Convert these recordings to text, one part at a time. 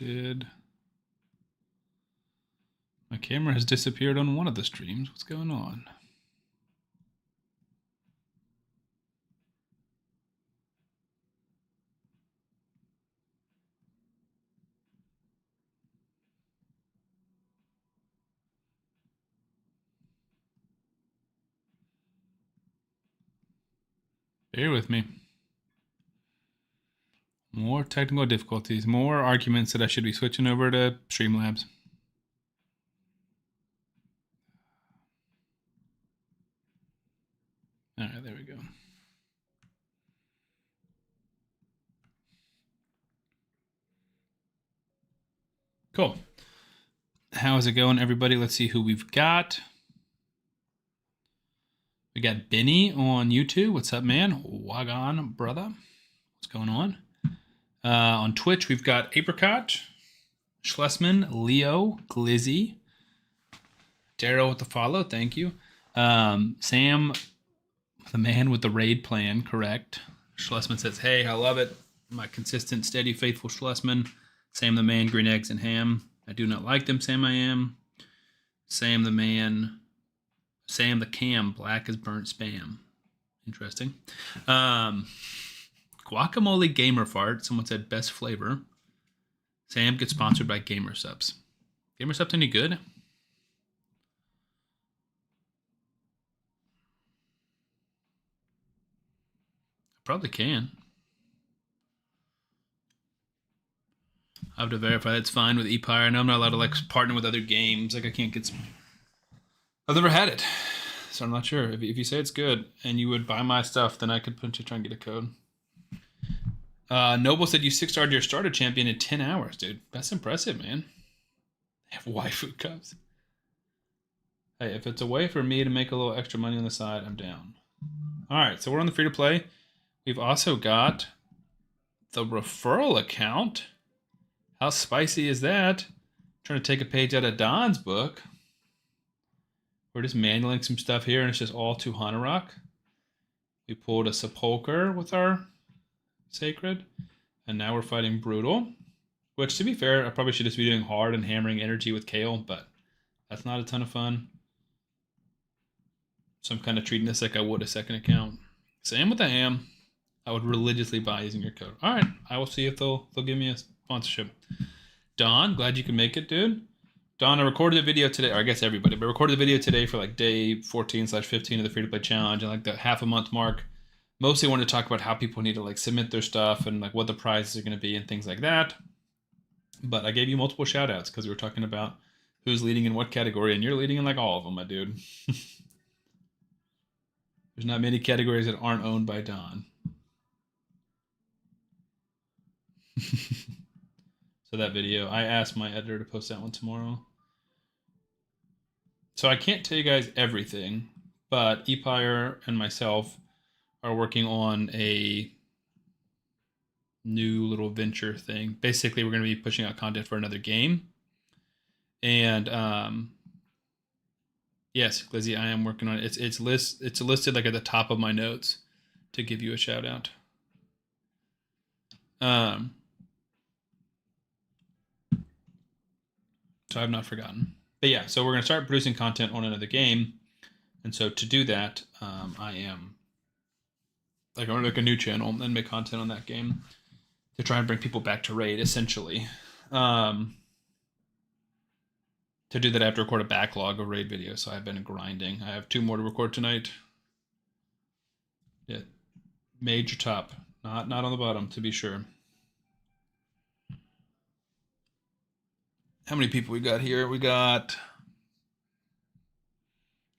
connected. My camera has disappeared on one of the streams. What's going on? Bear with me. More technical difficulties, more arguments that I should be switching over to Streamlabs. All right, there we go. Cool. How is it going, everybody? Let's see who we've got. We got Benny on YouTube. What's up, man? Wagon, brother. What's going on? On Twitch, we've got Apricot, Schlesman, Leo, Glizzy, Daryl with the follow. Thank you. Sam, the man with the raid plan, correct. Schlesman says, hey, I love it. My consistent, steady, faithful Schlesman. Sam the man, green eggs and ham. I do not like them, Sam I am. Sam the man, Sam the cam, black as burnt spam. Interesting. Guacamole Gamer Fart. Someone said best flavor. Sam gets sponsored by Gamer Subs. Gamer Subs any good? Probably can. I have to verify that's fine with ePire. I know I'm not allowed to like partner with other games. Like I can't get. I've never had it, so I'm not sure. If you say it's good and you would buy my stuff, then I could potentially try and get a code. Noble said you 6-starred your starter champion in 10 hours, dude. That's impressive, man. They have waifu cups. Hey, if it's a way for me to make a little extra money on the side, I'm down. All right, so we're on the free-to-play. We've also got the referral account. How spicy is that? I'm trying to take a page out of Don's book. We're just manualing some stuff here, and it's just all to Hanorok. We pulled a Sepulcher with our Sacred, and now we're fighting Brutal, which, to be fair, I probably should just be doing hard and hammering energy with Kale, but that's not a ton of fun. So I'm kind of treating this like I would a second account. Same with the ham. I would religiously buy using your code. All right, I will see if they'll give me a sponsorship. Don, glad you can make it, dude. Don, I recorded a video today, or I guess everybody, but I recorded a video today for like day 14/15 of the free-to-play challenge, and like the half a month mark. Mostly wanted to talk about how people need to like submit their stuff and like what the prizes are going to be and things like that. But I gave you multiple shout outs because we were talking about who's leading in what category, and you're leading in like all of them, my dude. There's not many categories that aren't owned by Don. So that video, I asked my editor to post that one tomorrow. So I can't tell you guys everything, but ePire and myself are working on a new little venture thing. Basically, we're going to be pushing out content for another game. And yes, Glizzy, I am working on it. It's listed like at the top of my notes to give you a shout out. So I've not forgotten. But yeah, so we're going to start producing content on another game. And so to do that, I am like, I want to make a new channel and make content on that game to try and bring people back to Raid, essentially. To do that, I have to record a backlog of Raid videos, so I've been grinding. I have 2 more to record tonight. Yeah, major top, not on the bottom, to be sure. How many people we got here? We got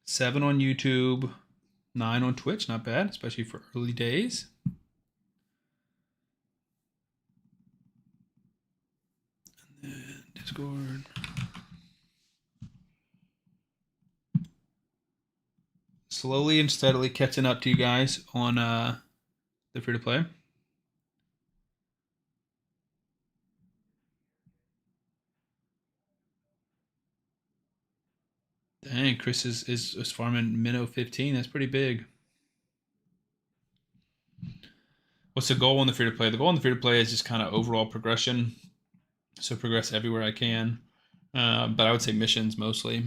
7 on YouTube, 9 on Twitch. Not bad, especially for early days. And then Discord. Slowly and steadily catching up to you guys on the free-to-play. Dang, Chris is farming Minnow 15. That's pretty big. What's the goal on the free-to-play? The goal on the free-to-play is just kind of overall progression. So progress everywhere I can. But I would say missions mostly.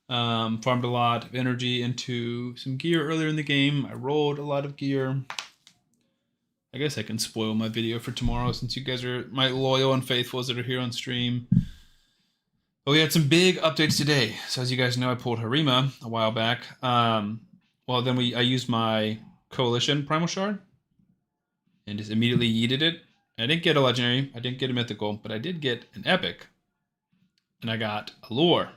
Farmed a lot of energy into some gear earlier in the game. I rolled a lot of gear. I guess I can spoil my video for tomorrow since you guys are my loyal and faithfuls that are here on stream. But we had some big updates today. So as you guys know, I pulled Harima a while back. Well, then I used my Coalition Primal Shard and just immediately yeeted it. I didn't get a Legendary. I didn't get a Mythical, but I did get an Epic. And I got a Lure,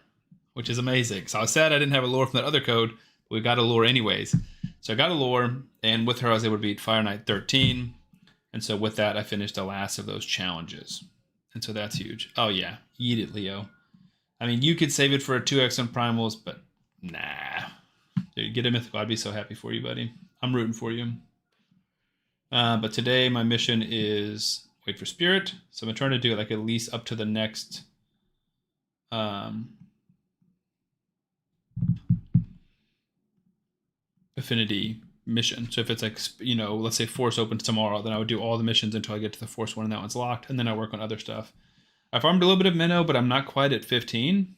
which is amazing. So I was sad I didn't have a Lure from that other code, but we got a Lure anyways. So I got a Lure, and with her I was able to beat Fire Knight 13. And so with that, I finished the last of those challenges. And so that's huge. Oh yeah, eat it, Leo. I mean, you could save it for a 2x on Primals, but nah. Dude, get a Mythical. I'd be so happy for you, buddy. I'm rooting for you. But today my mission is wait for Spirit. So I'm trying to do it like at least up to the next... affinity mission. So if it's like, you know, let's say Force opens tomorrow, then I would do all the missions until I get to the Force one and that one's locked, and then I work on other stuff. I farmed a little bit of Minnow, but I'm not quite at 15.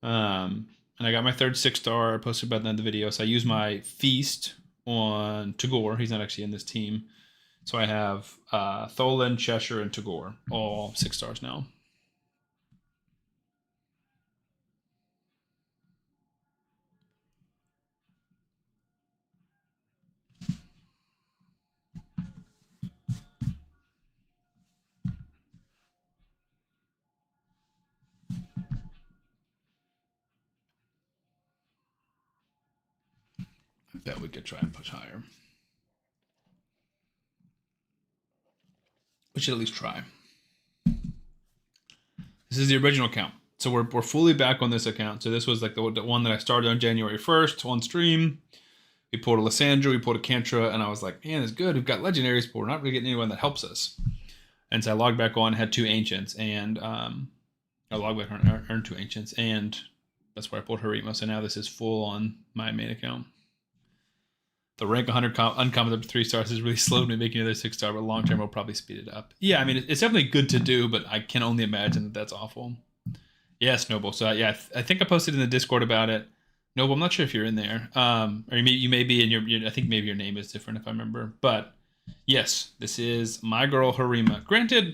And I got my third 6-star. I posted about that in the video. So I use my Feast on Tagoar. He's not actually in this team. So I have Tholin, Cheshire, and Tagoar, all 6 stars now. I bet we could try and push higher. We should at least try. This is the original account. So we're fully back on this account. So this was like the one that I started on January 1st on stream. We pulled a Lysandra, we pulled a Cantra, and I was like, man, it's good. We've got legendaries, but we're not really getting anyone that helps us. And so I logged back on, had 2 Ancients, and I logged back on, earned 2 Ancients, and that's where I pulled Harima. So now this is full on my main account. The rank 100 uncommon up to 3 stars has really slowed me making another 6-star, but long term will probably speed it up. Yeah, I mean, it's definitely good to do, but I can only imagine that that's awful. Yes, Noble. So yeah, I think I posted in the Discord about it. Noble, I'm not sure if you're in there. Or you may be in your, I think maybe your name is different if I remember. But yes, this is my girl Harima. Granted,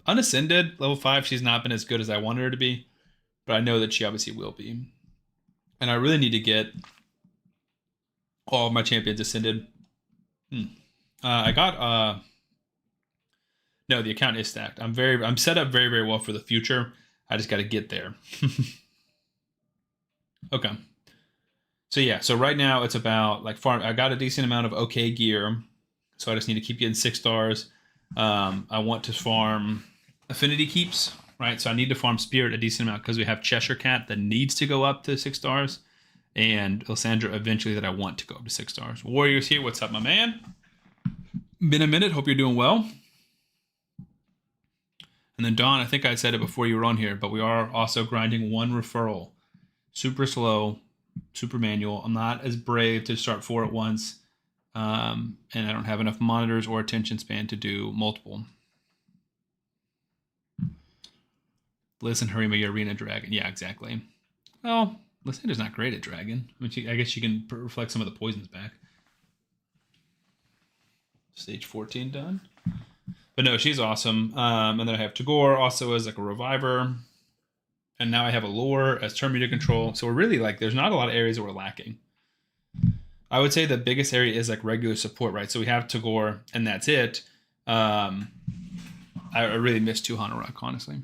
unascended, level 5, she's not been as good as I wanted her to be. But I know that she obviously will be. And I really need to get all of my champions ascended. I got no, the account is stacked. I'm set up very, very well for the future. I just got to get there. Okay. So yeah, so right now it's about like farm. I got a decent amount of okay gear, so I just need to keep getting 6 stars. I want to farm affinity keeps, right? So I need to farm Spirit a decent amount because we have Cheshire Cat that needs to go up to 6 stars. And Lysandra eventually that I want to go up to 6 stars. Warriors here, what's up, my man? Been a minute, hope you're doing well. And then Don, I think I said it before you were on here, but we are also grinding 1 referral. Super slow, super manual. I'm not as brave to start 4 at once. And I don't have enough monitors or attention span to do multiple. Listen, Harima, your arena dragon. Yeah, exactly. Well, Lysandra's not great at dragon. I mean, I guess she can reflect some of the poisons back. Stage 14 done. But no, she's awesome. And then I have Tagoar also as like a reviver. And now I have a lure as turn meter control. So we're really like, there's not a lot of areas that we're lacking. I would say the biggest area is like regular support, right? So we have Tagoar and that's it. I really miss 2 Hanorok, honestly.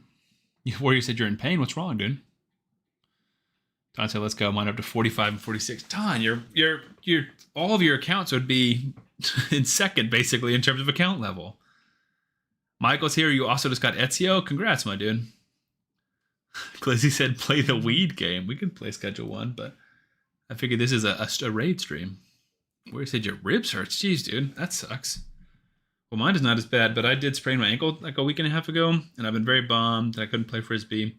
Warrior said you're in pain. What's wrong, dude? Don said, let's go. Mine up to 45 and 46. Don, your all of your accounts would be in second, basically, in terms of account level. Michael's here. You also just got Ezio. Congrats, my dude. Glizzy said, play the weed game. We can play Schedule 1, but I figured this is a raid stream. Where you said your ribs hurts. Jeez, dude. That sucks. Well, mine is not as bad, but I did sprain my ankle like a week and a half ago, and I've been very bummed that I couldn't play Frisbee.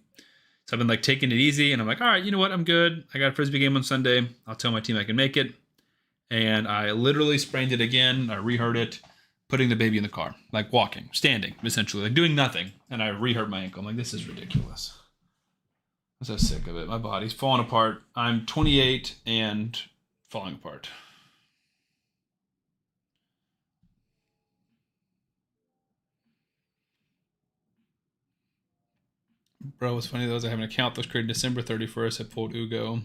So I've been like taking it easy, and I'm like, all right, you know what? I'm good. I got a Frisbee game on Sunday. I'll tell my team I can make it. And I literally sprained it again. I rehurt it, putting the baby in the car, like walking, standing, essentially, like doing nothing. And I re-hurt my ankle. I'm like, this is ridiculous. I'm so sick of it. My body's falling apart. I'm 28 and falling apart. Bro, what's funny though is I have an account that was created December 31st. I pulled Uugo.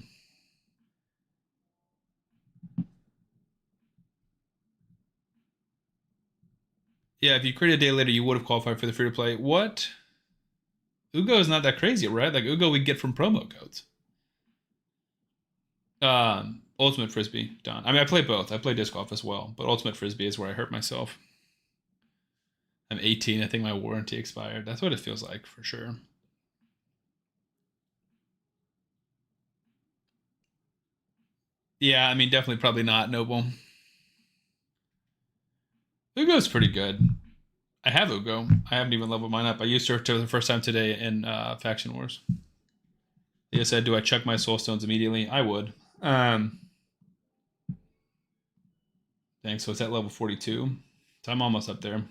Yeah, if you created a day later, you would have qualified for the free-to-play. What? Uugo is not that crazy, right? Like, Uugo we get from promo codes. Ultimate Frisbee, done. I mean, I play both. I play disc golf as well, but Ultimate Frisbee is where I hurt myself. I'm 18. I think my warranty expired. That's what it feels like, for sure. Yeah, I mean, definitely probably not Noble. Uugo's pretty good. I have Uugo. I haven't even leveled mine up. I used her for the first time today in Faction Wars. They said, do I check my soul stones immediately? I would. Thanks. So it's at level 42. So I'm almost up there.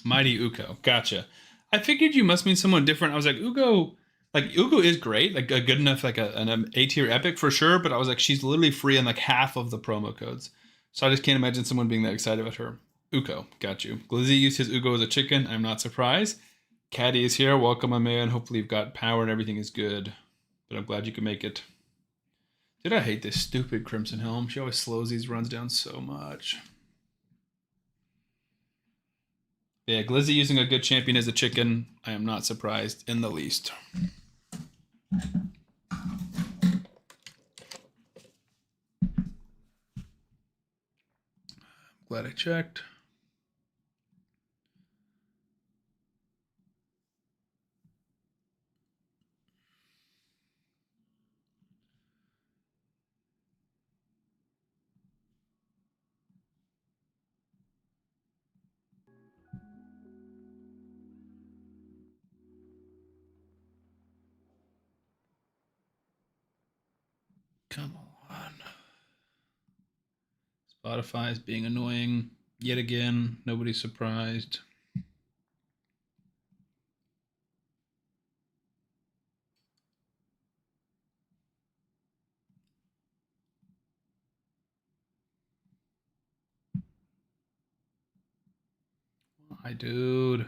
Mighty Uugo. Gotcha. I figured you must mean someone different. I was like, Uugo, like Uugo is great, like a good enough, like an A tier epic for sure. But I was like, she's literally free on like half of the promo codes. So I just can't imagine someone being that excited about her. Uugo, got you. Glizzy used his Uugo as a chicken. I'm not surprised. Caddy is here. Welcome, my man. Hopefully you've got power and everything is good. But I'm glad you can make it. Dude, I hate this stupid Crimson Helm. She always slows these runs down so much. Yeah, Glizzy using a good champion as a chicken. I am not surprised in the least. Glad I checked. Come on. Spotify is being annoying yet again. Nobody's surprised. Why, dude?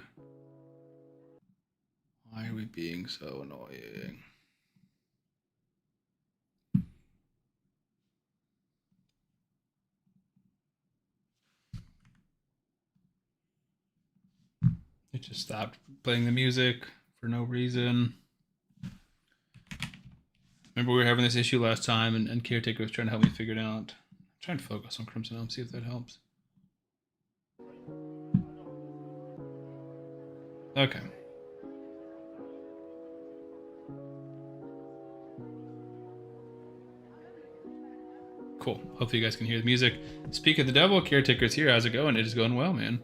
Why are we being so annoying? It just stopped playing the music for no reason. Remember we were having this issue last time and Caretaker was trying to help me figure it out. I'm trying to focus on Crimson Helm, see if that helps. Okay. Cool. Hopefully you guys can hear the music. Speak of the devil, Caretaker's here. How's it going? It is going well, man.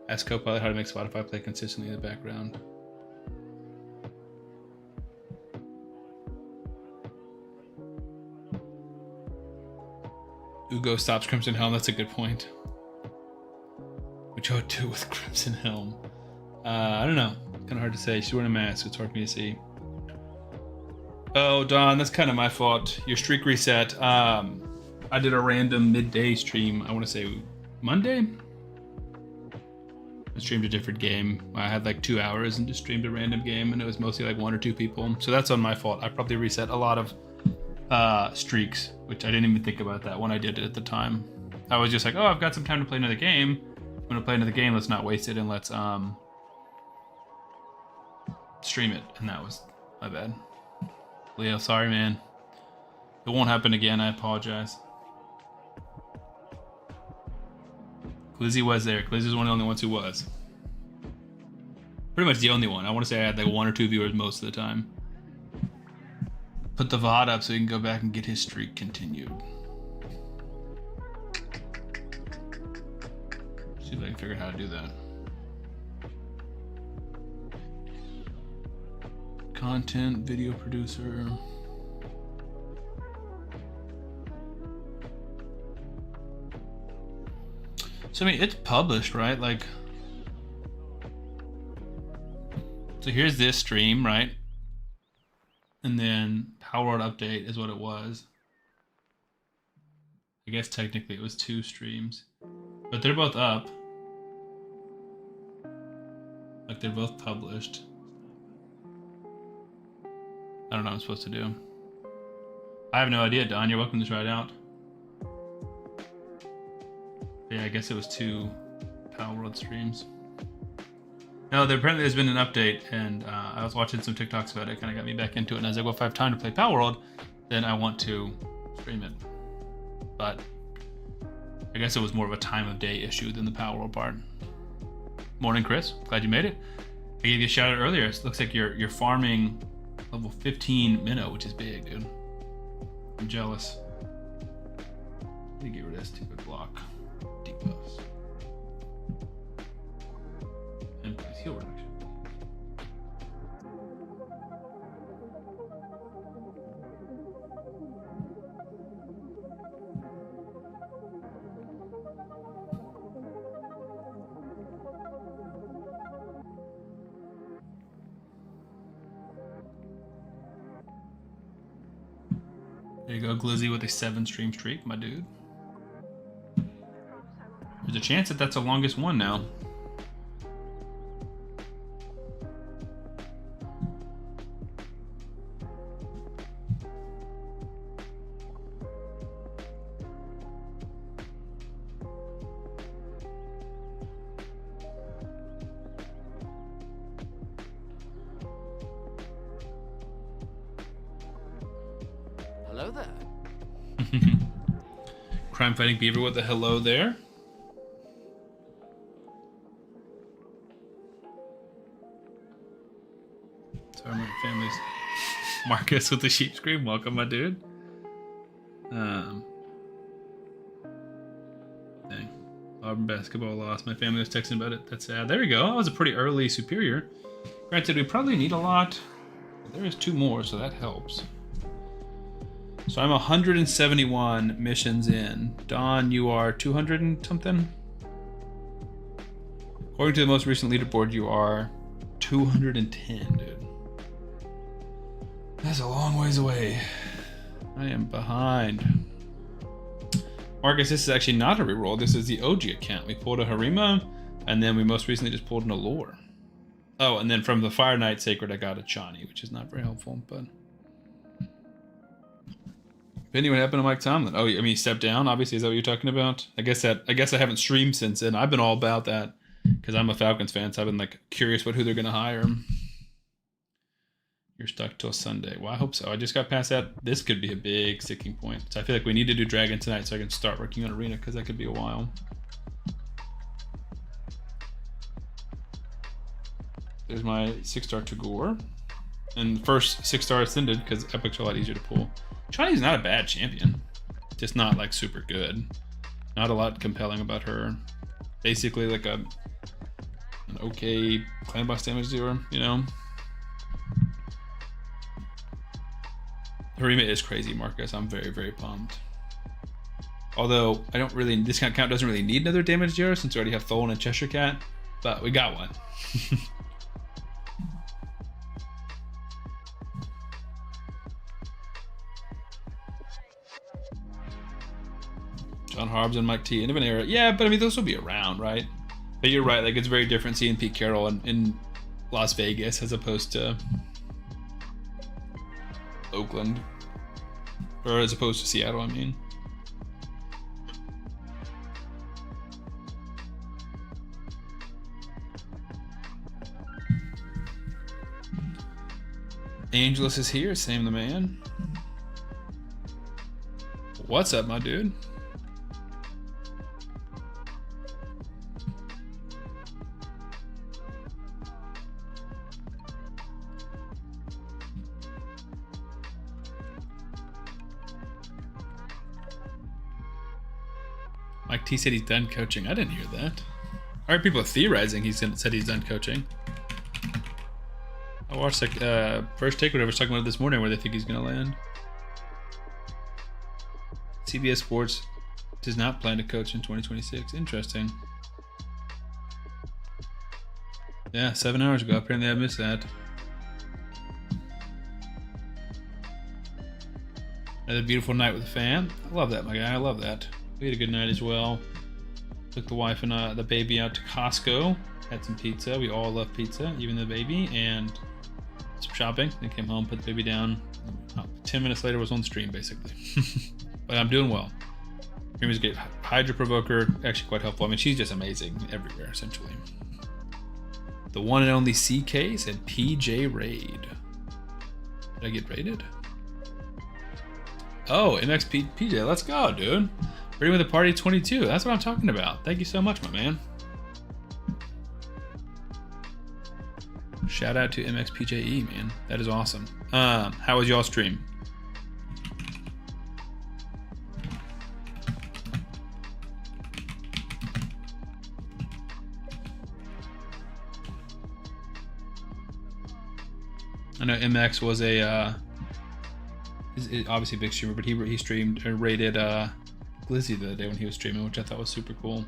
Ask Copilot how to make Spotify play consistently in the background. Uugo stops Crimson Helm. That's a good point. Which I would do with Crimson Helm. I don't know. Kind of hard to say. She's wearing a mask. It's hard for me to see. Oh, Don, that's kind of my fault. Your streak reset. I did a random midday stream. I want to say Monday. I streamed a different game. I had like 2 hours and just streamed a random game, and it was mostly like 1 or 2 people. So that's on my fault. I probably reset a lot of streaks, which I didn't even think about that when I did it at the time. I was just like, oh, I've got some time to play another game. I'm gonna play another game. Let's not waste it and let's stream it. And that was my bad. Leo, sorry, man. It won't happen again. I apologize. Glizzy was there. Glizzy was one of the only ones who was. Pretty much the only one. I want to say I had like 1 or 2 viewers most of the time. Put the VOD up so he can go back and get his streak continued. See if I can figure out how to do that. content, video producer. So I mean, it's published, right? Like, so here's this stream, right? And then Power World Update is what it was. I guess technically it was 2 streams, but they're both up. Like, they're both published. I don't know what I'm supposed to do. I have no idea, Don. You're welcome to try it out. Yeah, I guess it was 2 Power World streams. No, apparently there's been an update, and I was watching some TikToks about it. Kind of got me back into it, and I was like, well, if I have time to play Power World, then I want to stream it. But I guess it was more of a time of day issue than the Power World part. Morning, Chris. Glad you made it. I gave you a shout out earlier. It looks like you're farming level 15 minnow, which is big, dude. I'm jealous. Let me get rid of this stupid block. Debuffs. And please heal reduction. There you go, Glizzy with a 7 stream streak, my dude. There's a chance that that's the longest one now. Hello there. Crime Fighting Beaver with a hello there. Sorry, my family's Marcus with the sheep scream. Welcome, my dude. Dang. Auburn basketball lost. My family was texting about it. That's sad. There we go. That was a pretty early superior. Granted, we probably need a lot. But there is 2 more, so that helps. So I'm 171 missions in. Don, you are 200 and something? According to the most recent leaderboard, you are 210, dude. That's a long ways away. I am behind. Marcus, this is actually not a reroll. This is the OG account. We pulled a Harima, and then we most recently just pulled an Allure. Oh, and then from the Fire Knight Sacred, I got a Chani, which is not very helpful, but... Vinny, what happened to Mike Tomlin? Oh, I mean, he stepped down, obviously. Is that what you're talking about? I guess I haven't streamed since then. I've been all about that because I'm a Falcons fan, so I've been like curious about who they're going to hire. You're stuck till Sunday. Well, I hope so. I just got past that. This could be a big sticking point. So I feel like we need to do Dragon tonight so I can start working on Arena because that could be a while. There's my 6-star Tagoar. And first 6-star Ascended because Epic's a lot easier to pull. Chani's not a bad champion. Just not like super good. Not a lot compelling about her. Basically like an okay clan boss damage dealer, you know? Harima is crazy, Marcus. I'm very, very pumped. Although I don't really, this count doesn't really need another damage dealer since we already have Tholin and Cheshire Cat, but we got one. John Harbs and Mike T. End of an era. Yeah, but I mean, those will be around, right? But you're right. Like, it's very different seeing Pete Carroll in Las Vegas as opposed to Oakland. Or as opposed to Seattle, I mean. Angelus is here. Sam the man. What's up, my dude? Mike T said he's done coaching. I didn't hear that. All right, people are theorizing said he's done coaching. I watched First Take, whatever, was talking about this morning, where they think he's going to land. CBS Sports does not plan to coach in 2026. Interesting. Yeah, 7 hours ago. Apparently I missed that. Another beautiful night with the fam. I love that, my guy. I love that. We had a good night as well. Took the wife and the baby out to Costco. Had some pizza. We all love pizza, even the baby. And some shopping. Then came home, put the baby down. 10 minutes later was on stream, basically. But I'm doing well. Stream is good. Hydra Provoker, actually quite helpful. I mean, she's just amazing everywhere, essentially. The one and only CK said PJ Raid. Did I get raided? Oh, PJ, let's go, dude. Ready with the party 22. That's what I'm talking about. Thank you so much, my man. Shout out to MXPJE, man. That is awesome. How was y'all stream? I know MX was obviously a big streamer, but he streamed or rated Glizzy the other day when he was streaming, which I thought was super cool.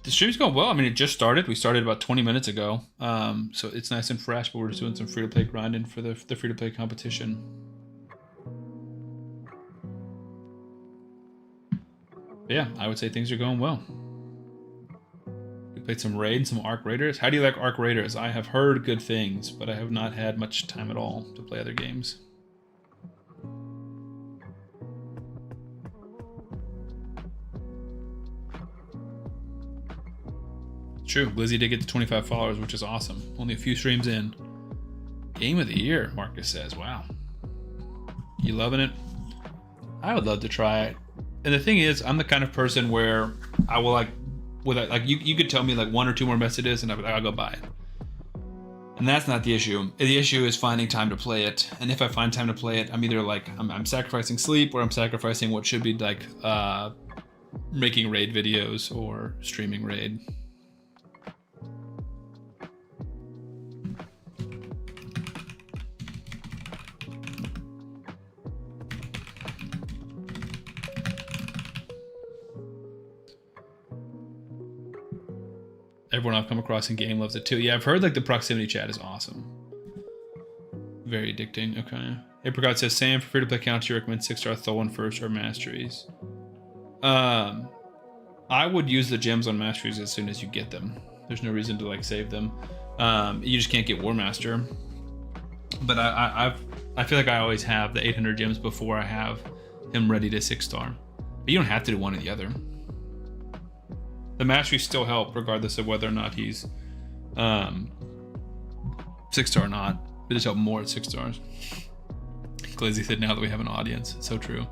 The stream's going well. I mean, it just started. We started about 20 minutes ago, so it's nice and fresh. But we're just doing some free-to-play grinding for the free-to-play competition. But yeah, I would say things are going well. We played some Raid, some Arc Raiders. How do you like Arc Raiders? I have heard good things, but I have not had much time at all to play other games. True, Lizzie did get to 25 followers, which is awesome. Only a few streams in. Game of the year, Marcus says. Wow. You loving it? I would love to try it. And the thing is, I'm the kind of person where I will you could tell me like 1 or 2 more messages and I'll go buy it. And that's not the issue. The issue is finding time to play it. And if I find time to play it, I'm either like, I'm sacrificing sleep or I'm sacrificing what should be like making raid videos or streaming raid. Everyone I've come across in game loves it too. Yeah, I've heard like the proximity chat is awesome. Very addicting. Okay. Apricot says, Sam, for free-to-play counts, you recommend 6-star Tholin first or Masteries? I would use the gems on Masteries as soon as you get them. There's no reason to like save them. You just can't get War Master. But I feel like I always have the 800 gems before I have him ready to 6-star. But you don't have to do one or the other. The Masteries still help regardless of whether or not he's 6-star or not. They just help more at 6 stars. Glizzy said, now that we have an audience. So true.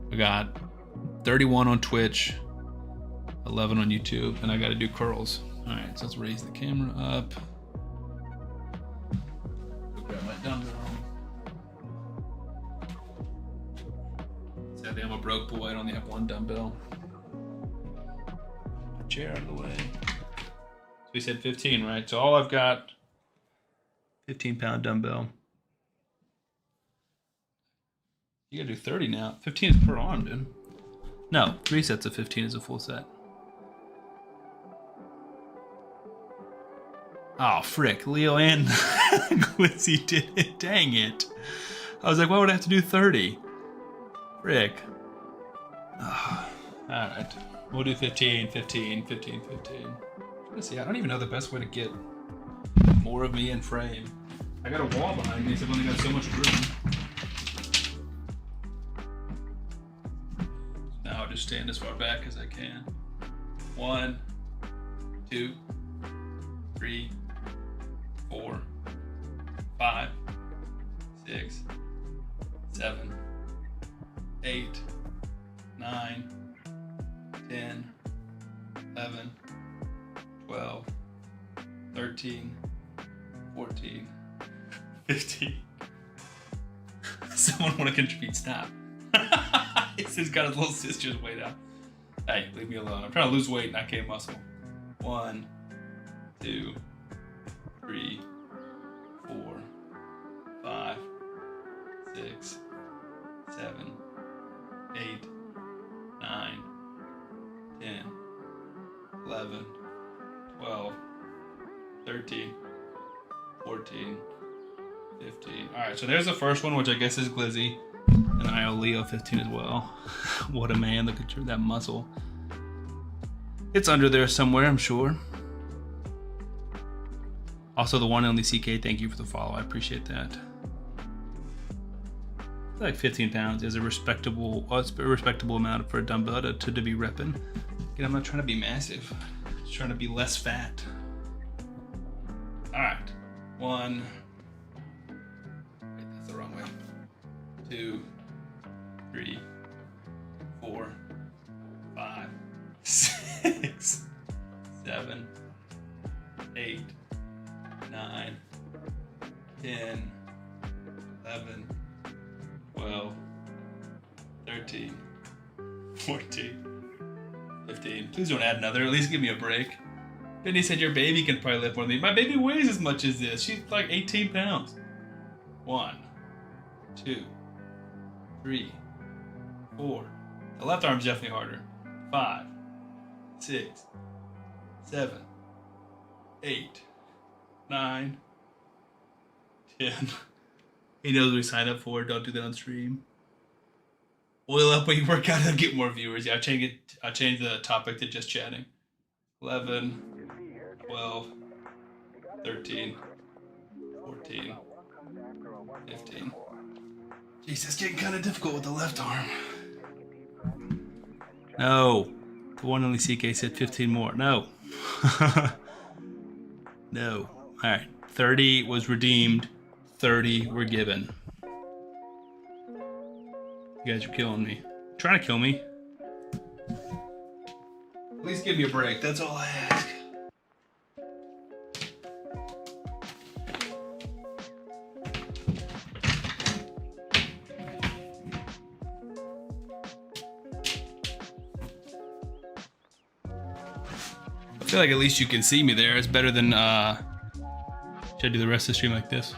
We got 31 on Twitch, 11 on YouTube, and I got to do curls. All right, so let's raise the camera up. Grab my dumbbell. Sadly, I'm a broke boy. I only have 1 dumbbell. Chair out of the way. So we said 15, right? So all I've got, 15-pound dumbbell. You gotta do 30 now. 15 is per arm, dude. No, 3 sets of 15 is a full set. Oh, frick. Leo and Glizzy did it. Dang it. I was like, why would I have to do 30? Frick. Oh, all right. We'll do 15, 15, 15, 15. Let's see, I don't even know the best way to get more of me in frame. I got a wall behind me, so I've only got so much room. Now I'll just stand as far back as I can. 1, 2, 3, 4, 5, 6, 7, 8, 9, 10, 11, 12, 13, 14, 15. Someone want to contribute? Stop. He's got his little sister's weight out. Hey, leave me alone. I'm trying to lose weight, not gain muscle. 1, 2, 3, 4, 5, 6, 7, 8, 9, 10, 11, 12, 13, 14, 15. All right, so there's the first one, which I guess is Glizzy. And I owe Leo 15 as well. What a man, look at that muscle. It's under there somewhere, I'm sure. Also, the one and only CK, thank you for the follow. I appreciate that. I feel like 15 pounds is a respectable amount for a dumbbell to be repping. Again, I'm not trying to be massive. I'm just trying to be less fat. All right, 1. Wait, that's the wrong way. 2, 3, 4, 5, 6, 7, 8, 9, 10, 11, 12, 13, 14, 15. Please don't add another. At least give me a break. Benny said your baby can probably lift more than me. My baby weighs as much as this. She's like 18 pounds. 1, 2, 3, 4. The left arm's definitely harder. 5, 6, 7, 8, 9, 10. He knows what we signed up for. Don't do that on stream. Oil up when you work out and get more viewers. Yeah, I changed the topic to just chatting. 11, 12, 13, 14, 15. Jeez, that's getting kind of difficult with the left arm. No. The one only CK said 15 more. No. No. Alright. 30 was redeemed. 30 were given. You guys are killing me. Trying to kill me. At least give me a break. That's all I ask. I feel like at least you can see me there. It's better than, should I do the rest of the stream like this?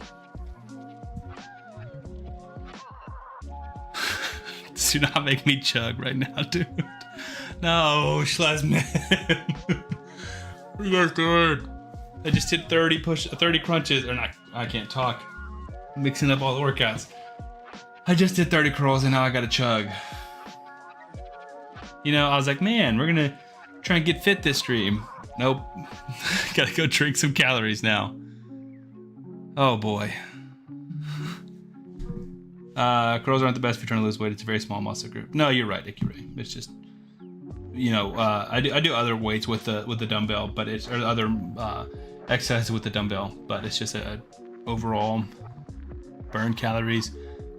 Do not make me chug right now, dude. No, Schlesman. What are you guys doing? I just did 30 crunches, or not, I can't talk. I'm mixing up all the workouts. I just did 30 curls and now I gotta chug. You know, I was like, man, we're gonna try and get fit this stream. Nope. Gotta go drink some calories now. Oh boy. Curls aren't the best if you're trying to lose weight. It's a very small muscle group. No, you're right, Icky Ray. It's just, you know, I do other weights with the dumbbell, but it's, or other exercises with the dumbbell, but it's just a overall burn calories,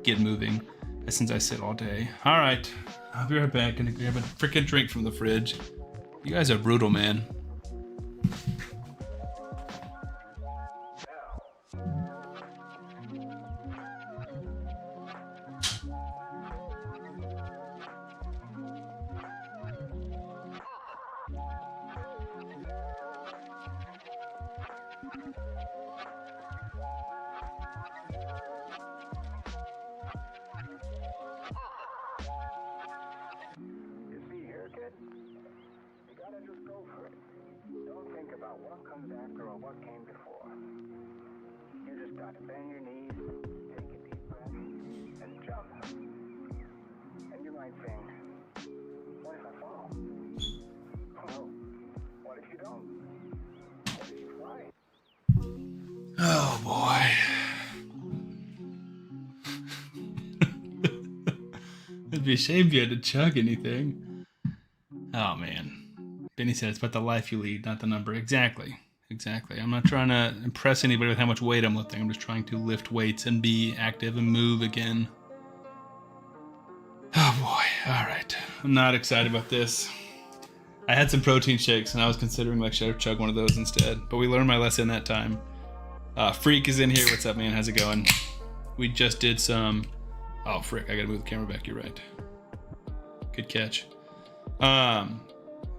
get moving. Since I sit all day. All right, I'll be right back and grab a freaking drink from the fridge. You guys are brutal, man. Oh boy. It'd be a shame if you had to chug anything. Oh man. Benny said it's about the life you lead, not the number. Exactly. Exactly. I'm not trying to impress anybody with how much weight I'm lifting. I'm just trying to lift weights and be active and move again. Oh boy. All right. I'm not excited about this. I had some protein shakes and I was considering like should I chug one of those instead, but we learned my lesson that time. Freak is in here. What's up, man? How's it going? We just did some... Oh, frick. I gotta move the camera back. You're right. Good catch.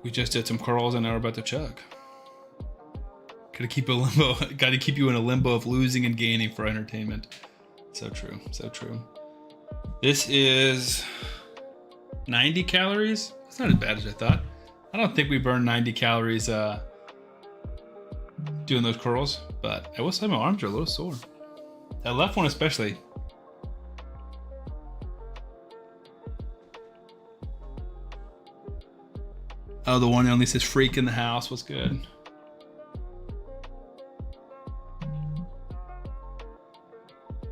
We just did some curls and now we're about to chug. Gotta keep a limbo. Gotta keep you in a limbo of losing and gaining for entertainment. So true. So true. This is 90 calories. It's not as bad as I thought. I don't think we burned 90 calories doing those curls, but I will say my arms are a little sore. That left one especially. Oh, the one that only says freak in the house was good.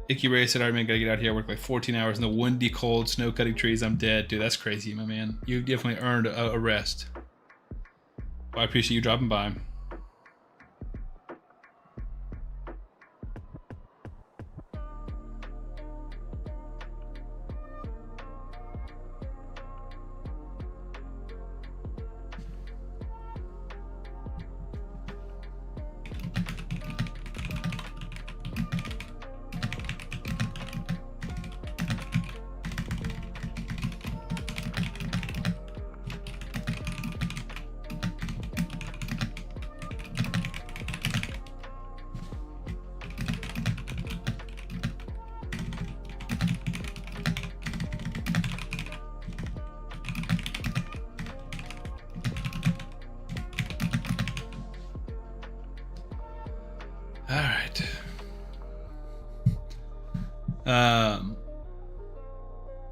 Icky Ray said, all right, man, gotta get out here. I work like 14 hours in the windy, cold, snow cutting trees. I'm dead. Dude, that's crazy, my man. You definitely earned a rest. Well, I appreciate you dropping by.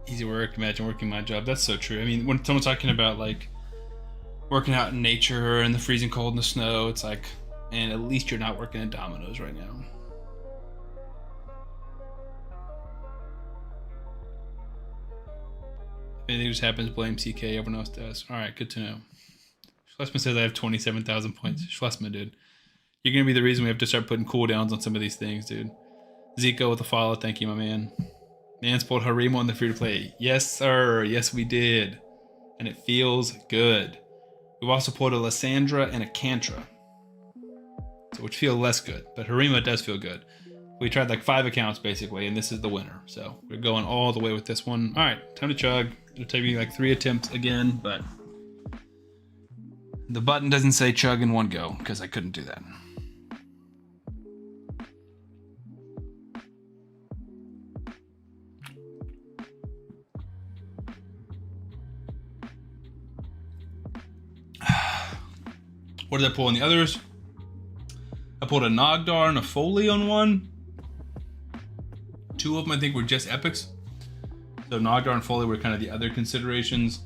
Easy work. Imagine working my job. That's so true. I mean, when someone's talking about like working out in nature in the freezing cold and the snow, it's like, man, at least you're not working at Domino's right now. If anything just happens, blame CK. Everyone else does. All right, good to know. Schlesman says I have 27,000 points. Schlesman, dude. You're going to be the reason we have to start putting cooldowns on some of these things, dude. Zico with the follow. Thank you, my man. Man spoiled Harimo on the free-to-play. Yes, sir. Yes, we did. And it feels good. We've also pulled a Lysandra and a Kantra, so which feel less good. But Harima does feel good. We tried like 5 accounts, basically, and this is the winner. So we're going all the way with this one. All right, time to chug. It'll take me like 3 attempts again, but the button doesn't say chug in one go because I couldn't do that. What did I pull on the others? I pulled a Nogdar and a Foley on one. 2 of them I think were just epics. So Nogdar and Foley were kind of the other considerations.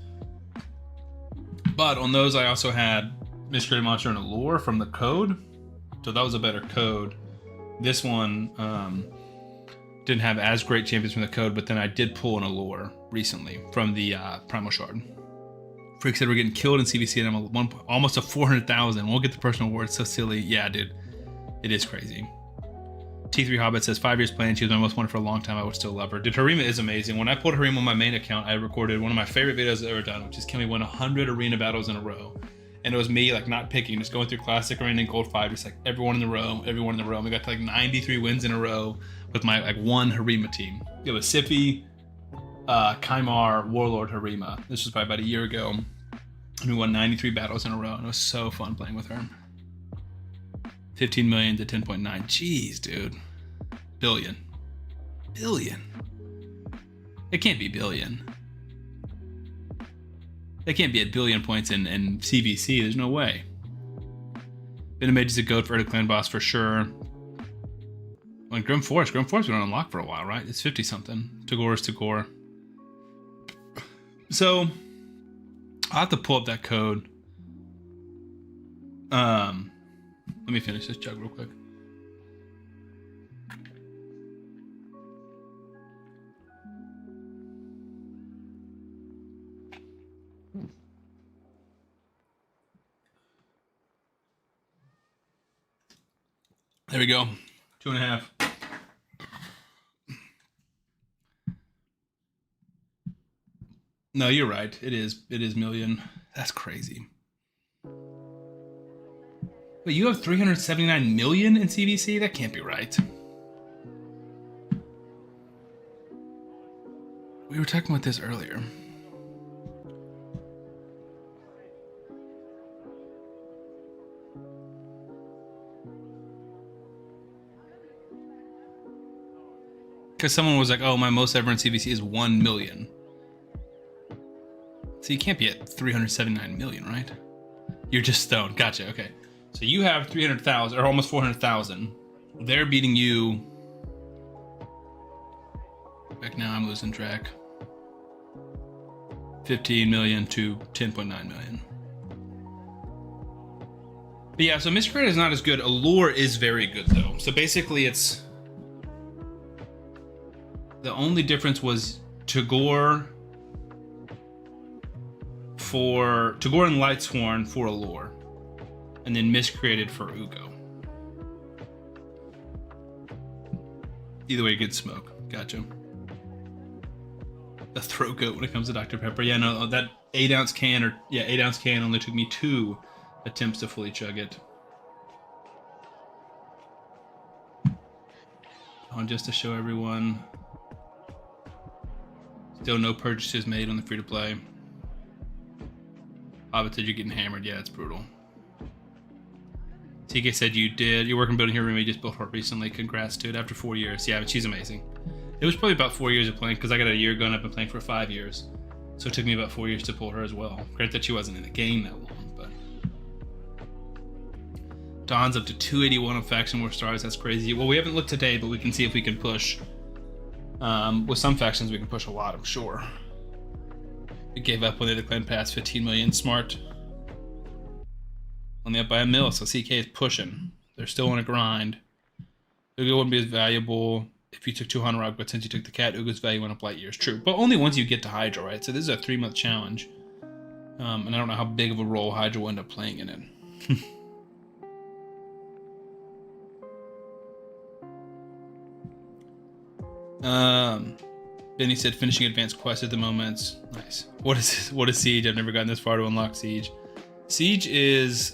But on those I also had Miscreated Monster and Allure from the code. So that was a better code. This one didn't have as great champions from the code, but then I did pull an Allure recently from the Primal Shard. Freak said we're getting killed in CBC and I'm almost a 400,000. Won't get the personal award. It's so silly. Yeah, dude. It is crazy. T3 Hobbit says 5 years playing. She was my most wanted for a long time. I would still love her. Dude, Harima is amazing. When I pulled Harima on my main account, I recorded one of my favorite videos I've ever done, which is can we win 100 arena battles in a row? And it was me like not picking, just going through classic arena and gold 5, just like everyone in the row. And we got to like 93 wins in a row with my like one Harima team. It was Sippy, Kaimar, Warlord, Harima. This was probably about a year ago. And we won 93 battles in a row, and it was so fun playing with her. 15 million to 10.9. Jeez, dude. Billion. It can't be billion. It can't be at billion points in CVC. There's no way. Venomage is a goat for Clan Boss for sure. Like Grim Force we don't unlock for a while, right? It's 50 something. Tagoar is Tagoar. So I'll have to pull up that code. Let me finish this chug real quick. There we go. 2.5. No, you're right. It is million. That's crazy. Wait, you have 379 million in CVC? That can't be right. We were talking about this earlier. Because someone was like, oh, my most ever in CVC is 1 million. So you can't be at 379 million, right? You're just stoned. Gotcha. Okay. So you have 300,000 or almost 400,000. They're beating you. Back now, I'm losing track. 15 million to 10.9 million. But yeah, so Miscreate is not as good. Allure is very good though. So basically, it's the only difference was Tagoar and Lightsworn for Allure, and then Miscreated for Uugo. Either way, good smoke. Gotcha. The throat goat when it comes to Dr. Pepper. Yeah, no, that 8-ounce can, 8-ounce can only took me 2 attempts to fully chug it. Just to show everyone. Still no purchases made on the free-to-play. Hobbit said you're getting hammered. Yeah, it's brutal. TK said you did. You're working building her room. You just built her recently. Congrats to it after 4 years. Yeah, but she's amazing. It was probably about 4 years of playing because I got a year going. I've been playing for 5 years. So it took me about 4 years to pull her as well. Great that she wasn't in the game that long, but. Dawn's up to 281 on Faction War Stars. That's crazy. Well, we haven't looked today, but we can see if we can push. With some factions, we can push a lot, I'm sure. We gave up when they declared past 15 million. Smart. Only up by a mil, so CK is pushing. They're still on a grind. Uugo wouldn't be as valuable if you took 200 rock, but since you took the cat, Ugo's value went up light years. True, but only once you get to Hydra, right? So this is a 3-month challenge. And I don't know how big of a role Hydra will end up playing in it. Benny said finishing advanced quest at the moment. Nice. What is Siege? I've never gotten this far to unlock Siege. Siege is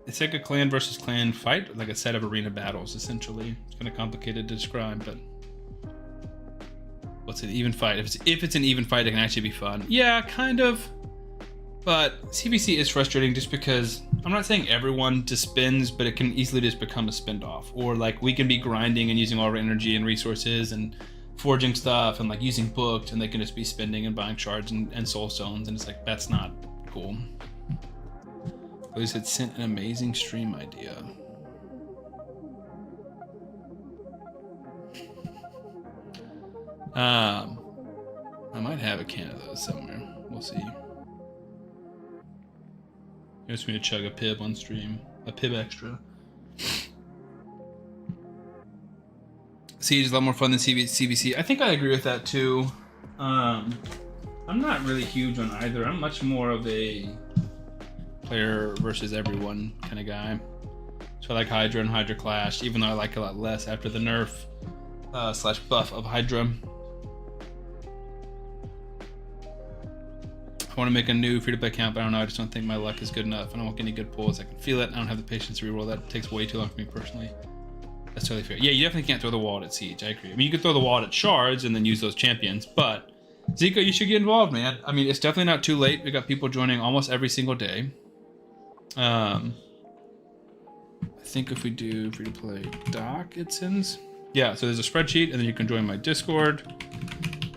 it's like a clan versus clan fight, like a set of arena battles essentially. It's kind of complicated to describe, but what's an even fight? If it's an even fight, it can actually be fun. Yeah, kind of. But CVC is frustrating just because I'm not saying everyone just spins, but it can easily just become a spin off. Or like we can be grinding and using all our energy and resources and forging stuff and like using booked, and they can just be spending and buying shards and soul stones, and it's like that's not cool. Liz had sent an amazing stream idea. I might have a can of those somewhere. We'll see. He wants me to chug a pib on stream. A pib extra. Siege is a lot more fun than CVC. I think I agree with that too. I'm not really huge on either. I'm much more of a player versus everyone kind of guy. So I like Hydra and Hydra Clash, even though I like it a lot less after the nerf slash buff of Hydra. I want to make a new free-to-play account, but I don't know. I just don't think my luck is good enough. I don't want any good pulls. I can feel it. I don't have the patience to reroll that. It takes way too long for me personally. That's totally fair. Yeah, you definitely can't throw the wall at Siege. I agree. I mean, you could throw the wall at shards and then use those champions, but Zika, you should get involved, man. I mean, it's definitely not too late. We got people joining almost every single day. I think if we do free-to-play doc, it sends. Yeah, so there's a spreadsheet, and then you can join my Discord.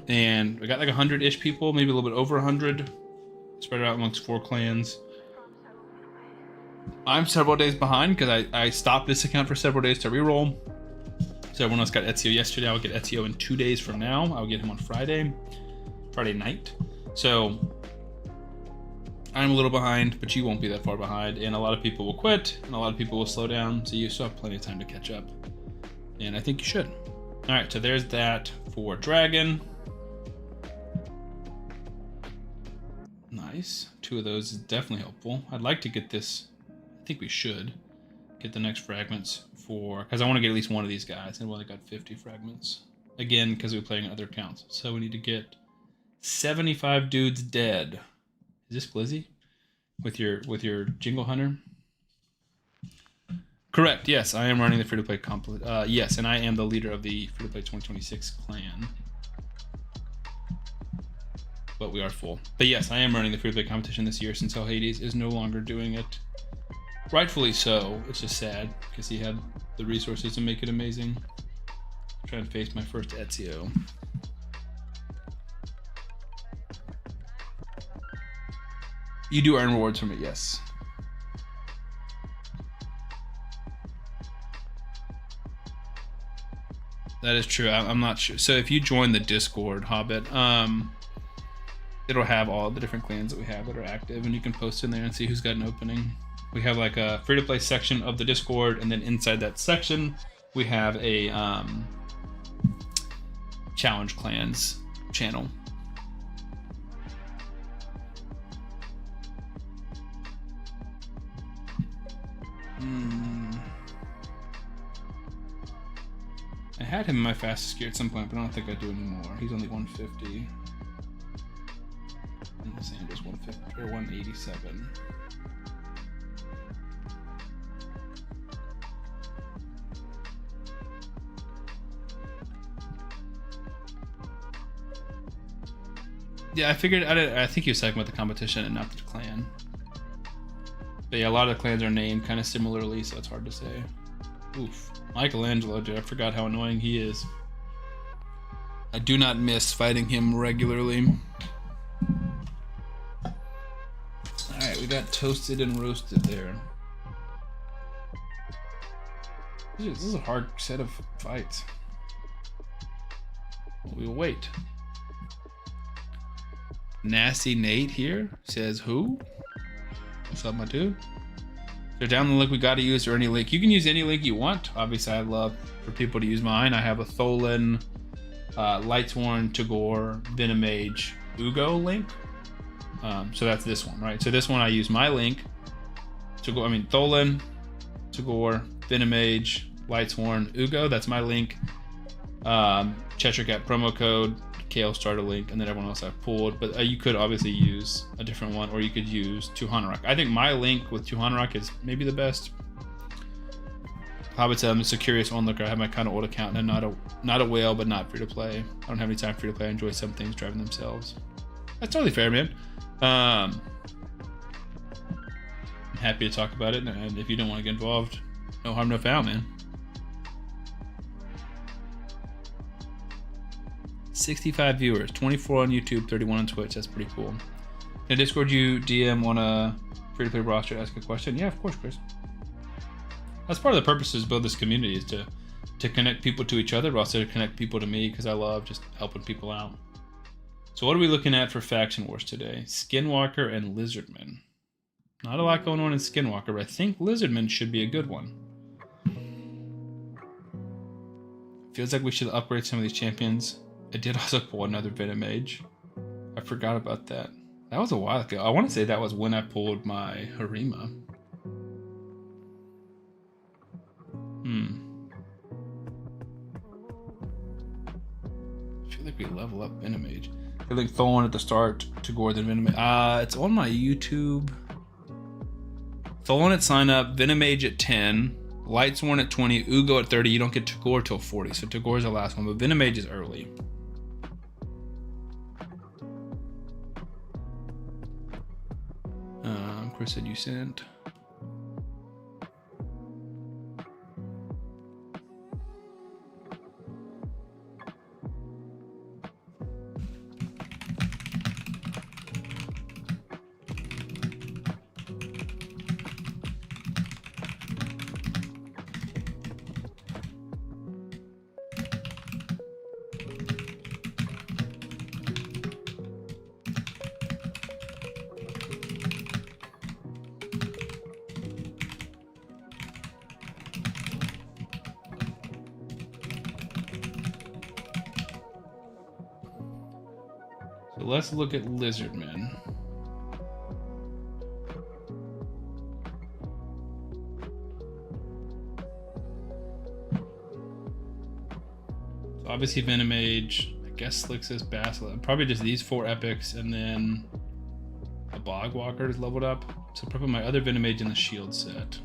And we got like 100-ish people, maybe a little bit over 100. Spread it out amongst 4 clans. I'm several days behind because I stopped this account for several days to reroll. So everyone else got Ezio yesterday. I'll get Ezio in 2 days from now. I'll get him on Friday night. So I'm a little behind, but you won't be that far behind. And a lot of people will quit, and a lot of people will slow down. So you still have plenty of time to catch up. And I think you should. All right, so there's that for Dragon. Nice. 2 of those is definitely helpful. I'd like to get this. I think we should get the next fragments for, because I want to get at least one of these guys. And we only got 50 fragments. Again, because we're playing other accounts. So we need to get 75 dudes dead. Is this Blizzy? With your Jingle Hunter? Correct, yes. I am running the free-to-play yes, and I am the leader of the free-to-play 2026 clan. But we are full. But yes, I am running the free-to-play competition this year since El Hades is no longer doing it. Rightfully so. It's just sad because he had the resources to make it amazing. Trying to face my first Ezio. You do earn rewards from it, yes. That is true. I'm not sure. So if you join the Discord, Hobbit, it'll have all the different clans that we have that are active, and you can post in there and see who's got an opening. We have like a free-to-play section of the Discord, and then inside that section, we have a challenge clans channel. I had him in my fastest gear at some point, but I don't think I do anymore. He's only 150. And Sandra's 150 or 187. Yeah, I figured. I think he was talking about the competition and not the clan. But yeah, a lot of the clans are named kind of similarly, so it's hard to say. Oof. Michelangelo, dude, I forgot how annoying he is. I do not miss fighting him regularly. Alright, we got toasted and roasted there. This is a hard set of fights. We'll wait. Nasty Nate here says who? What's up, my dude? So down the link we gotta use, or any link. You can use any link you want. Obviously, I'd love for people to use mine. I have a Tholin, Lightsworn, Tagoar, Venomage, Uugo link. So that's this one, right? So this one I use my link. Tholin, Tagoar, Venomage, Lightsworn, Uugo. That's my link. Cheshire Cat promo code. Kale starter link, and then everyone else I've pulled, but you could obviously use a different one, or you could use Tuhanarok. I think my link with Tuhanarok is maybe the best. Hobbit said I'm just a curious onlooker. I have my kind of old account, and I'm not a whale, but not free to play. I don't have any time free to play. I enjoy some things driving themselves. That's totally fair, man. I'm happy to talk about it, and if you don't want to get involved, no harm, no foul, man. 65 viewers, 24 on YouTube, 31 on Twitch. That's pretty cool. In Discord, you DM on a free-to-play roster to ask a question. Yeah, of course, Chris. That's part of the purpose to build this community, is to connect people to each other, but also to connect people to me, because I love just helping people out. So what are we looking at for Faction Wars today? Skinwalker and Lizardman. Not a lot going on in Skinwalker, but I think Lizardman should be a good one. Feels like we should upgrade some of these champions. I did also pull another Venomage. I forgot about that. That was a while ago. I want to say that was when I pulled my Harima. I feel like we level up Venomage. I think Tholin at the start, Tagoar, then Venomage. It's on my YouTube. Tholin at sign up, Venomage at 10, Lightsworn at 20, Uugo at 30. You don't get Tagoar till 40, so Tagoar's the last one, but Venomage is early. Chris said you sent. Let's look at Lizardman. So obviously Venomage, I guess Slixus, Basilisk, probably just these 4 epics, and then a Bogwalker is leveled up. So probably my other Venomage in the shield set.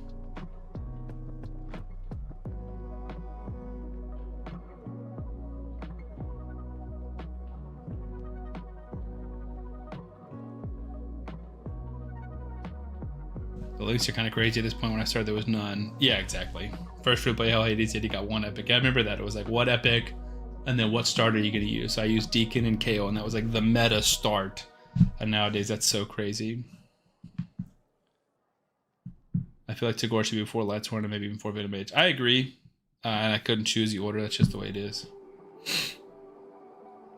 The leaks are kind of crazy at this point. When I started, there was none. Yeah, exactly. First free play Hell Hades did, he got 1 epic. I remember that. It was like, what epic? And then what starter are you going to use? So I used Deacon and KO, and that was like the meta start. And nowadays, that's so crazy. I feel like Tagoar should be before Lightsworn and maybe even before Venomage. I agree. And I couldn't choose the order. That's just the way it is.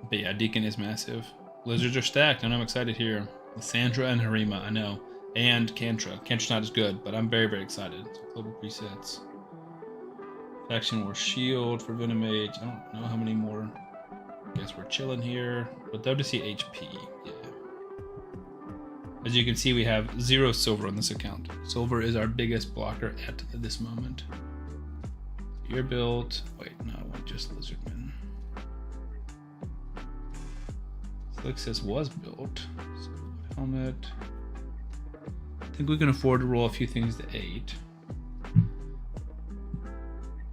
But yeah, Deacon is massive. Lizards are stacked, and I'm excited here. Lysandra and Harima, I know. And Kantra. Kantra's not as good, but I'm very, very excited. So global presets. Faction War Shield for Venomage. I don't know how many more. I guess we're chilling here. But WC HP, yeah. As you can see, we have 0 silver on this account. Silver is our biggest blocker at this moment. You're built. Wait, no, I want just Lizardman. Slixus was built. So helmet. I think we can afford to roll a few things to 8.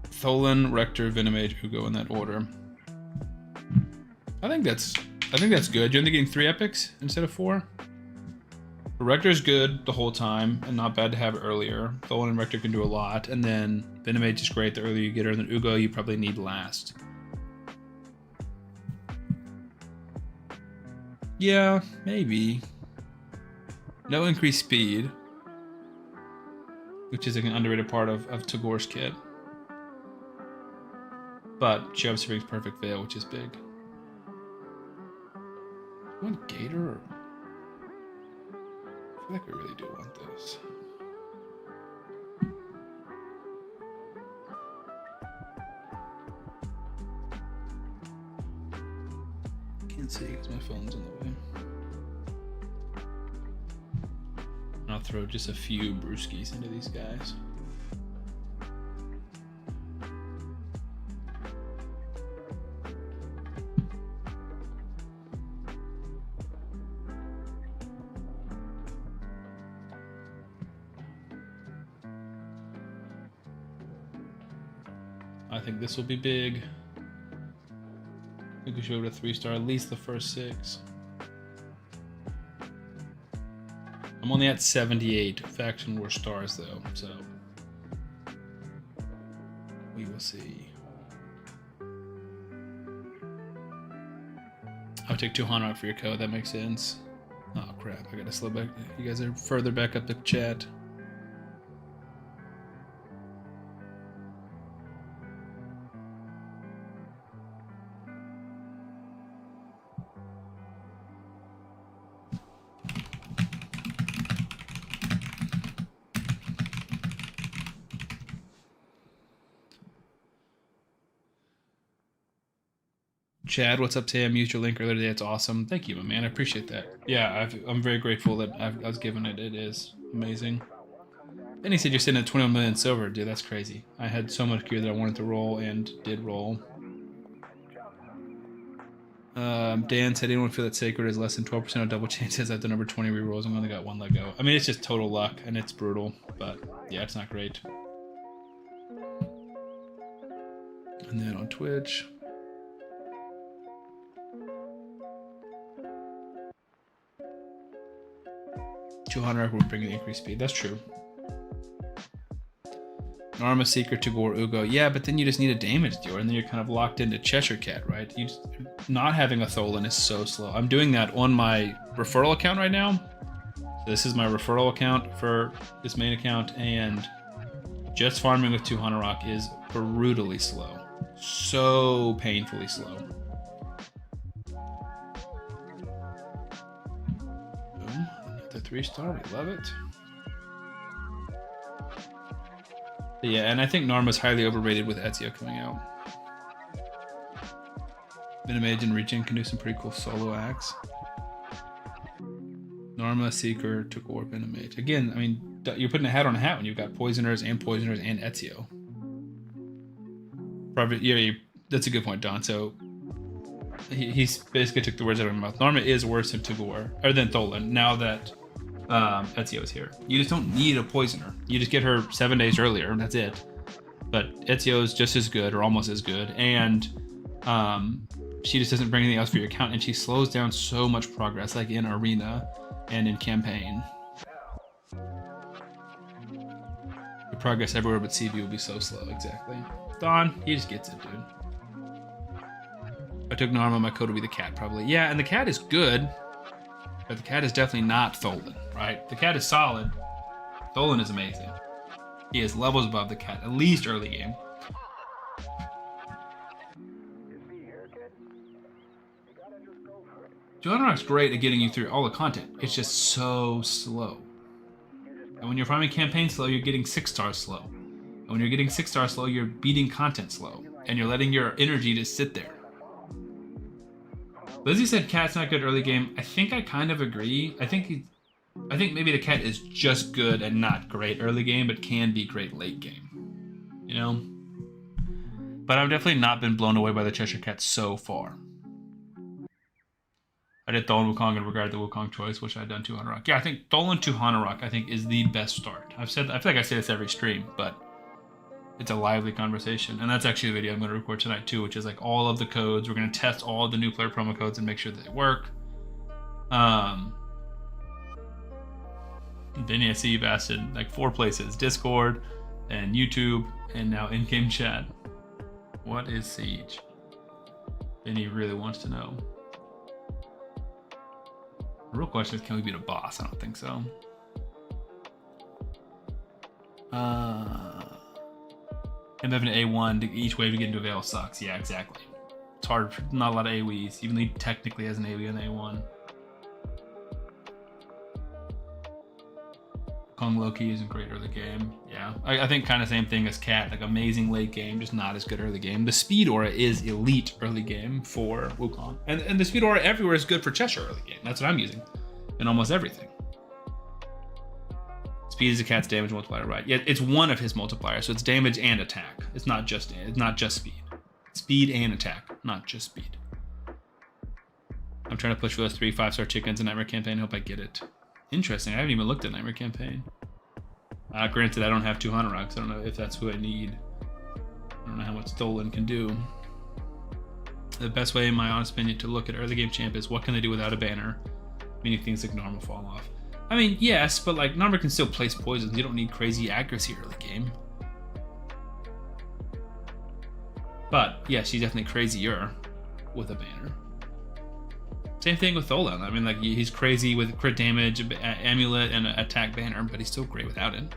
Tholin, Rector, Venomage, Uugo in that order. I think that's good. You're only getting 3 epics instead of 4. The Rector is good the whole time and not bad to have earlier. Tholin and Rector can do a lot, and then Venomage is great the earlier you get her, and then Uugo you probably need last. Yeah, maybe. No increased speed, which is like an underrated part of Tagoar's kit. But she obviously brings Perfect Veil, which is big. You want Gator? Or... I feel like we really do want this. Can't see because my phone's in the way. I'll throw just a few brewskis into these guys. I think this will be big. I think we should go to 3-star, at least the first 6. I'm only at 78 Faction War stars though, so we will see. I'll take 2 Hanrock for your code, that makes sense. Oh crap, I gotta slow back. You guys are further back up the chat. Chad, what's up, Tim? Used your link earlier today. It's awesome. Thank you, my man. I appreciate that. Yeah, I'm very grateful that I was given it. It is amazing. And he said you're sitting at 21 million silver. Dude, that's crazy. I had so much gear that I wanted to roll and did roll. Dan said anyone feel that Sacred is less than 12% of double chances after number 20 rerolls. I've only got 1 let go. I mean, it's just total luck, and it's brutal. But, yeah, it's not great. And then on Twitch... 200 will bring the increased speed. That's true. Narma, Seeker, Tagoar, Uugo. Yeah, but then you just need a damage dealer, and then you're kind of locked into Cheshire Cat, right? Not having a Tholin is so slow. I'm doing that on my referral account right now. So this is my referral account for this main account, and just farming with 2 Hanrock is brutally slow. So painfully slow. The 3-star, we love it. But yeah, and I think Narma's highly overrated with Ezio coming out. Venomage and Regen can do some pretty cool solo acts. Narma, Seeker, Tagoar, Venomage. Again, I mean, you're putting a hat on a hat when you've got Poisoners and Ezio. Probably, yeah, that's a good point, Don. So he basically took the words out of my mouth. Narma is worse than Tagoar, or than Tholin, now that Ezio is here. You just don't need a Poisoner. You just get her 7 days earlier, and that's it. But Ezio is just as good, or almost as good, and she just doesn't bring anything else for your account, and she slows down so much progress, like in Arena and in Campaign. progress everywhere but CB will be so slow. Exactly. Don, he just gets it, dude. If I took Narma, my code would be the cat, probably. Yeah, and the cat is good, but the cat is definitely not Tholin, right? The cat is solid. Tholin is amazing. He is levels above the cat, at least early game. Johanrock's great at getting you through all the content. It's just so slow. And when you're farming campaign slow, you're getting 6-star slow. And when you're getting 6-star slow, you're beating content slow. And you're letting your energy just sit there. Lizzie said cat's not good early game. I think I kind of agree. I think maybe the cat is just good and not great early game, but can be great late game. You know? But I've definitely not been blown away by the Cheshire Cat so far. I did Tholin Wukong in regard to the Wukong choice, which I've done to Hanorok. Yeah, I think Tholin to Hanorok, I think, is the best start. I feel like I say this every stream, but it's a lively conversation. And that's actually a video I'm going to record tonight too, which is like all of the codes. We're going to test all of the new player promo codes and make sure that they work. Vinny, I see you've asked in like 4 places: Discord and YouTube and now in-game chat. What is Siege? Vinny really wants to know. The real question is, can we beat a boss? I don't think so. Him having an A1 to each wave to get into a Veil sucks. Yeah, exactly. It's hard. Not a lot of AoEs, even though he technically has an AoE on A1. Kong Loki isn't great early game. Yeah, I think kind of same thing as Cat. Like amazing late game, just not as good early game. The speed aura is elite early game for Wukong, and the speed aura everywhere is good for Cheshire early game. That's what I'm using in almost everything. Speed is a cat's damage multiplier, right? Yeah, it's one of his multipliers, so it's damage and attack. It's not just speed. Speed and attack, not just speed. I'm trying to push for those 3 5-star chickens in Nightmare Campaign. Hope I get it. Interesting. I haven't even looked at Nightmare Campaign. Granted, I don't have 200 rocks. I don't know if that's who I need. I don't know how much Tholin can do. The best way, in my honest opinion, to look at early game champ is what can they do without a banner, meaning things like Norma fall off. I mean, yes, but like Norma can still place poisons. You don't need crazy accuracy early game. But yeah, she's definitely crazier with a banner. Same thing with Tholin. I mean, like, he's crazy with crit damage, amulet, and attack banner, but he's still great without it. Do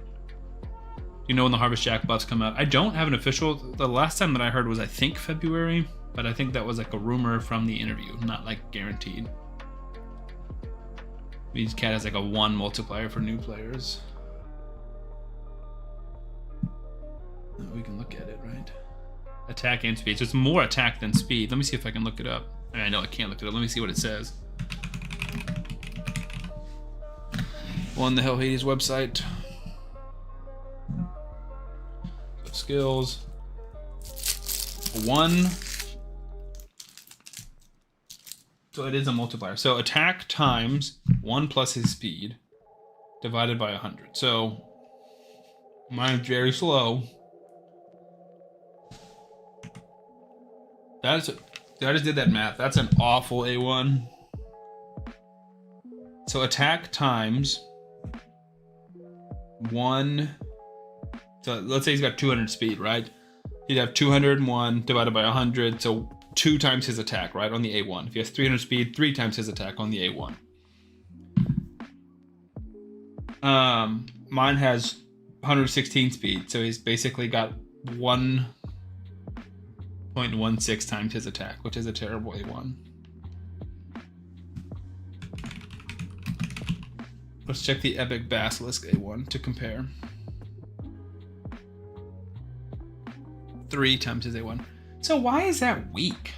you know when the Harvest Jack buffs come out? I don't have an official. The last time that I heard was, I think, February, but I think that was like a rumor from the interview, not like guaranteed. Means Cat has like a 1 multiplier for new players. We can look at it, right? Attack and speed. So it's more attack than speed. Let me see if I can look it up. I know I can't look it up. Let me see what it says. On the Hell Hades website. Skills. 1. So it is a multiplier. So attack times 1 plus his speed divided by 100. So mine's very slow. I just did that math. That's an awful A1. So attack times 1. So let's say he's got 200 speed, right? He'd have 201 divided by 100. So 2 times his attack, right? On the A1. If he has 300 speed, 3 times his attack on the A1. Mine has 116 speed. So he's basically got 1.16 times his attack, which is a terrible A1. Let's check the Epic Basilisk A1 to compare. 3 times his A1. So why is that weak?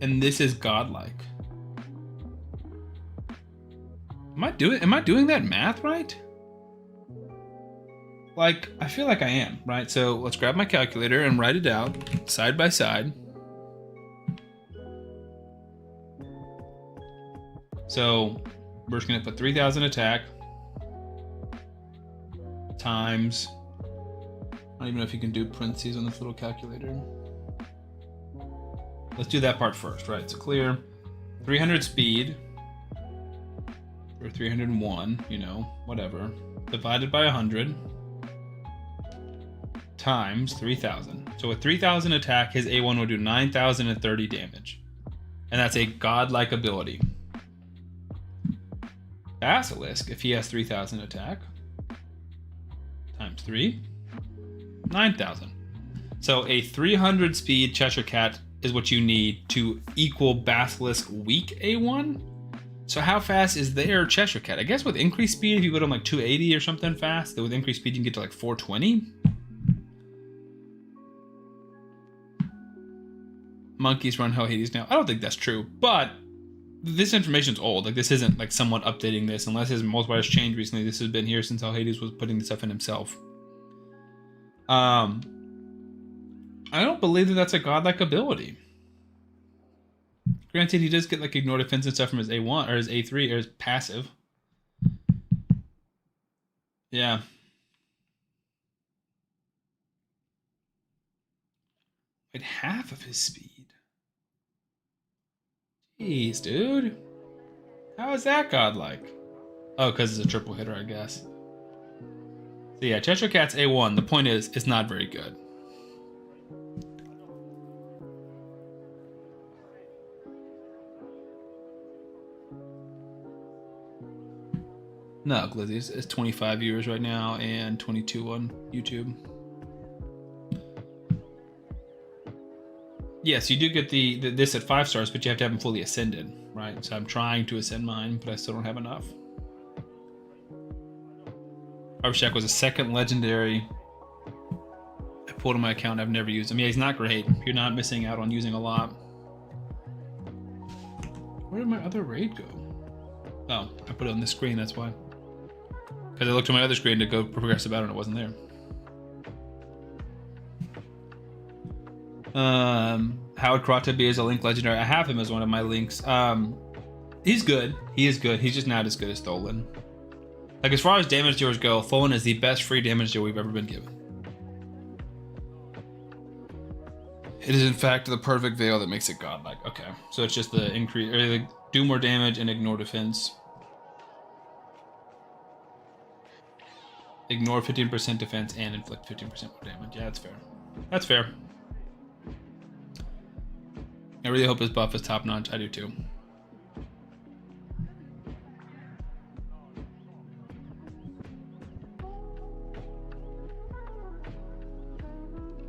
And this is godlike. Am I doing that math right? Like, I feel like I am, right? So let's grab my calculator and write it out side by side. So we're just gonna put 3,000 attack times, I don't even know if you can do parentheses on this little calculator. Let's do that part first, right? So clear 300 speed, or 301, you know, whatever, divided by 100. times 3,000. So with 3,000 attack, his A1 will do 9,030 damage. And that's a godlike ability. Basilisk, if he has 3,000 attack, times 3, 9,000. So a 300 speed Cheshire Cat is what you need to equal Basilisk weak A1. So how fast is their Cheshire Cat? I guess with increased speed, if you go to like 280 or something fast, then with increased speed you can get to like 420. Monkeys run Hell Hades now. I don't think that's true, but this information's old. Like this isn't like someone updating this, unless his multipliers changed recently. This has been here since Hell Hades was putting this stuff in himself. I don't believe that that's a godlike ability. Granted, he does get like ignore defense and stuff from his A1 or his A3 or his passive. Yeah. Wait, half of his speed. Jeez, dude. How is that godlike? Oh, because it's a triple hitter, I guess. So yeah, Cheshire Cat's A1. The point is, it's not very good. No, Glizzy is 25 viewers right now and 22 on YouTube. Yes, you do get this at 5 stars, but you have to have them fully ascended, right? So I'm trying to ascend mine, but I still don't have enough. Shack was a second legendary. I pulled in my account. I've never used him. Yeah, he's not great. You're not missing out on using a lot. Where did my other raid go? Oh, I put it on the screen. That's why. Because I looked at my other screen to go progressive battle and it wasn't there. Howard Karatabi is a Link legendary. I have him as one of my links. He's good. He is good. He's just not as good as Tholin. Like as far as damage dealers go, Tholin is the best free damage dealer we've ever been given. It is in fact the perfect veil that makes it godlike. Okay, so it's just the increase, or the do more damage and ignore defense. Ignore 15% defense and inflict 15% more damage. Yeah, that's fair. That's fair. I really hope his buff is top notch. I do too.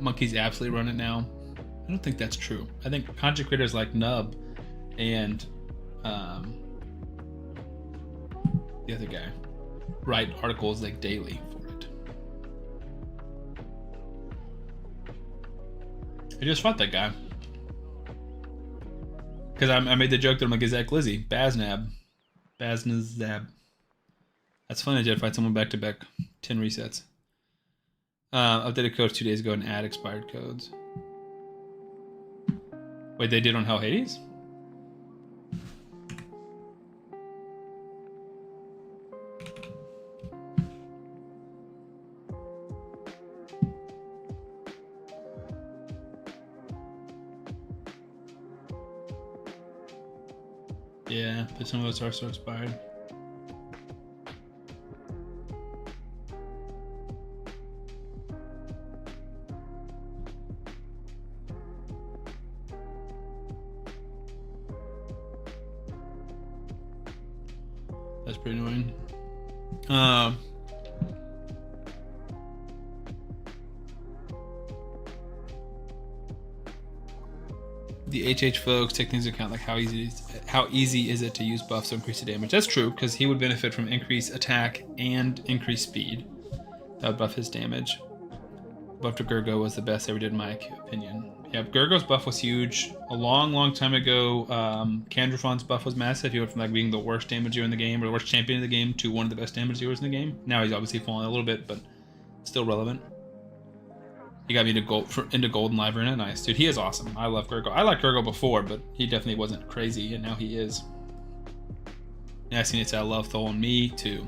Monkeys absolutely run it now. I don't think that's true. I think content creators like Nub and the other guy write articles like daily for it. I just fought that guy because I made the joke that I'm like, is that Glizzy? Baznab. That's funny. I did fight someone back to back 10 resets. Updated codes 2 days ago and add expired codes. Wait, they did on Hell Hades? Yeah, but some of those are still expired. That's pretty annoying. The HH folks take things into account, like how easy is it to use buffs to increase the damage. That's true, because he would benefit from increased attack and increased speed. That would buff his damage. Buff to Gurgo was the best they ever did in my opinion. Yeah, Gurgo's buff was huge. A long time ago, Kandrofon's buff was massive. He went from like being the worst damage dealer in the game, or the worst champion in the game, to one of the best damage dealers in the game. Now he's obviously fallen a little bit, but still relevant. He got me into Gold and Live Arena. Nice, dude. He is awesome. I love Gurgo. I liked Gurgo before, but he definitely wasn't crazy, and now he is. Yeah, I seen it say I love Tholin. Me too.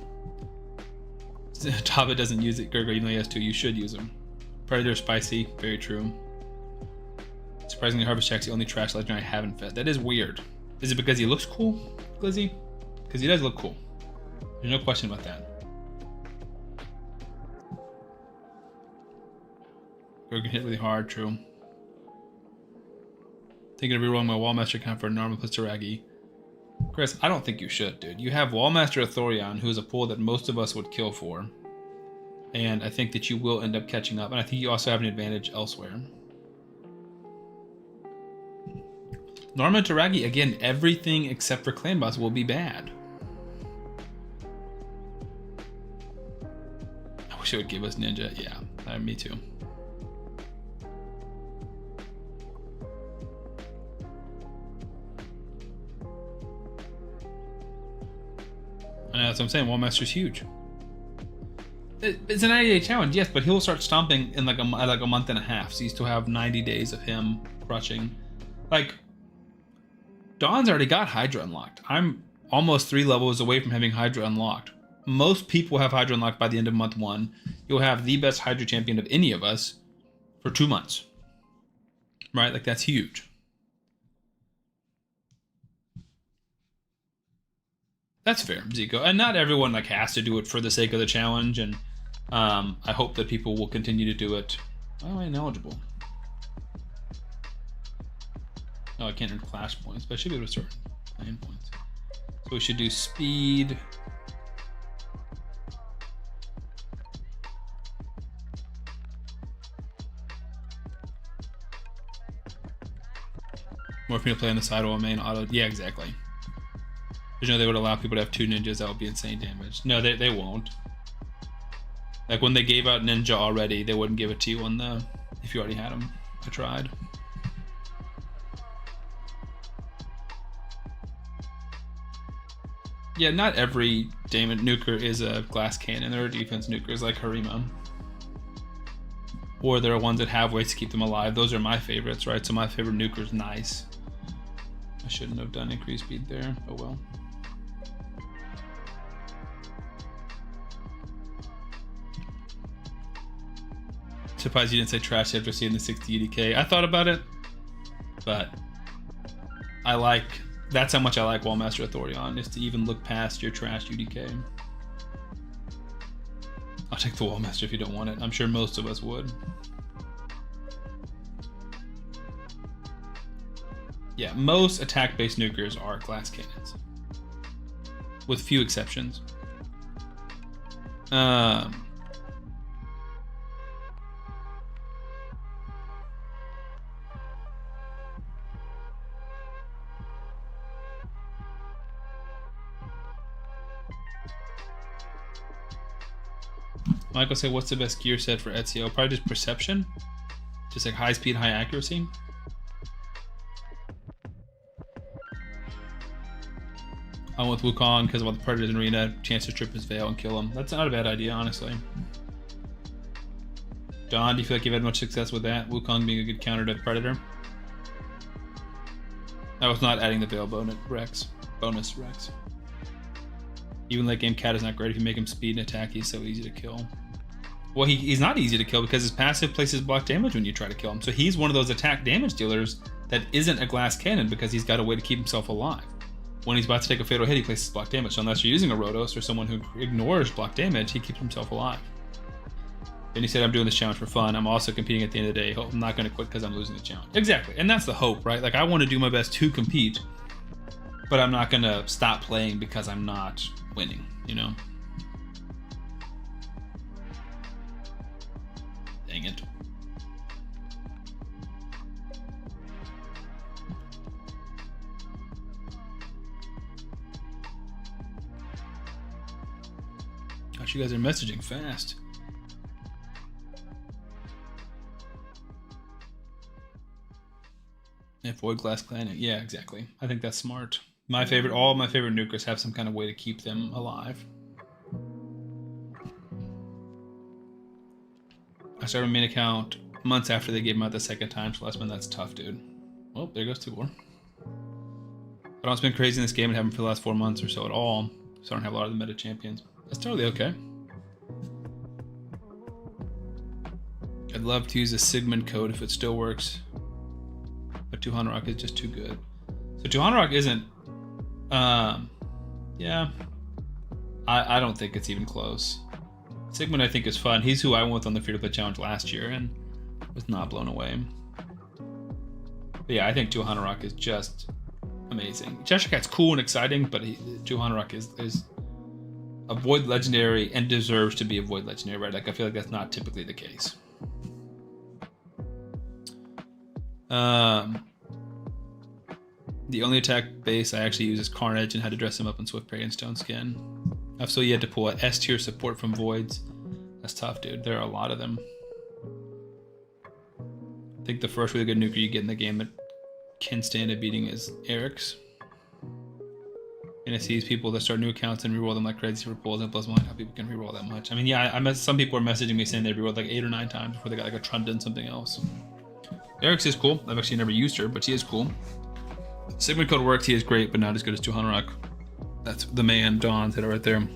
Taba doesn't use it. Gurgo, even though he has to, you should use him. Predator spicy. Very true. Surprisingly, Harvest Jack's the only trash legendary I haven't fed. That is weird. Is it because he looks cool, Glizzy? Because he does look cool. There's no question about that. Or can hit really hard, true. Thinking of rerolling my Wallmaster account for a normal plus Taragi. Chris, I don't think you should, dude. You have Wallmaster Thorion, who is a pool that most of us would kill for. And I think that you will end up catching up. And I think you also have an advantage elsewhere. Norma Taragi, again, everything except for Clan Boss will be bad. I wish it would give us Ninja. Yeah, me too. I know, that's what I'm saying. Wallmaster's huge. It's an 90-day challenge, yes, but he'll start stomping in like a month and a half. So you still have 90 days of him crushing. Like, Dawn's already got Hydra unlocked. I'm almost 3 levels away from having Hydra unlocked. Most people have Hydra unlocked by the end of month 1. You'll have the best Hydra champion of any of us for 2 months. Right? Like, that's huge. That's fair, Zico. And not everyone like has to do it for the sake of the challenge, and I hope that people will continue to do it. Why am I ineligible? No, I can't earn clash points, but I should be able to start playing points. So we should do speed. More for me to play on the side while main auto. Yeah, exactly. Because, you know, they would allow people to have 2 ninjas. That would be insane damage. No, they won't. Like when they gave out ninja already, they wouldn't give it to you on the if you already had them. I tried. Yeah, not every Damon nuker is a glass cannon. There are defense nukers like Harima. Or there are ones that have ways to keep them alive. Those are my favorites, right? So my favorite nuker's nice. I shouldn't have done increased speed there. Oh well. Surprised you didn't say trash after seeing the 60 EDK. I thought about it, but that's how much I like Wallmaster Thorion, is to even look past your trash UDK. I'll take the Wallmaster if you don't want it. I'm sure most of us would. Yeah, most attack-based nukers are glass cannons, with few exceptions. Michael said, what's the best gear set for Ezio? Probably just perception. Just like high speed, high accuracy. I went with Wukong because of the Predators in Arena. Chance to trip his veil and kill him. That's not a bad idea, honestly. Don, do you feel like you've had much success with that? Wukong being a good counter to Predator? I was not adding the veil bonus Rex. Even late game Cat is not great. If you make him speed and attack, he's so easy to kill. Well, he's not easy to kill because his passive places block damage when you try to kill him. So he's one of those attack damage dealers that isn't a glass cannon because he's got a way to keep himself alive. When he's about to take a fatal hit, he places block damage. So unless you're using a Rotos or someone who ignores block damage, he keeps himself alive. Then he said, I'm doing this challenge for fun. I'm also competing at the end of the day. I'm not going to quit because I'm losing the challenge. Exactly. And that's the hope, right? Like, I want to do my best to compete, but I'm not going to stop playing because I'm not winning, you know? Dang it. Gosh, you guys are messaging fast. And Void Glass Planet. Yeah, exactly. I think that's smart. All my favorite nukers have some kind of way to keep them alive. I started my main account months after they gave him out the second time, so last month. That's tough, dude. Well, there goes Tagoar. I don't spend crazy in this game and haven't for the last 4 months or so at all, so I don't have a lot of the meta champions. That's totally okay. I'd love to use a Sigmund code if it still works, but Tuhanarok is just too good. So Tuhanarok isn't, yeah, I don't think it's even close. Sigmund I think is fun. He's who I went with on the free-to-play challenge last year, and was not blown away. But yeah, I think 200 Rock is just amazing. Cheshire Cat's cool and exciting, but 200 Rock is a Void Legendary and deserves to be a Void Legendary, right? Like, I feel like that's not typically the case. The only attack base I actually use is Carnage and had to dress him up in Swift Parry and Stone Skin. I've still yet to pull a S tier support from Voids. That's tough, dude. There are a lot of them. I think the first really good nuker you get in the game that can stand a beating is Eric's. And it sees people that start new accounts and reroll them like crazy for pulls, and it blows my mind how people can reroll that much. I mean, yeah, some people are messaging me saying they rerolled like 8 or 9 times before they got like a Trunda and something else. Eric's is cool. I've actually never used her, but she is cool. Sigma code works. He is great, but not as good as 200 Rock. That's the man, Dawn's hit it right there.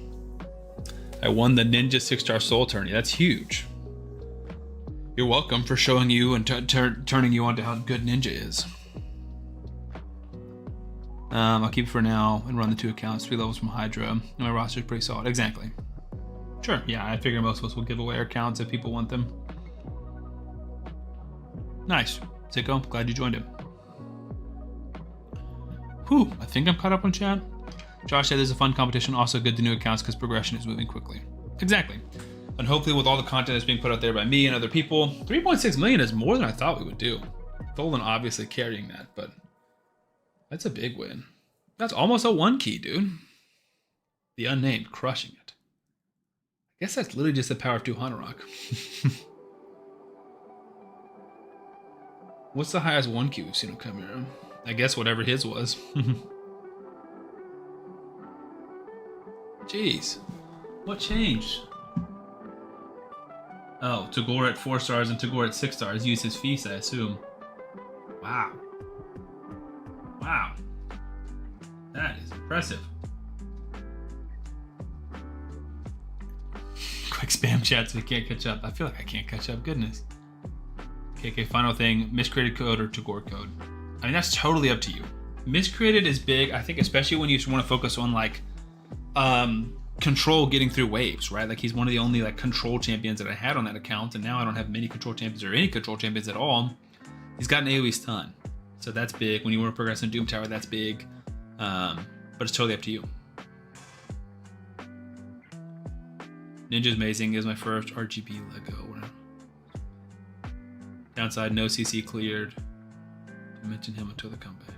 I won the Ninja 6-star Soul Tourney. That's huge. You're welcome for showing you and turning you on to how good Ninja is. I'll keep it for now and run the 2 accounts, 3 levels from Hydra. And my roster is pretty solid. Exactly. Sure. Yeah, I figure most of us will give away our accounts if people want them. Nice. Sicko, glad you joined him. Whew, I think I'm caught up on chat. Josh said there's a fun competition, also good to new accounts because progression is moving quickly. Exactly. And hopefully with all the content that's being put out there by me and other people, 3.6 million is more than I thought we would do. Tholin obviously carrying that, but that's a big win. That's almost a 1 key, dude. The unnamed crushing it. I guess that's literally just the power of 200 Rock. What's the highest 1 key we've seen him come here? I guess whatever his was. Jeez. What changed? Oh, Tagoar at 4 stars and Tagoar at 6 stars. Use his feast, I assume. Wow. Wow. That is impressive. Quick spam chat so we can't catch up. I feel like I can't catch up. Goodness. Okay, final thing. Miscreated code or Tagoar code? I mean, that's totally up to you. Miscreated is big, I think, especially when you want to focus on, like, control getting through waves, right? Like, he's one of the only, like, control champions that I had on that account, and now I don't have many control champions or any control champions at all. He's got an AoE stun. So that's big. When you want to progress in Doom Tower, that's big. But it's totally up to you. Ninja's amazing. Is my first RGB Lego. Downside, no CC cleared. Don't mention him until the comeback.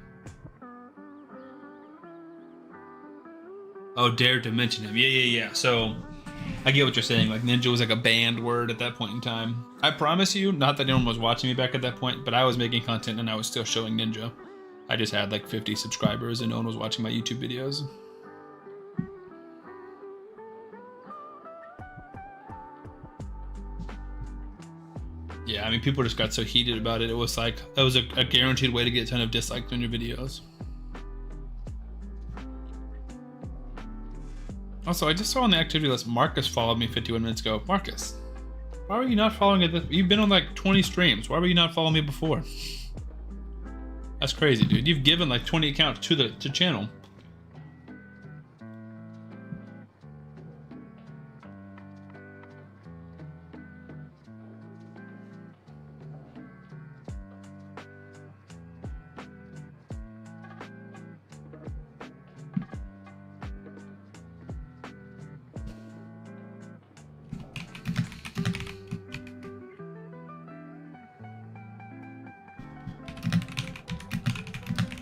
Oh, dared to mention him. Yeah. So, I get what you're saying. Like, Ninja was like a banned word at that point in time. I promise you, not that anyone was watching me back at that point, but I was making content and I was still showing Ninja. I just had like 50 subscribers and no one was watching my YouTube videos. Yeah, I mean, people just got so heated about it. It was like, it was a guaranteed way to get a ton of dislikes on your videos. Also, I just saw on the activity list, Marcus followed me 51 minutes ago. Marcus, why were you not following it? You've been on like 20 streams. Why were you not following me before? That's crazy, dude. You've given like 20 accounts to the channel.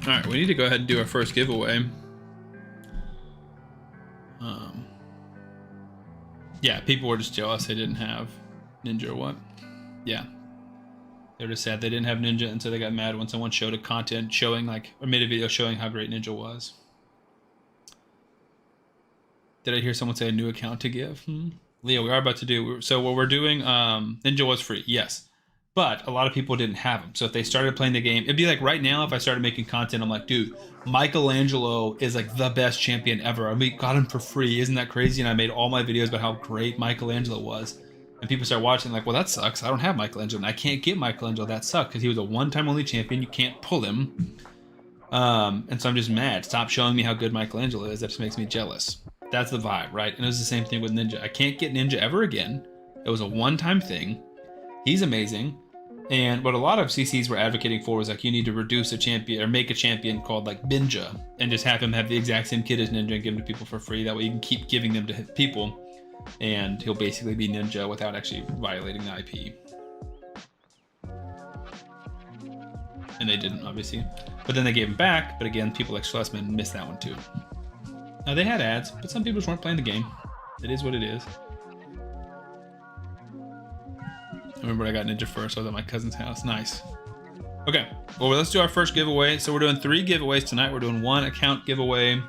All right, we need to go ahead and do our first giveaway. Yeah, people were just jealous they didn't have Ninja or what? Yeah. They were just sad they didn't have Ninja, and so they got mad when someone showed a content showing, like, or made a video showing how great Ninja was. Did I hear someone say a new account to give? Leo, we are about to do, so what we're doing, Ninja was free, yes. But a lot of people didn't have them. So if they started playing the game, it'd be like right now, if I started making content, I'm like, dude, Michelangelo is like the best champion ever. We got him for free. Isn't that crazy? And I made all my videos about how great Michelangelo was. And people start watching like, well, that sucks. I don't have Michelangelo. And I can't get Michelangelo. That sucks because he was a one-time only champion. You can't pull him. And so I'm just mad. Stop showing me how good Michelangelo is. That just makes me jealous. That's the vibe, right? And it was the same thing with Ninja. I can't get Ninja ever again. It was a one-time thing. He's amazing. And what a lot of CCs were advocating for was like you need to reduce a champion or make a champion called like Ninja and just have him have the exact same kit as Ninja and give them to people for free. That way you can keep giving them to people and he'll basically be Ninja without actually violating the IP. And they didn't, obviously. But then they gave him back, but again, people like Schlesman missed that one too. Now they had ads, but some people just weren't playing the game. It is what it is. I remember I got Ninja first. I was at my cousin's house. Nice. Okay. Well, let's do our first giveaway. So we're doing 3 giveaways tonight. We're doing 1 account giveaway.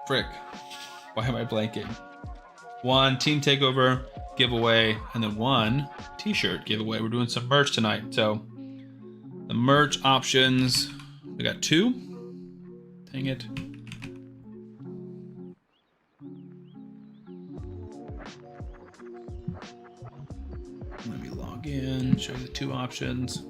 Frick. Why am I blanking? 1 team takeover giveaway, and then 1 t-shirt giveaway. We're doing some merch tonight. So the merch options, we got 2. Dang it. Let me log in, show you the 2 options.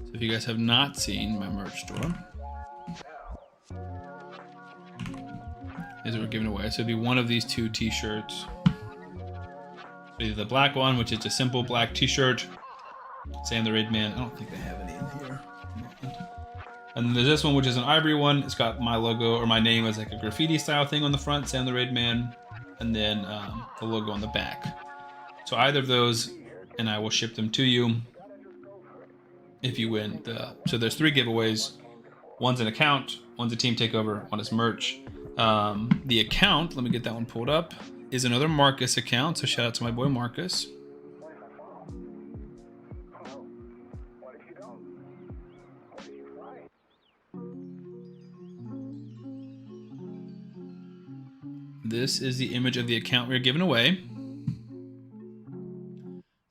So if you guys have not seen my merch store, is what we're giving away. So it'd be one of these 2 t-shirts. So either the black one, which is a simple black t-shirt, Sam the Raid Man. I don't think they have any in here. And then there's this one, which is an ivory one. It's got my logo or my name as like a graffiti style thing on the front, Sam the Raid Man, and then the logo on the back. So either of those, and I will ship them to you if you win. So there's 3 giveaways. One's an account, one's a team takeover, one is merch. The account, let me get that one pulled up, is another Marcus account. So shout out to my boy Marcus. This is the image of the account we're giving away.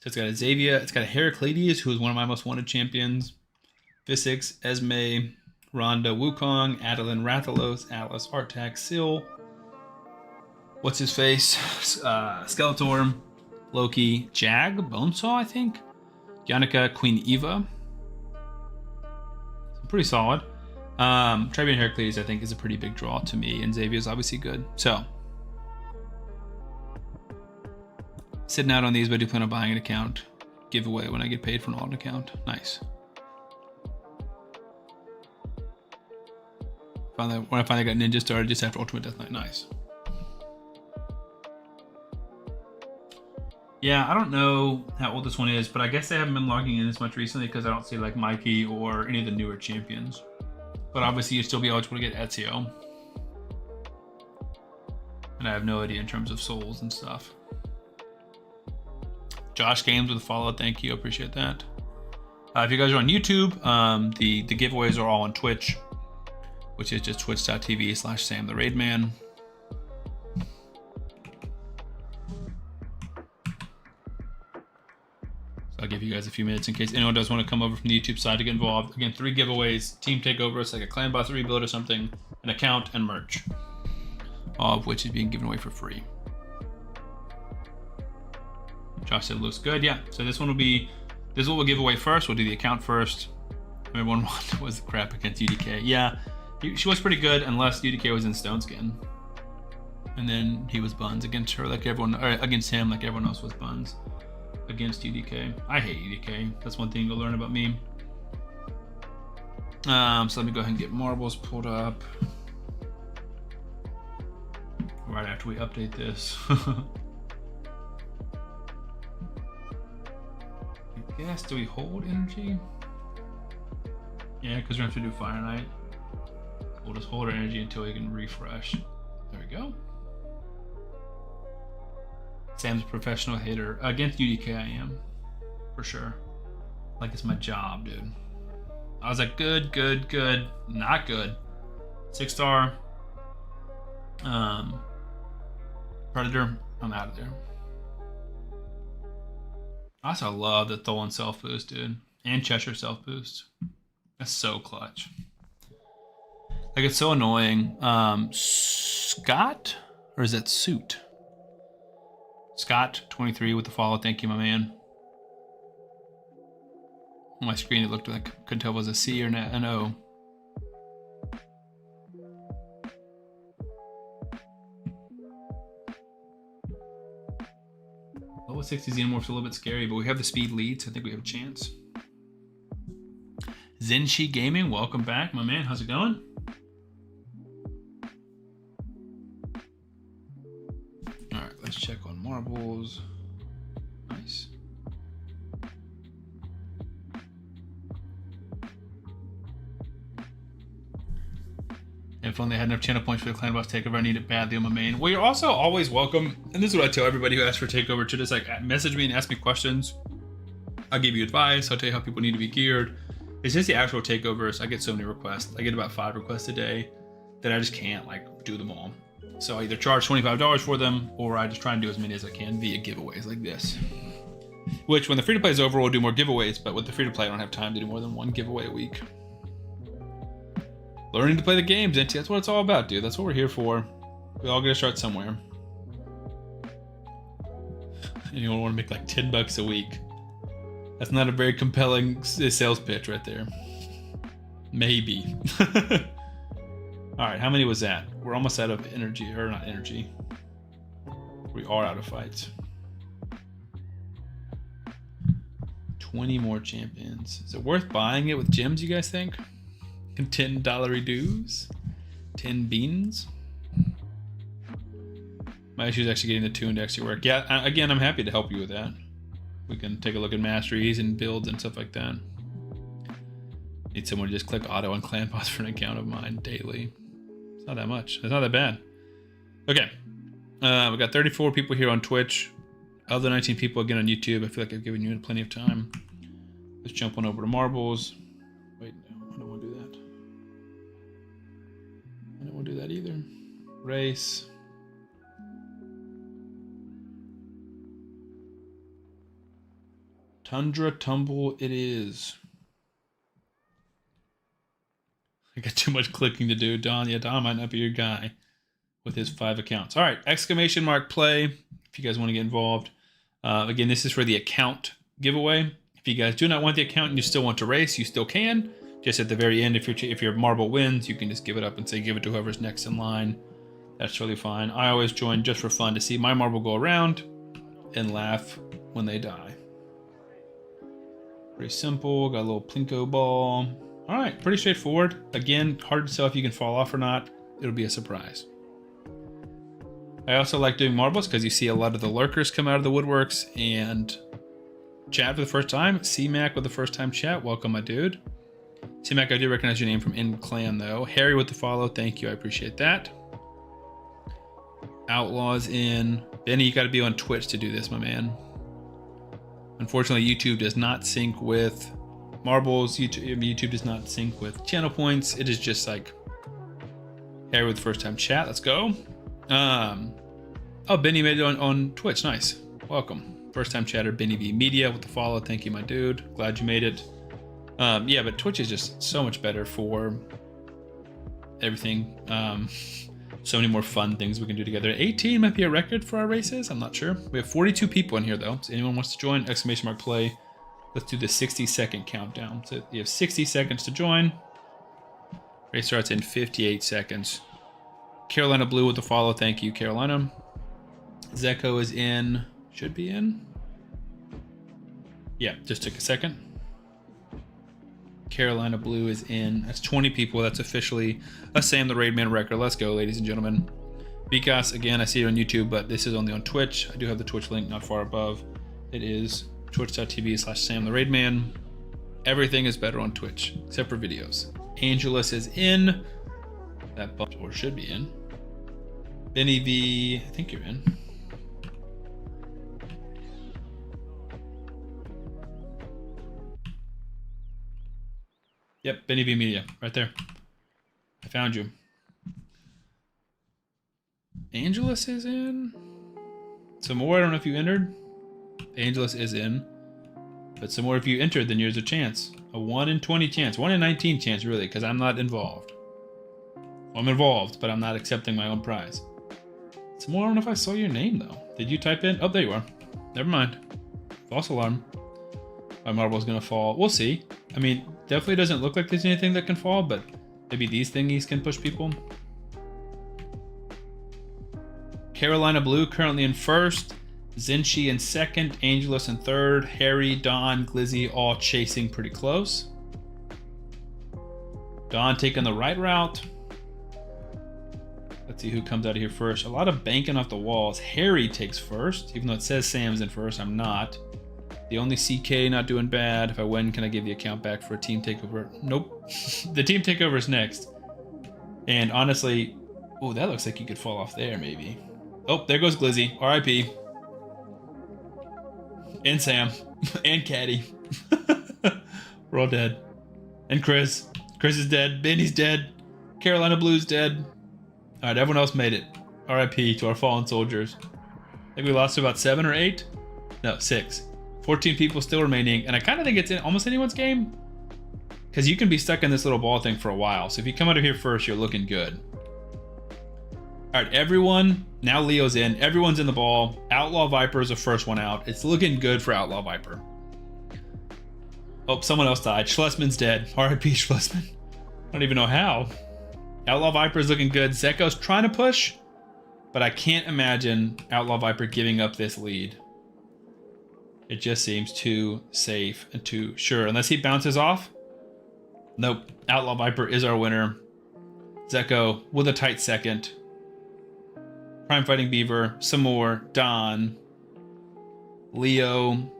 So it's got a Xavier, it's got a Heraclides, who is one of my most wanted champions, Physics, Esme, Rhonda Wukong, Adeline Rathalos, Atlas Artak, Syl, what's his face, Skeletor, Loki, Jag, Bonesaw, I think, Yannicka, Queen Eva. So pretty solid. Trebian Heraclides, I think, is a pretty big draw to me, and Xavier's obviously good. So sitting out on these, but I do plan on buying an account giveaway when I get paid for an alt account. Nice. When I finally got Ninja started just after Ultimate Death Knight. Nice. Yeah, I don't know how old this one is, but I guess they haven't been logging in as much recently because I don't see like Mikey or any of the newer champions. But obviously you'd still be eligible to get Ezio. And I have no idea in terms of souls and stuff. Josh Games with a follow, thank you, appreciate that. If you guys are on YouTube, the giveaways are all on Twitch, which is just twitch.tv/Sam the Raid Man. So I'll give you guys a few minutes in case anyone does want to come over from the YouTube side to get involved. Again, 3 giveaways, team takeover, it's like a clan boss rebuild or something, an account, and merch, all of which is being given away for free. Josh said it looks good. Yeah, so this one will be, this is what we'll give away first. We'll do the account first. Everyone was crap against UDK. Yeah, she was pretty good unless UDK was in Stone Skin. And then he was buns against her like everyone, or against him like everyone else was buns against UDK. I hate UDK. That's one thing you'll learn about me. So let me go ahead and get marbles pulled up. Right after we update this. Yes, do we hold energy? Yeah, because we're going to have to do Fire Knight. We'll just hold our energy until we can refresh. There we go. Sam's a professional hitter. Against UDK, I am. For sure. Like it's my job, dude. I was like, good, good, good. Not good. 6-star. Predator. I'm out of there. I also love the Tholin self boost, dude. And Cheshire self boost. That's so clutch. Like, it's so annoying. Scott? Or is that Suit? Scott, 23 with the follow. Thank you, my man. On my screen, it looked like couldn't tell if it was a C or an O. Level 60 Xenomorph's a little bit scary, but we have the speed lead, so I think we have a chance. Zenshi Gaming, welcome back, my man. How's it going? All right, let's check on marbles. Nice. If only I had enough channel points for the clan boss takeover, I need it badly on my main. Well, you're also always welcome, and this is what I tell everybody who asks for takeover, to just like message me and ask me questions. I'll give you advice. I'll tell you how people need to be geared. It's just the actual takeovers. I get so many requests. I get about 5 requests a day that I just can't like do them all. So I either charge $25 for them, or I just try and do as many as I can via giveaways like this. Which, when the free-to-play is over, we'll do more giveaways, but with the free-to-play, I don't have time to do more than 1 giveaway a week. Learning to play the games, Zenty. That's what it's all about, dude. That's what we're here for. We all gotta start somewhere. Anyone want to make like $10 a week? That's not a very compelling sales pitch right there. Maybe. All right, how many was that? We're almost out of energy, or not energy. We are out of fights. 20 more champions. Is it worth buying it with gems, you guys think? And $10 dues? 10 beans? My issue is actually getting the tune to actually work. Yeah, again, I'm happy to help you with that. We can take a look at masteries and builds and stuff like that. Need someone to just click auto on clan boss for an account of mine daily. It's not that much. It's not that bad. Okay. We got 34 people here on Twitch. Of the 19 people again on YouTube, I feel like I've given you plenty of time. Let's jump on over to marbles. Wait, no, I don't want to do that. I don't want to do that either. Race. Tundra Tumble it is. I got too much clicking to do. Don, yeah, Don might not be your guy with his 5 accounts. All right, exclamation mark play if you guys want to get involved. Again, this is for the account giveaway. If you guys do not want the account and you still want to race, you still can. Just at the very end, if your marble wins, you can just give it up and say give it to whoever's next in line. That's totally fine. I always join just for fun to see my marble go around and laugh when they die. Pretty simple. Got a little plinko ball. All right, pretty straightforward. Again, hard to tell if you can fall off or not. It'll be a surprise. I also like doing marbles because you see a lot of the lurkers come out of the woodworks and chat for the first time. C-Mac with the first time chat. Welcome, my dude. C-Mac, I do recognize your name from in clan though. Harry with the follow. Thank you. I appreciate that. Outlaws in. Benny, you got to be on Twitch to do this, my man. Unfortunately, YouTube does not sync with marbles. YouTube does not sync with channel points. It is just like Harry with the first time chat. Let's go. Oh, Benny made it on Twitch. Nice. Welcome. First time chatter, Benny V Media with the follow. Thank you, my dude. Glad you made it. Yeah, but Twitch is just so much better for everything. So many more fun things we can do together. 18 might be a record for our races. I'm not sure. We have 42 people in here though. So anyone wants to join, exclamation mark play. Let's do the 60-second countdown. So you have 60 seconds to join. Race starts in 58 seconds. Carolina Blue with the follow. Thank you, Carolina. Zeko is in. Should be in. Yeah, just took a second. Carolina Blue is in. That's 20 people. That's officially a Sam the Raidman record. Let's go, ladies and gentlemen. Vikas, again, I see it on YouTube, but this is only on Twitch. I do have the Twitch link not far above. It is twitch.tv/Sam the Raidman. Everything is better on Twitch, except for videos. Angelus is in. That bumped or should be in. Benny V, I think you're in. Yep, Benny V Media, right there. I found you. Angelus is in. Some more, I don't know if you entered. Angelus is in. But some more if you entered, then there's a chance. A 1 in 20 chance. 1 in 19 chance, really, because I'm not involved. Well, I'm involved, but I'm not accepting my own prize. Some more, I don't know if I saw your name, though. Did you type in? Oh, there you are. Never mind. False alarm. My marble's gonna fall. We'll see. I mean, definitely doesn't look like there's anything that can fall, but maybe these thingies can push people. Carolina Blue currently in first. Zinchi in second. Angelus in third. Harry, Don, Glizzy all chasing pretty close. Don taking the right route. Let's see who comes out of here first. A lot of banking off the walls. Harry takes first, even though it says Sam's in first. I'm not. The only CK not doing bad. If I win, can I give the account back for a team takeover? Nope. The team takeover is next. And honestly, oh, that looks like you could fall off there, maybe. Oh, there goes Glizzy. RIP. And Sam. And Caddy. We're all dead. And Chris. Chris is dead. Benny's dead. Carolina Blue's dead. All right, everyone else made it. RIP to our fallen soldiers. I think we lost to about 7 or 8. No, 6. 14 people still remaining, and I kind of think it's in almost anyone's game, because you can be stuck in this little ball thing for a while. So if you come out of here first, you're looking good. All right, everyone. Now Leo's in. Everyone's in the ball. Outlaw Viper is the first one out. It's looking good for Outlaw Viper. Oh, someone else died. Schlesman's dead. RIP Schlesman. I don't even know how. Outlaw Viper is looking good. Zeko's trying to push, but I can't imagine Outlaw Viper giving up this lead. It just seems too safe and too sure. Unless he bounces off. Nope. Outlaw Viper is our winner. Zeko with a tight second. Prime Fighting Beaver. Some more. Don. Leo.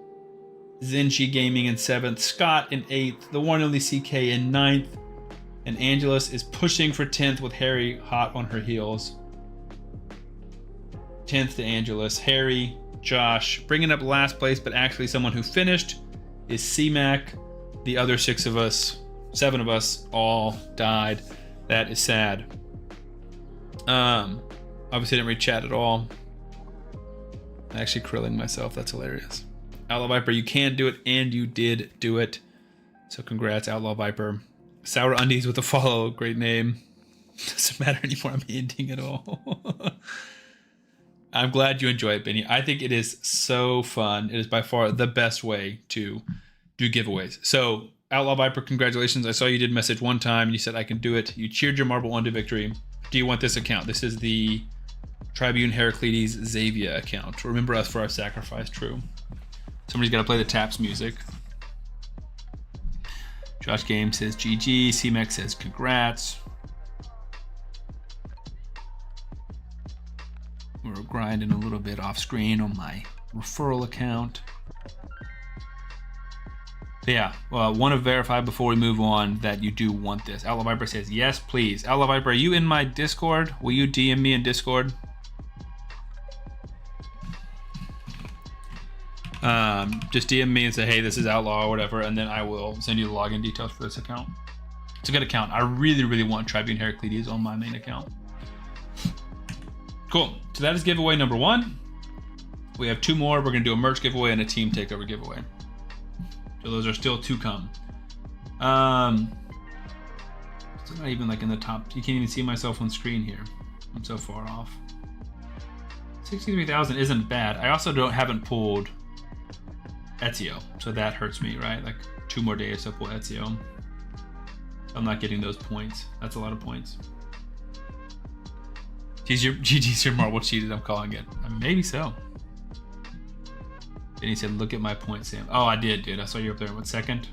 Zinchi Gaming in 7th. Scott in 8th. The one and only CK in 9th. And Angelus is pushing for 10th with Harry hot on her heels. 10th to Angelus. Harry, Josh, bringing up last place, but actually someone who finished is C-Mac. The other 7 of us, all died. That is sad. Obviously didn't read chat at all. I'm actually krilling myself. That's hilarious. Outlaw Viper, you can do it, and you did do it. So congrats, Outlaw Viper. Sour Undies with a follow. Great name. Doesn't matter anymore. I'm ending it all. I'm glad you enjoy it, Benny. I think it is so fun. It is by far the best way to do giveaways. So, Outlaw Viper, congratulations. I saw you did message one time and you said I can do it. You cheered your marble on to victory. Do you want this account? This is the Tribune Heraclides Xavier account. Remember us for our sacrifice. True. Somebody's got to play the taps music. Josh Game says GG. CMEX says congrats. We're grinding a little bit off screen on my referral account. But yeah, want to verify before we move on that you do want this. Outlaw Viper says yes, please. Outlaw Viper, are you in my Discord? Will you DM me in Discord? Just DM me and say, hey, this is Outlaw or whatever, and then I will send you the login details for this account. It's a good account. I really, really want Tribune Heraclides on my main account. Cool. So that is giveaway number 1. We have 2 more. We're going to do a merch giveaway and a team takeover giveaway. So those are still to come. It's not even like in the top. You can't even see myself on screen here. I'm so far off. 63,000 isn't bad. I also haven't pulled Ezio, so that hurts me, right? Like 2 more days to pull Ezio. I'm not getting those points. That's a lot of points. GG's your marble cheated, I'm calling it. Maybe so. Then he said, look at my points, Sam. Oh, I did, dude. I saw you up there. What, 2nd?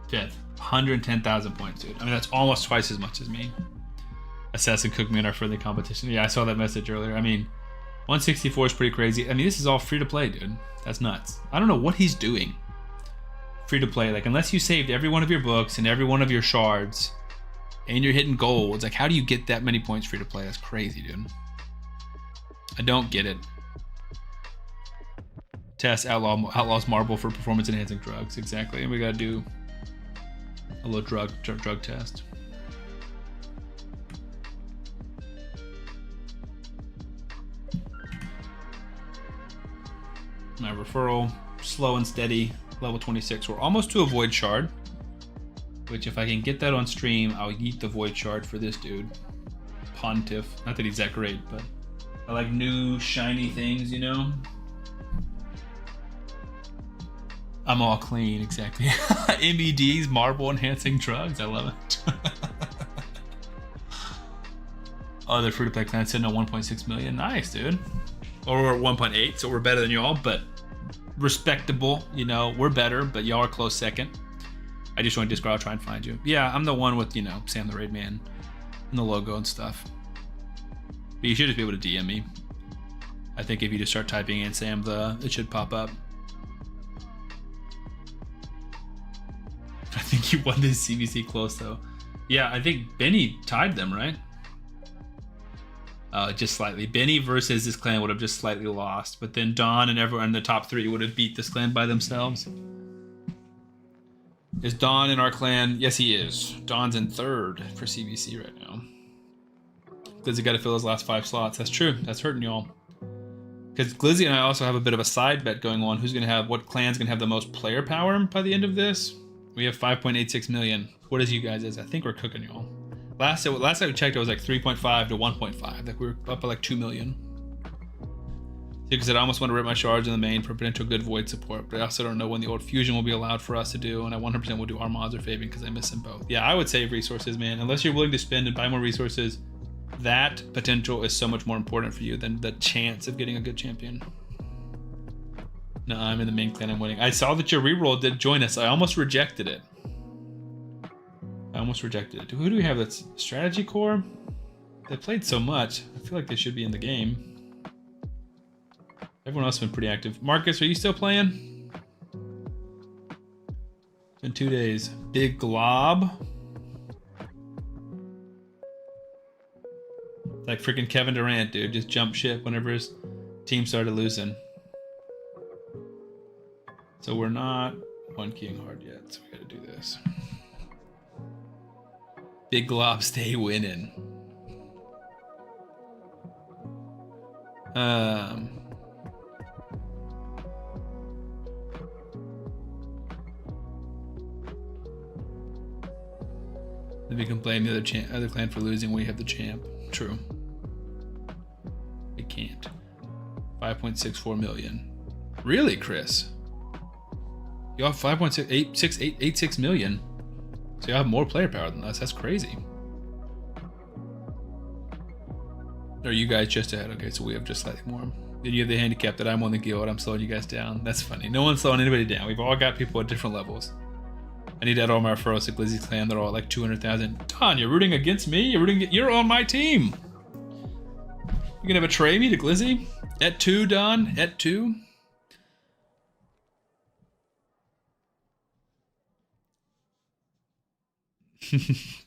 5th. 110,000 points, dude. I mean, that's almost twice as much as me. Assassin cooked me in our friendly competition. Yeah, I saw that message earlier. I mean, 164 is pretty crazy. I mean, this is all free to play, dude. That's nuts. I don't know what he's doing. Free to play. Like, unless you saved every one of your books and every one of your shards and you're hitting golds, like, how do you get that many points free to play? That's crazy, dude. I don't get it. Test Outlaw's marble for performance enhancing drugs. Exactly. And we gotta do a little drug test. My referral, slow and steady, level 26. We're almost to a void shard, which if I can get that on stream, I'll eat the void shard for this dude. Pontiff. Not that he's that great, but I like new shiny things, you know? I'm all clean, exactly. MEDs, marble enhancing drugs. I love it. Oh, the free-to-play clan sitting at 1.6 million. Nice, dude. Or we're at 1.8, so we're better than y'all, but respectable. You know, we're better, but y'all are close second. I just joined Discord. I'll try and find you. Yeah, I'm the one with, you know, Sam the Raid Man and the logo and stuff. But you should just be able to DM me. I think if you just start typing in Sam it should pop up. I think you won this CVC close though. Yeah, I think Benny tied them, right? Just slightly. Benny versus this clan would have just slightly lost, but then Don and everyone in the top 3 would have beat this clan by themselves. Is Don in our clan? Yes, he is. Don's in 3rd for CVC right now. Because he got to fill his last 5 slots. That's true. That's hurting y'all. Because Glizzy and I also have a bit of a side bet going on. Who's going to have, what clan's going to have the most player power by the end of this? We have 5.86 million. What is you guys is? I think we're cooking y'all. Last time we checked, it was like 3.5 to 1.5. Like we were up by like 2 million. Because I almost want to rip my shards in the main for potential good void support, but I also don't know when the old fusion will be allowed for us to do, and I 100% will do Armads or Fabian because I miss them both. Yeah, I would save resources, man. Unless you're willing to spend and buy more resources, that potential is so much more important for you than the chance of getting a good champion. No, I'm in the main clan. I'm winning. I saw that your reroll did join us. I almost rejected it. Who do we have that's strategy core? They played so much. I feel like they should be in the game. Everyone else has been pretty active. Marcus, are you still playing? It's been 2 days. Big Glob. Like freaking Kevin Durant, dude. Just jumped ship whenever his team started losing. So we're not one keying hard yet, so we gotta do this. Big Glob, stay winning. Then we can blame the other clan for losing. We have the champ. True. We can't. 5.64 million. Really, Chris? You have 5.86 million. So you have more player power than us. That's crazy. Are you guys just ahead? Okay, so we have just slightly more. Then you have the handicap that I'm on the guild. I'm slowing you guys down. That's funny. No one's slowing anybody down. We've all got people at different levels. I need to add all my referrals to Glizzy's clan. They're all at like 200,000. Don, you're rooting against me? You're on my team. You gonna betray me to Glizzy? At 2, Don? At 2?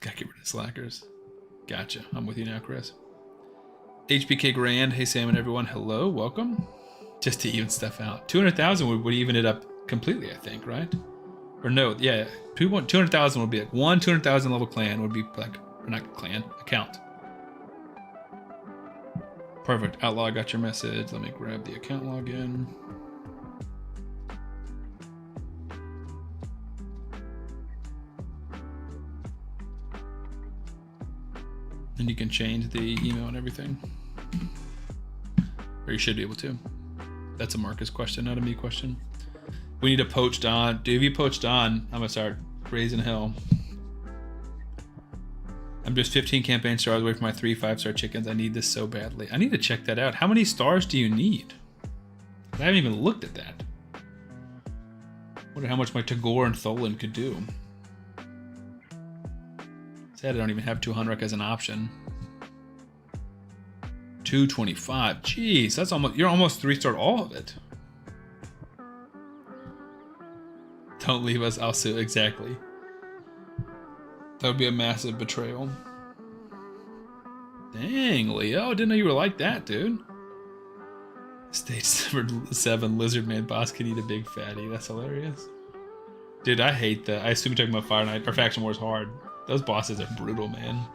Gotta get rid of slackers. Gotcha. I'm with you now, Chris. HBK Grand. Hey, Sam and everyone. Hello. Welcome. Just to even stuff out. 200,000 would even it up completely, I think, right? Or no, yeah. 200,000 would be like one 200,000 level clan would be like, or not clan, account. Perfect. Outlaw, I got your message. Let me grab the account login. And you can change the email and everything. Or you should be able to. That's a Marcus question, not a me question. We need to poach Don. Dude, if you poach Don, I'm gonna start raising hell. I'm just 15 campaign stars away from my 3 5-star chickens. I need this so badly. I need to check that out. How many stars do you need? I haven't even looked at that. Wonder how much my Tagoar and Tholin could do. Sad I don't even have 200 as an option. 225. Jeez, that's almost, you're almost 3-star all of it. Don't leave us, I'll sue. Exactly. That would be a massive betrayal. Dang, Leo. Didn't know you were like that, dude. Stage 7 Lizard Man boss can eat a big fatty. That's hilarious. Dude, I hate that. I assume you're talking about Fire Knight or Faction Wars Hard. Those bosses are brutal, man.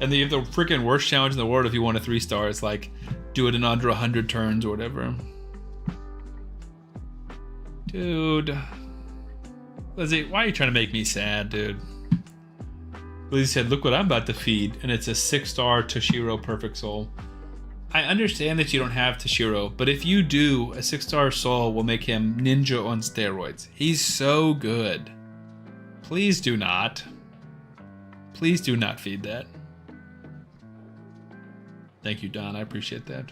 And they have the freaking worst challenge in the world if you want a 3-star. It's like, do it in under 100 turns or whatever. Dude. Lizzie, why are you trying to make me sad, dude? Lizzie said, look what I'm about to feed. And it's a 6-star Toshiro Perfect Soul. I understand that you don't have Toshiro, but if you do, a 6-star soul will make him ninja on steroids. He's so good. Please do not. Please do not feed that. Thank you, Don. I appreciate that.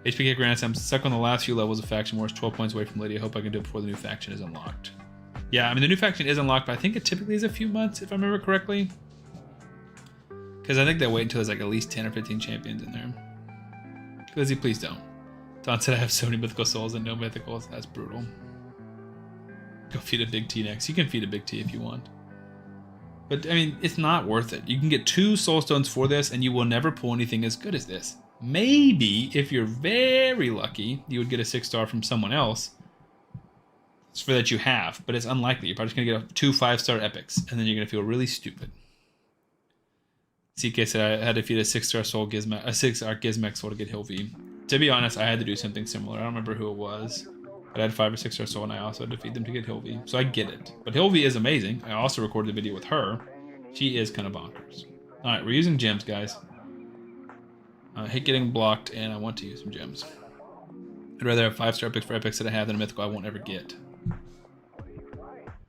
HPK grants, I'm stuck on the last few levels of Faction Wars, 12 points away from Lady. I hope I can do it before the new faction is unlocked. Yeah, I mean, the new faction is unlocked, but I think it typically is a few months, if I remember correctly. Because I think they wait until there's like at least 10 or 15 champions in there. Lizzie, please don't. Don said I have so many mythical souls and no mythicals. That's brutal. Go feed a big T next. You can feed a big T if you want. But, I mean, it's not worth it. You can get 2 soul stones for this, and you will never pull anything as good as this. Maybe, if you're very lucky, you would get a 6-star from someone else. It's for that you have, but it's unlikely. You're probably just going to get 2 5-star epics, and then you're going to feel really stupid. CK said I had to feed a 6-star soul Gizmex, a 6-star Gizmex soul to get Hill V. To be honest, I had to do something similar. I don't remember who it was. But I had 5 or 6-star soul, and I also had to feed them to get Hill V. So I get it. But Hill V is amazing. I also recorded a video with her. She is kind of bonkers. Alright, we're using gems, guys. I hate getting blocked, and I want to use some gems. I'd rather have 5-star epics for epics that I have than a mythical I won't ever get.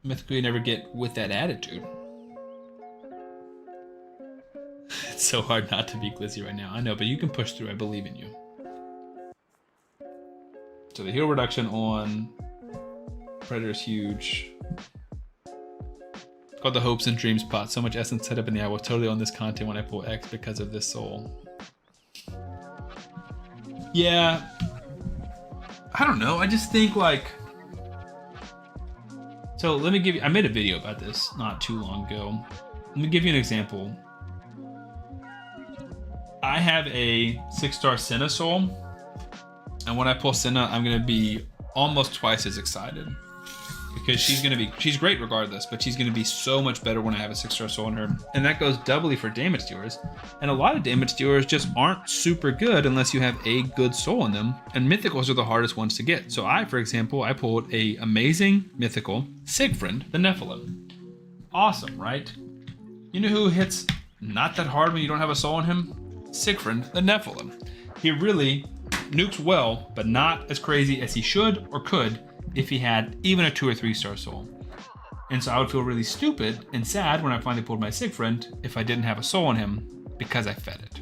Mythical you never get with that attitude. It's so hard not to be glizzy right now. I know, but you can push through. I believe in you. So the heal reduction on Predator is huge. It's called the Hopes and Dreams pot. So much essence set up in the eye. I was totally on this content when I pull X because of this soul. Yeah. I don't know. I just think like... So let me give you... I made a video about this not too long ago. Let me give you an example. I have a 6-star Senna soul. And when I pull Senna, I'm going to be almost twice as excited. Because she's great regardless, but she's going to be so much better when I have a 6-star soul in her. And that goes doubly for damage dealers. And a lot of damage dealers just aren't super good unless you have a good soul in them. And mythicals are the hardest ones to get. So for example, I pulled a amazing mythical Siegfried the Nephilim. Awesome, right? You know who hits not that hard when you don't have a soul in him? Siegfried the Nephilim. He really nukes well, but not as crazy as he should or could if he had even a 2 or 3-star soul. And so I would feel really stupid and sad when I finally pulled my Siegfried if I didn't have a soul on him because I fed it.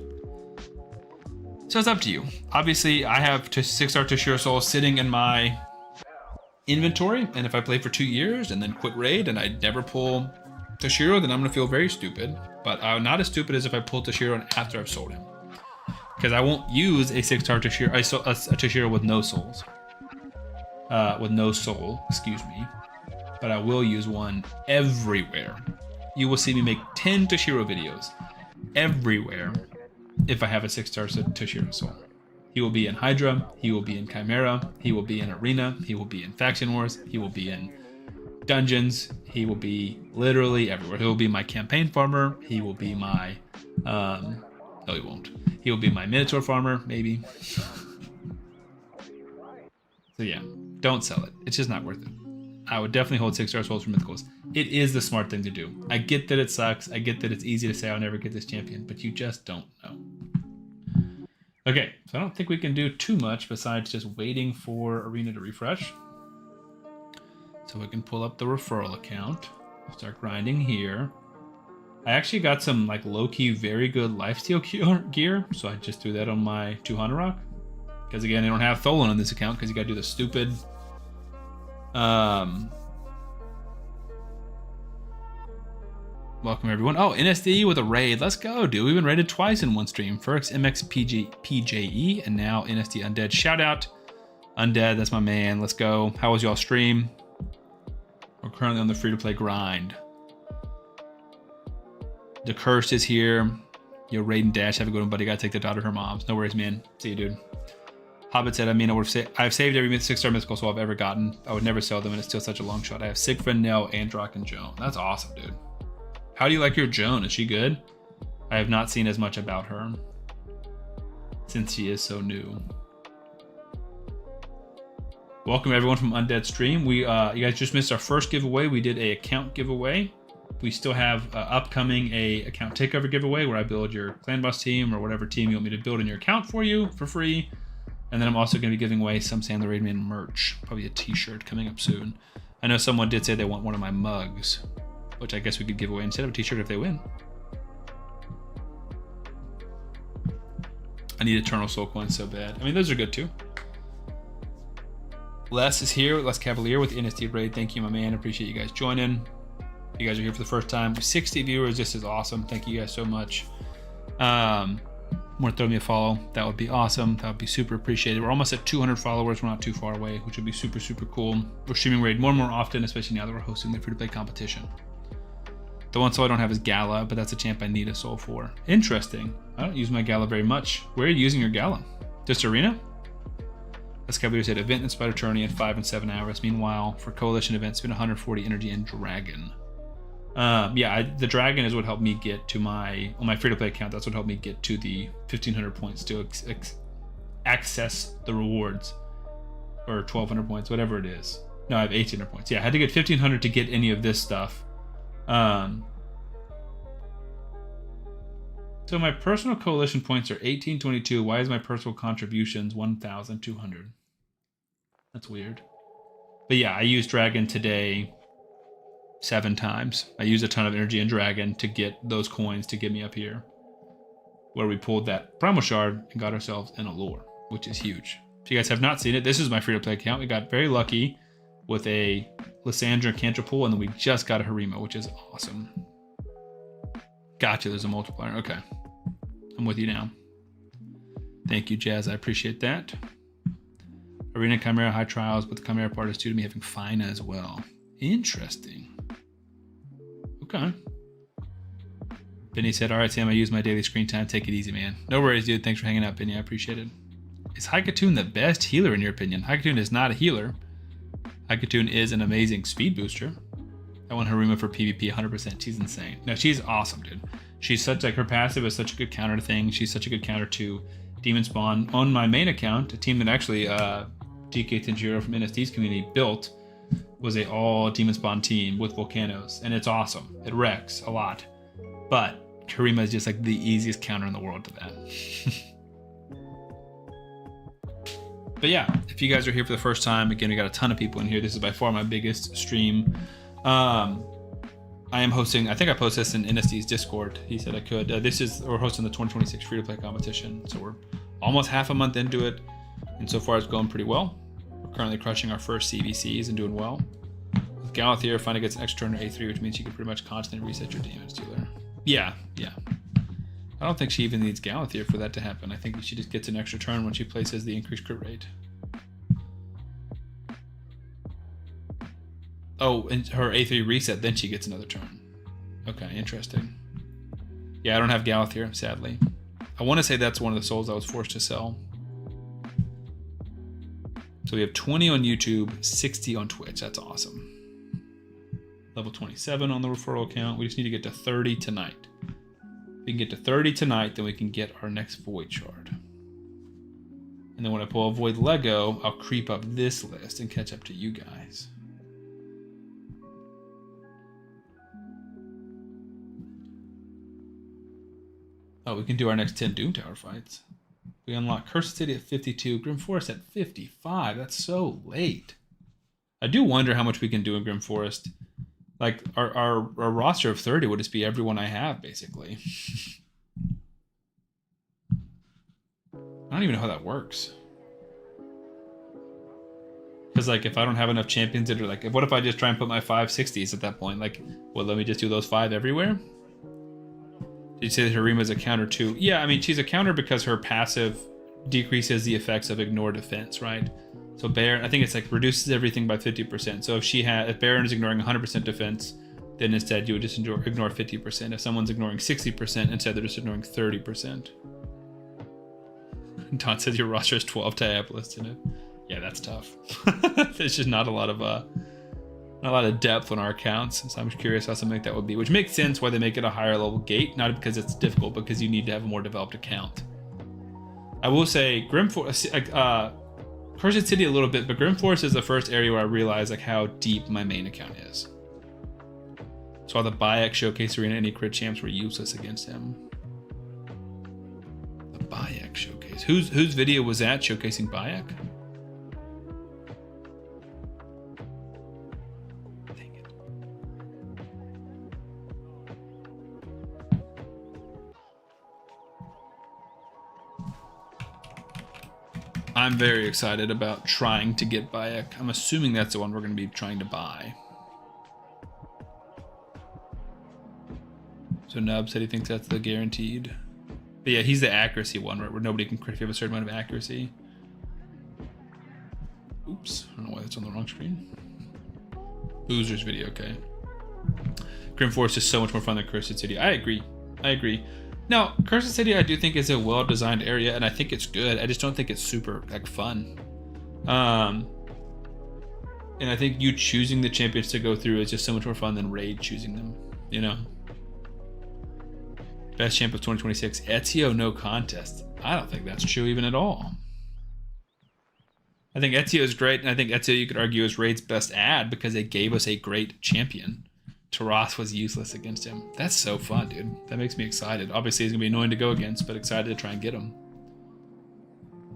So it's up to you. Obviously, I have 6-star Toshiro souls sitting in my inventory, and if I play for 2 years and then quit raid and I never pull Toshiro, then I'm going to feel very stupid. But I'm not as stupid as if I pull Toshiro after I've sold him. Because I won't use a 6-star Toshiro, a Toshiro with no souls. With no soul, excuse me. But I will use one everywhere. You will see me make 10 Toshiro videos everywhere if I have a 6-star Toshiro soul. He will be in Hydra, he will be in Chimera, he will be in Arena, he will be in Faction Wars, he will be in Dungeons, he will be literally everywhere. He will be my campaign farmer, he will be my... no, he won't. He will be my Minotaur farmer, maybe. So yeah, don't sell it. It's just not worth it. I would definitely hold 6-star souls for mythicals. It is the smart thing to do. I get that it sucks. I get that it's easy to say I'll never get this champion, but you just don't know. Okay, so I don't think we can do too much besides just waiting for Arena to refresh. So we can pull up the referral account, start grinding here. I actually got some like low-key very good lifesteal gear, so I just threw that on my 200 rock. Because again, I don't have Tholin on this account because you gotta do the stupid welcome everyone. Oh, NSD with a raid. Let's go, dude. We've been raided twice in one stream. First MX PJE and now NSD Undead. Shout out Undead, that's my man. Let's go. How was y'all stream? We're currently on the free-to-play grind. The Cursed is here. Yo, Raid and Dash, have a good one, buddy. Gotta take the daughter to her mom's. No worries, man. See you, dude. Hobbit said, I mean, I've saved every 6-star mythical soul I've ever gotten. I would never sell them, and it's still such a long shot. I have Siegfried, Nell, Androck, and Joan. That's awesome, dude. How do you like your Joan? Is she good? I have not seen as much about her since she is so new. Welcome everyone from Undead Stream. You guys just missed our first giveaway. We did a account giveaway. We still have upcoming a account takeover giveaway where I build your clan boss team or whatever team you want me to build in your account for you for free. And then I'm also going to be giving away some Sam the Raidman merch, probably a t-shirt coming up soon. I know someone did say they want one of my mugs, which I guess we could give away instead of a t-shirt if they win. I need Eternal Soul coins so bad. I mean, those are good too. Les is here, Les Cavalier with the NST raid. Thank you, my man. Appreciate you guys joining. If you guys are here for the first time, 60 viewers. This is awesome. Thank you guys so much. Want to throw me a follow? That would be awesome. That would be super appreciated. We're almost at 200 followers. We're not too far away, which would be super, super cool. We're streaming raid more and more often, especially now that we're hosting the free-to-play competition. The one soul I don't have is Gala, but that's a champ I need a soul for. Interesting. I don't use my Gala very much. Where are you using your Gala? Just Arena? As Cavalier said, event and Spider Tourney in 5 and 7 hours. Meanwhile, for Coalition events, it's been 140 energy and Dragon. The Dragon is what helped me get to on my free-to-play account. That's what helped me get to the 1,500 points to access the rewards, or 1,200 points, whatever it is. No, I have 1,800 points. Yeah, I had to get 1,500 to get any of this stuff. So my personal coalition points are 1822. Why is my personal contributions 1,200? That's weird. But yeah, I used Dragon today 7 times. I used a ton of energy and Dragon to get those coins to get me up here, where we pulled that Primal Shard and got ourselves an Allure, which is huge. If you guys have not seen it, this is my free-to-play account. We got very lucky with a Lysandra Cantrip pull, and then we just got a Harima, which is awesome. Gotcha, there's a multiplier. Okay. I'm with you now. Thank you, Jazz. I appreciate that. Arena Chimera High Trials, but the Chimera part is due to me having Fina as well. Interesting. Okay. Benny said, all right, Sam, I use my daily screen time. Take it easy, man. No worries, dude. Thanks for hanging out, Benny. I appreciate it. Is Haikatoon the best healer in your opinion? Haikatoon is not a healer. Haikatoon is an amazing speed booster. I want Harima for PvP 100%. She's insane. No, she's awesome, dude. She's such, like, her passive is such a good counter to things. She's such a good counter to Demon Spawn. On my main account, a team that actually DK Tenjiro from NST's community built was a all Demon Spawn team with Volcanoes, and it's awesome. It wrecks a lot. But Harima is just like the easiest counter in the world to that. But yeah, if you guys are here for the first time, again, we got a ton of people in here. This is by far my biggest stream. I am hosting, I think I posted this in NSD's Discord. He said I could. We're hosting the 2026 free-to-play competition. So we're almost half a month into it. And so far it's going pretty well. We're currently crushing our first CVCs and doing well. With Galathier, Fina gets an extra turn to A3, which means you can pretty much constantly reset your damage dealer. Yeah. I don't think she even needs Galathier for that to happen. I think she just gets an extra turn when she places the increased crit rate. Oh, and her A3 reset, then she gets another turn. Okay, interesting. Yeah, I don't have Galathier, sadly. I want to say that's one of the souls I was forced to sell. So we have 20 on YouTube, 60 on Twitch. That's awesome. Level 27 on the referral account. We just need to get to 30 tonight. If we can get to 30 tonight, then we can get our next Void Shard. And then when I pull a Void Lego, I'll creep up this list and catch up to you guys. Oh, we can do our next 10 Doom Tower fights. We unlock Cursed City at 52, Grim Forest at 55. That's so late. I do wonder how much we can do in Grim Forest. Like, our roster of 30 would just be everyone I have, basically. I don't even know how that works. Because, like, if I don't have enough champions that are like, what if I just try and put my 560s at that point? Like, well, let me just do those 5 everywhere? Did you say that Harima is a counter too? Yeah, I mean, she's a counter because her passive decreases the effects of ignore defense, right? So Baron, I think it's like reduces everything by 50%. So if Baron is ignoring 100% defense, then instead you would just ignore 50%. If someone's ignoring 60%, instead they're just ignoring 30%. Don says your roster has 12 Diabolists in it. Yeah, that's tough. There's just not a lot of depth on our accounts, so I'm curious how something like that would be, which makes sense why they make it a higher level gate, not because it's difficult, but because you need to have a more developed account. I will say Cursed City a little bit, but Grim Forest is the first area where I realized like how deep my main account is. Saw the Bayek Showcase Arena. Any crit champs were useless against him. The Bayek Showcase. Whose video was that showcasing Bayek? Dang it. I'm very excited about trying to get Bayek. I'm assuming that's the one we're going to be trying to buy. So Nub said he thinks that's the guaranteed. But yeah, he's the accuracy one, right? Where nobody can crit if you have a certain amount of accuracy. Oops, I don't know why that's on the wrong screen. Boozer's video, okay. Grim Forest is so much more fun than Cursed City. I agree. Now, Cursed City I do think is a well-designed area, and I think it's good. I just don't think it's super like fun. And I think you choosing the champions to go through is just so much more fun than Raid choosing them, you know? Best champ of 2026, Ezio no contest. I don't think that's true even at all. I think Ezio is great, and I think Ezio you could argue is Raid's best ad because they gave us a great champion. Taras was useless against him. That's so fun, dude. That makes me excited. Obviously, he's gonna be annoying to go against, but excited to try and get him.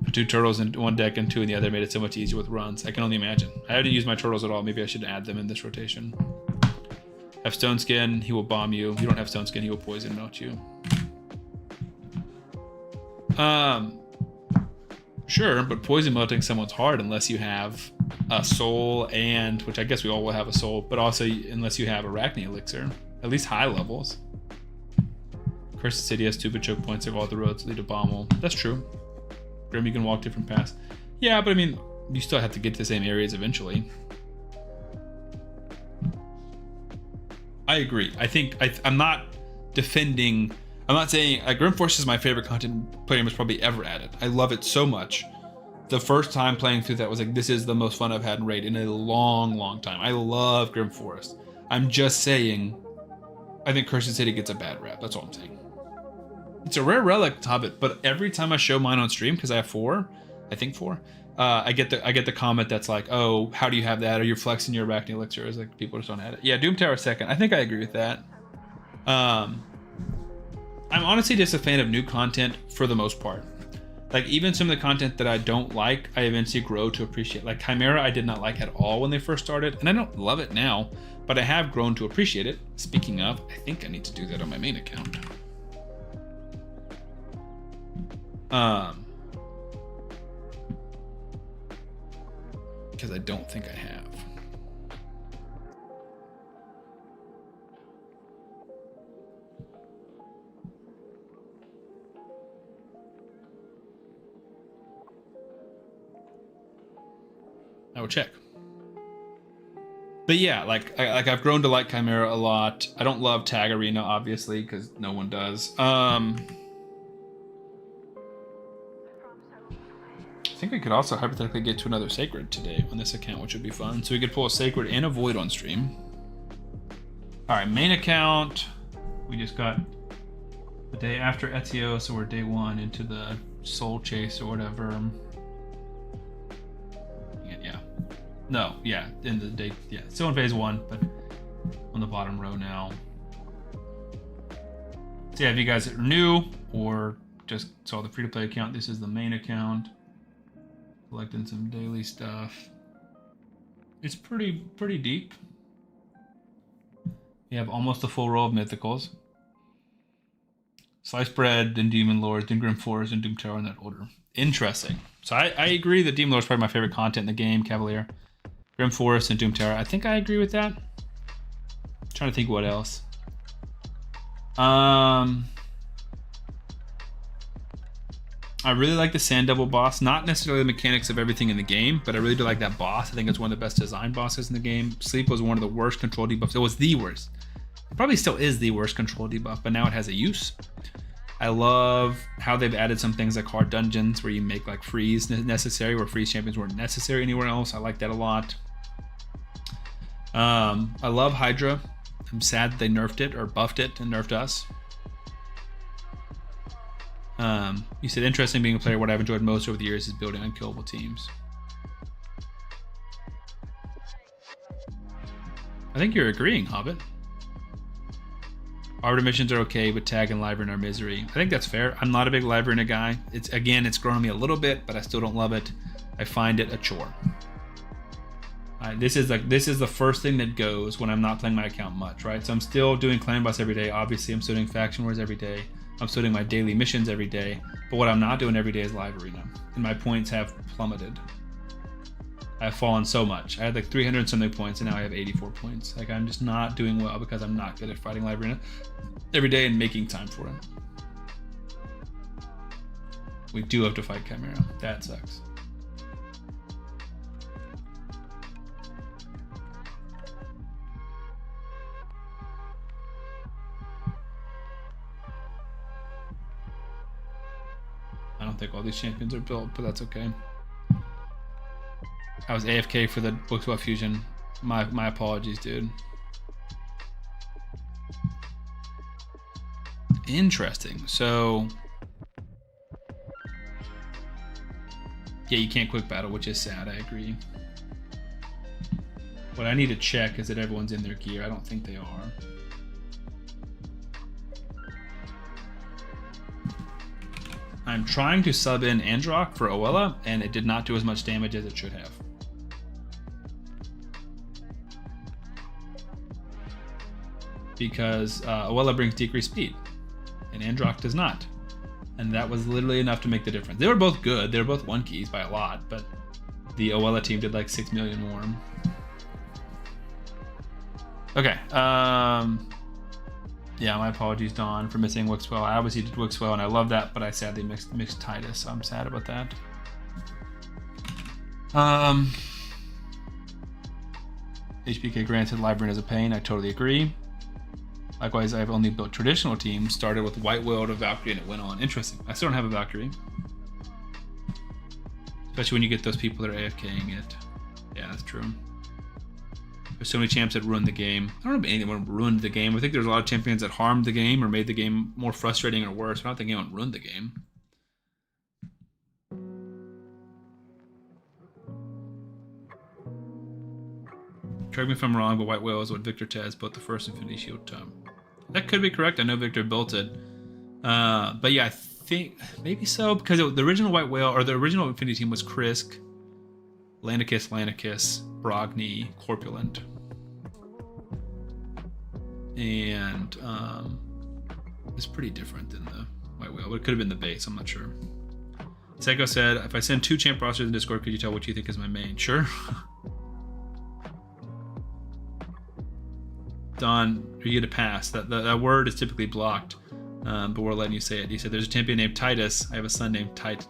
Put 2 turtles in one deck and 2 in the other made it so much easier with runs. I can only imagine. I haven't used my turtles at all. Maybe I should add them in this rotation. Have Stone Skin, he will bomb you. You don't have Stone Skin, he will poison melt you. Sure, but poison melting someone's hard unless you have a soul and, which I guess we all will have a soul, but also unless you have Arachne Elixir, at least high levels. Cursed City has 2 choke points of all the roads lead to Bommel. That's true. Grim, you can walk different paths. Yeah, but I mean, you still have to get to the same areas eventually. I agree. I think I'm not defending. I'm not saying Grim Force is my favorite content player has probably ever added. I love it so much. The first time playing through that was like, this is the most fun I've had in Raid in a long, long time. I love Grim Forest. I'm just saying, I think Cursed City gets a bad rap. That's all I'm saying. It's a rare relic, Hobbit, but every time I show mine on stream, because I have 4, I think 4. I get the comment that's like, oh, how do you have that? Are you flexing your Arachne Elixir? It's like people just don't have it. Yeah, Doom Tower 2nd. I think I agree with that. I'm honestly just a fan of new content for the most part. Like even some of the content that I don't like, I eventually grow to appreciate. Like Chimera, I did not like at all when they first started, and I don't love it now, but I have grown to appreciate it. Speaking of, I think I need to do that on my main account. Because I don't think I have. I will check. But yeah, like I've grown to like Chimera a lot. I don't love Tag Arena, obviously, because no one does. I think we could also hypothetically get to another Sacred today on this account, which would be fun. So we could pull a Sacred and a Void on stream. All right, main account. We just got the day after Ezio, so we're day 1 into the Soul Chase or whatever. Yeah. No, yeah, in the day, yeah, still in phase 1, but on the bottom row now. So yeah, if you guys are new or just saw the free-to-play account, this is the main account. Collecting some daily stuff. It's pretty deep. You have almost a full row of mythicals. Sliced Bread, then Demon Lords, then Grim Forest, and Doom Tower in that order. Interesting. So I agree that Demon Lord is probably my favorite content in the game, Cavalier. Grim Forest and Doom Tower. I think I agree with that. I'm trying to think what else. I really like the Sand Devil boss. Not necessarily the mechanics of everything in the game, but I really do like that boss. I think it's one of the best designed bosses in the game. Sleep was one of the worst control debuffs. It was the worst. It probably still is the worst control debuff, but now it has a use. I love how they've added some things like hard dungeons where you make like freeze necessary, where freeze champions weren't necessary anywhere else. I like that a lot. I love Hydra. I'm sad that they nerfed it or buffed it and nerfed us. You said interesting being a player. What I've enjoyed most over the years is building unkillable teams. I think you're agreeing, Hobbit. Arbiter missions are okay, but tag and Live Arena are misery. I think that's fair. I'm not a big Live Arena guy. It's grown on me a little bit, but I still don't love it. I find it a chore. This is the first thing that goes when I'm not playing my account much, right? So I'm still doing clan boss every day. Obviously, I'm still doing faction wars every day. I'm still doing my daily missions every day. But what I'm not doing every day is Live Arena, and my points have plummeted. I've fallen so much. I had like 300 something points, and now I have 84 points. Like, I'm just not doing well because I'm not good at fighting Live Arena every day and making time for it. We do have to fight Chimera. That sucks. I don't think all these champions are built, but that's okay. I was AFK for the Bookswell Fusion. My apologies, dude. Interesting. So yeah, you can't quick battle, which is sad. I agree. What I need to check is that everyone's in their gear. I don't think they are. I'm trying to sub in Androck for Oella, and it did not do as much damage as it should have. Because Oella brings decreased speed, and Androck does not. And that was literally enough to make the difference. They were both good. They were both 1-keys by a lot, but the Oella team did like 6 million more. Okay. Yeah, my apologies, Dawn, for missing Wixwell. I obviously did Wixwell, and I love that, but I sadly mixed Titus, so I'm sad about that. HPK granted, Live Arena is a pain. I totally agree. Likewise, I've only built traditional teams, started with White Will to Valkyrie, and it went on. Interesting. I still don't have a Valkyrie. Especially when you get those people that are AFKing it. Yeah, that's true. There's so many champs that ruined the game. I don't know if anyone ruined the game. I think there's a lot of champions that harmed the game or made the game more frustrating or worse. I don't think anyone ruined the game. Correct me if I'm wrong, but White Whale is what Victor Tez built the first Infinity Shield tome. That could be correct. I know Victor built it. But yeah, I think maybe so, because the original White Whale, or the original Infinity team was Krisk, Landicus, Brogni, Corpulent. And it's pretty different than the White Whale, but it could have been the base. I'm not sure. Seiko said, if I send 2 champ rosters in Discord, could you tell what you think is my main? Sure. Don, you get a pass. That word is typically blocked, but we're letting you say it. He said, there's a champion named Titus. I have a son named Titus.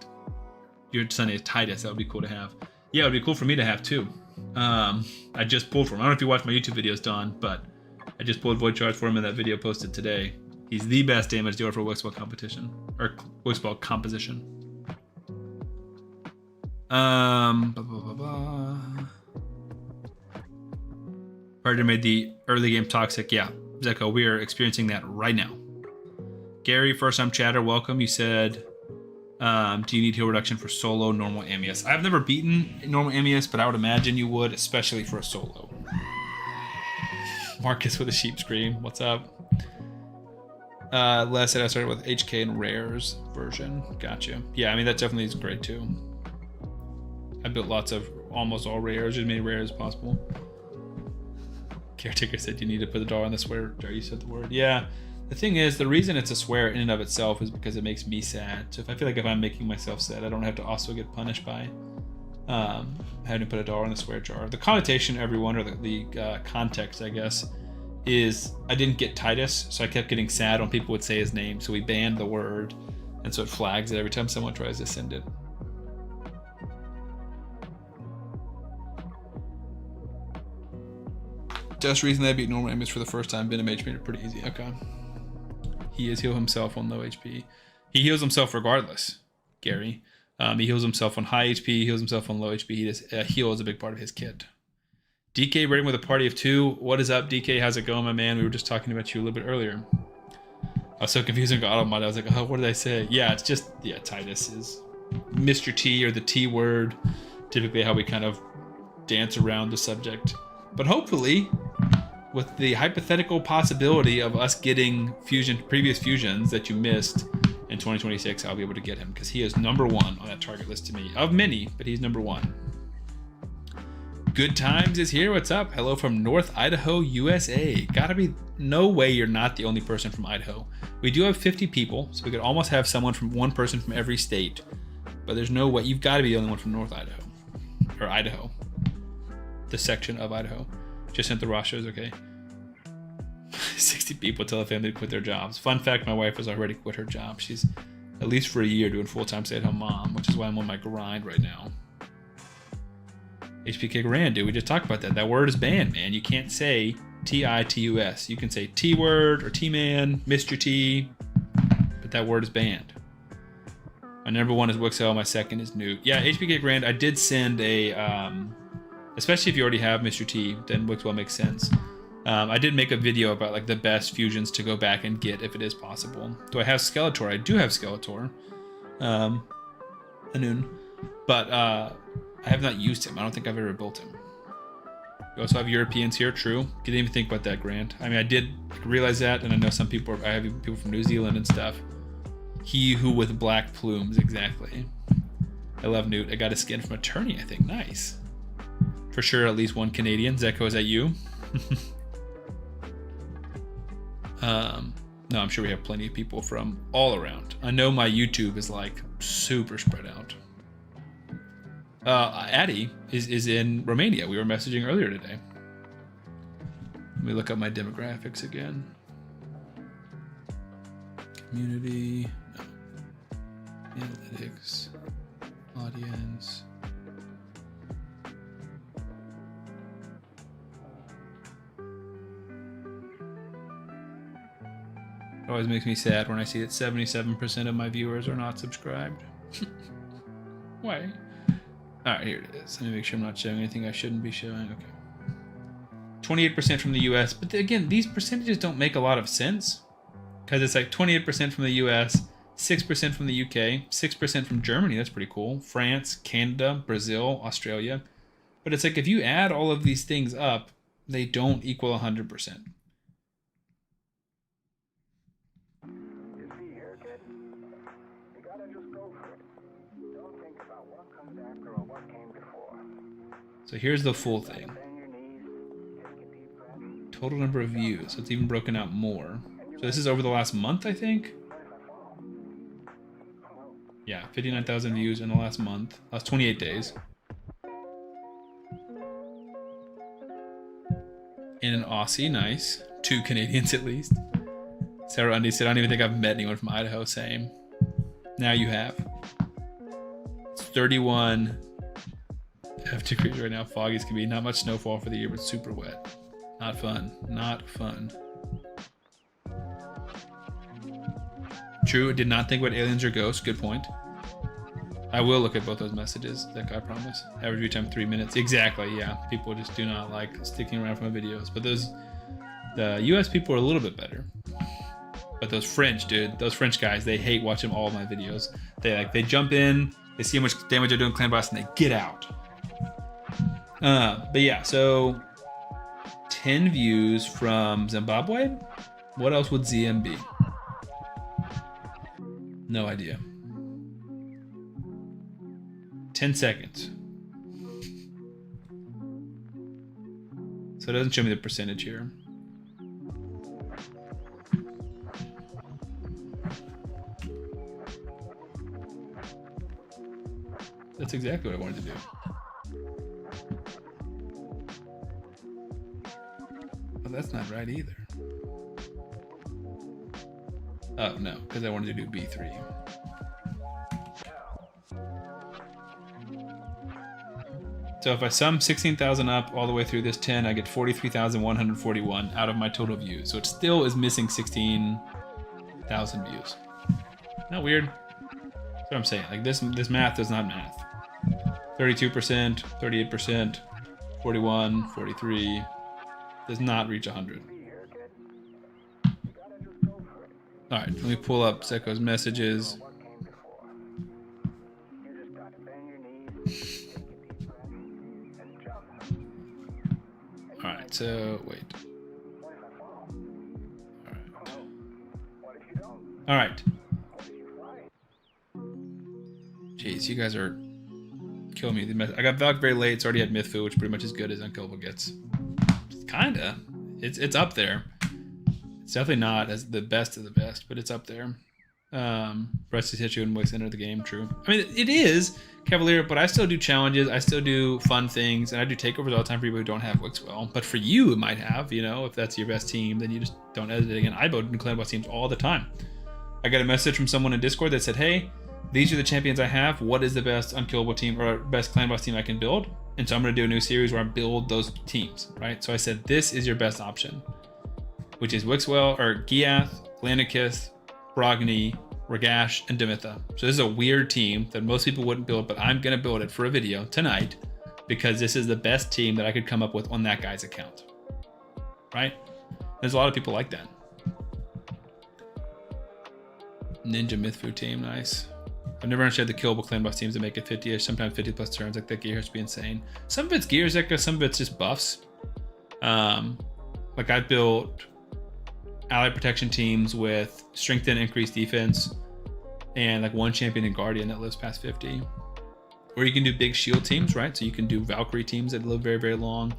Your son is Titus. That would be cool to have. Yeah, it would be cool for me to have too. I just pulled for him. I don't know if you watch my YouTube videos, Don, but I just pulled Void Charge for him in that video posted today. He's the best damage dealer for Wixball competition, or Wixball composition. Predator made the early game toxic. Yeah, Zeko, we are experiencing that right now. Gary, first time chatter, welcome. You said, do you need heal reduction for solo normal Amius? I've never beaten normal Amius, but I would imagine you would, especially for a solo. Marcus with a sheep scream. What's up? Les said I started with HK and Rares version. Gotcha. Yeah, I mean, that definitely is great too. I built lots of almost all Rares, as many Rares as possible. Caretaker said you need to put the dollar on the swear jar. You said the word. Yeah. The thing is, the reason it's a swear in and of itself is because it makes me sad. So if I feel like if I'm making myself sad, I don't have to also get punished by having to put a dollar in the swear jar. The connotation, everyone, or the context, I guess, is I didn't get Titus, so I kept getting sad when people would say his name. So we banned the word, and so it flags it every time someone tries to send it. Just reason that I beat normal Amius for the first time. Venomage made it pretty easy. Okay. He is heal himself on low HP. He heals himself regardless, Gary. He heals himself on high HP. He heals himself on low HP. He just, heal is a big part of his kit. DK raiding with a party of 2. What is up, DK? How's it going, my man? We were just talking about you a little bit earlier. I was so confused and got auto mod. I was like, oh, what did I say? Yeah, it's just, yeah, Titus is Mr. T, or the T word. Typically how we kind of dance around the subject. But hopefully, with the hypothetical possibility of us getting previous fusions that you missed in 2026, I'll be able to get him because he is number 1 on that target list to me. Of many, but he's number 1. Good Times is here. What's up? Hello from North Idaho, USA. Gotta be no way you're not the only person from Idaho. We do have 50 people, so we could almost have one person from every state. But there's no way. You've got to be the only one from North Idaho. Or Idaho. The section of Idaho. Just sent the raw shows, okay. 60 people tell a family to quit their jobs. Fun fact, my wife has already quit her job. She's at least for a year doing full-time stay-at-home mom, which is why I'm on my grind right now. HPK Grand, dude. We just talked about that. That word is banned, man. You can't say T-I-T-U-S. You can say T-word or T-man, Mr. T, but that word is banned. My number 1 is Wixel. My second is Newt. Yeah, HPK Grand, I did send a, especially if you already have Mr. T, then Wixwell makes sense. I did make a video about like the best fusions to go back and get if it is possible. Do I have Skeletor? I do have Skeletor. Anun. But I have not used him. I don't think I've ever built him. We also have Europeans here, true. Didn't even think about that, Grant. I mean, I did realize that, and I know some people, I have people from New Zealand and stuff. He who with black plumes, exactly. I love Newt. I got a skin from Attorney, I think. Nice. For sure, at least one Canadian. Zeko, is that you? No, I'm sure we have plenty of people from all around. I know my YouTube is like super spread out. Addy is in Romania. We were messaging earlier today. Let me look up my demographics again. Community, no. Analytics, audience. It always makes me sad when I see that 77% of my viewers are not subscribed. Why? Alright, here it is. Let me make sure I'm not showing anything I shouldn't be showing. Okay. 28% from the US. But again, these percentages don't make a lot of sense. Because it's like 28% from the US, 6% from the UK, 6% from Germany. That's pretty cool. France, Canada, Brazil, Australia. But it's like if you add all of these things up, they don't equal 100%. So here's the full thing. Total number of views. So it's even broken out more. So this is over the last month, I think. Yeah, 59,000 views in the last month. Last 28 days. In an Aussie, nice. 2 Canadians at least. Sarah Undy said, I don't even think I've met anyone from Idaho. Same. Now you have. It's 31 F degrees right now. Foggy as can be. Not much snowfall for the year, but super wet. Not fun. Not fun. True, did not think about aliens or ghosts. Good point. I will look at both those messages, that I promise. Average view time 3 minutes. Exactly, yeah. People just do not like sticking around for my videos. But the US people are a little bit better. But those French, dude, those French guys, they hate watching all of my videos. They jump in, they see how much damage they're doing clan boss, and they get out. But yeah, so 10 views from Zimbabwe. What else would ZM be? No idea. 10 seconds. So it doesn't show me the percentage here. That's exactly what I wanted to do. Well, that's not right either. Oh, no, because I wanted to do B3. So if I sum 16,000 up all the way through this 10, I get 43,141 out of my total views. So it still is missing 16,000 views. Not weird? That's what I'm saying. Like this math is not math. 32%, 38%, 41, 43. Does not reach 100. All right, let me pull up Seko's messages. All right, so wait. All right. Jeez, you guys are killing me. I got Valk very late. It's already had Mythfu, which pretty much as good as Unkillable gets. Kinda. It's up there. It's definitely not as the best of the best, but it's up there. Restless hit you and Wix enter the game, true. I mean, it is Cavalier, but I still do challenges. I still do fun things, and I do takeovers all the time for people who don't have Wix well. But for you, it might have, you know, if that's your best team, then you just don't edit it again. I vote in clan boss teams all the time. I got a message from someone in Discord that said, hey, these are the champions I have. What is the best unkillable team or best clan boss team I can build? And so I'm going to do a new series where I build those teams, right? So I said, this is your best option, which is Wixwell or Giath, Lanikith, Brogni, Ragash, and Demitha. So this is a weird team that most people wouldn't build, but I'm going to build it for a video tonight because this is the best team that I could come up with on that guy's account, right? There's a lot of people like that. Ninja Mythfu team, nice. I've never understood the killable clan boss teams that make it 50-ish, sometimes 50 plus turns. Like that gear has to be insane. Some of it's gear, Zeka, some of it's just buffs. Like I built ally protection teams with strength and increased defense, and like one champion and guardian that lives past 50. Or you can do big shield teams, right? So you can do Valkyrie teams that live very, very long.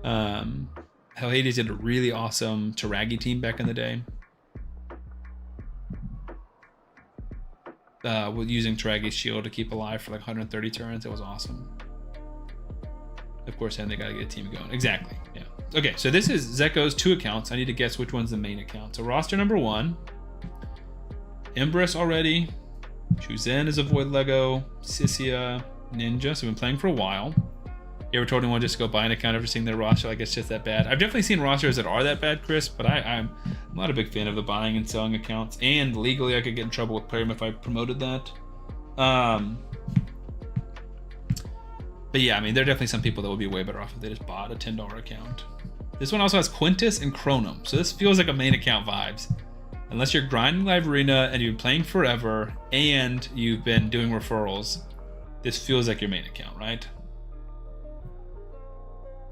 Hell, Hades did a really awesome Taragi team back in the day. With using Taragi's shield to keep alive for like 130 turns. It was awesome. Of course, then they got to get a team going. Exactly. Yeah. Okay, so this is Zeko's 2 accounts. I need to guess which one's the main account. So roster number 1, Empress already. Chuzen is a Void Lego. Sisia, Ninja. So we've been playing for a while. You ever told anyone just to go buy an account after seeing their roster? Like it's just that bad. I've definitely seen rosters that are that bad, Chris, but I'm not a big fan of the buying and selling accounts. And legally, I could get in trouble with Plarium if I promoted that. But yeah, I mean, there are definitely some people that would be way better off if they just bought a $10 account. This one also has Quintus and Chronum, so this feels like a main account vibes. Unless you're grinding Live Arena and you've been playing forever and you've been doing referrals, this feels like your main account, right?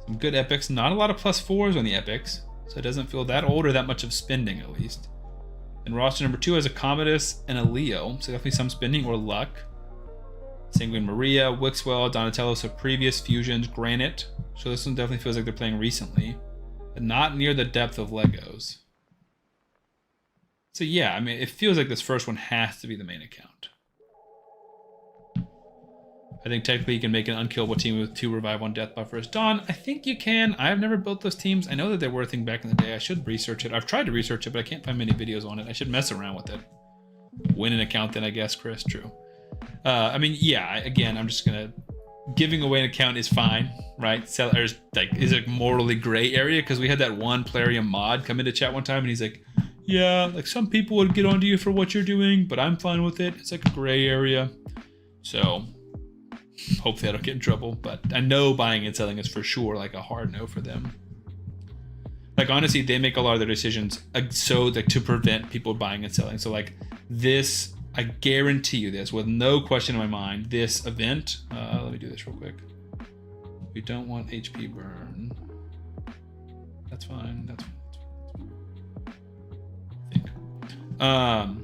Some good epics, not a lot of +4s on the epics, so it doesn't feel that old or that much of spending at least. And roster number 2 has a Commodus and a Leo, so definitely some spending or luck. Sanguine Maria, Wixwell, Donatello, so previous fusions, Granite. So this one definitely feels like they're playing recently, but not near the depth of Legos. So yeah, I mean, it feels like this first one has to be the main account. I think technically you can make an unkillable team with 2 revive on death buffers. Dawn, I think you can. I have never built those teams. I know that they were a thing back in the day. I should research it. I've tried to research it, but I can't find many videos on it. I should mess around with it. Win an account then, I guess, Chris. True. I mean, yeah, again, I'm just gonna giving away an account is fine, right? Sellers like is a morally gray area because we had that one Plarium mod come into chat one time and he's like, yeah, like some people would get onto you for what you're doing, but I'm fine with it. It's like a gray area. So hopefully I don't get in trouble, but I know buying and selling is for sure like a hard no for them. Like honestly, they make a lot of their decisions so like to prevent people buying and selling. So like this, I guarantee you this with no question in my mind, this event, let me do this real quick. We don't want HP burn. That's fine. That's fine. I think.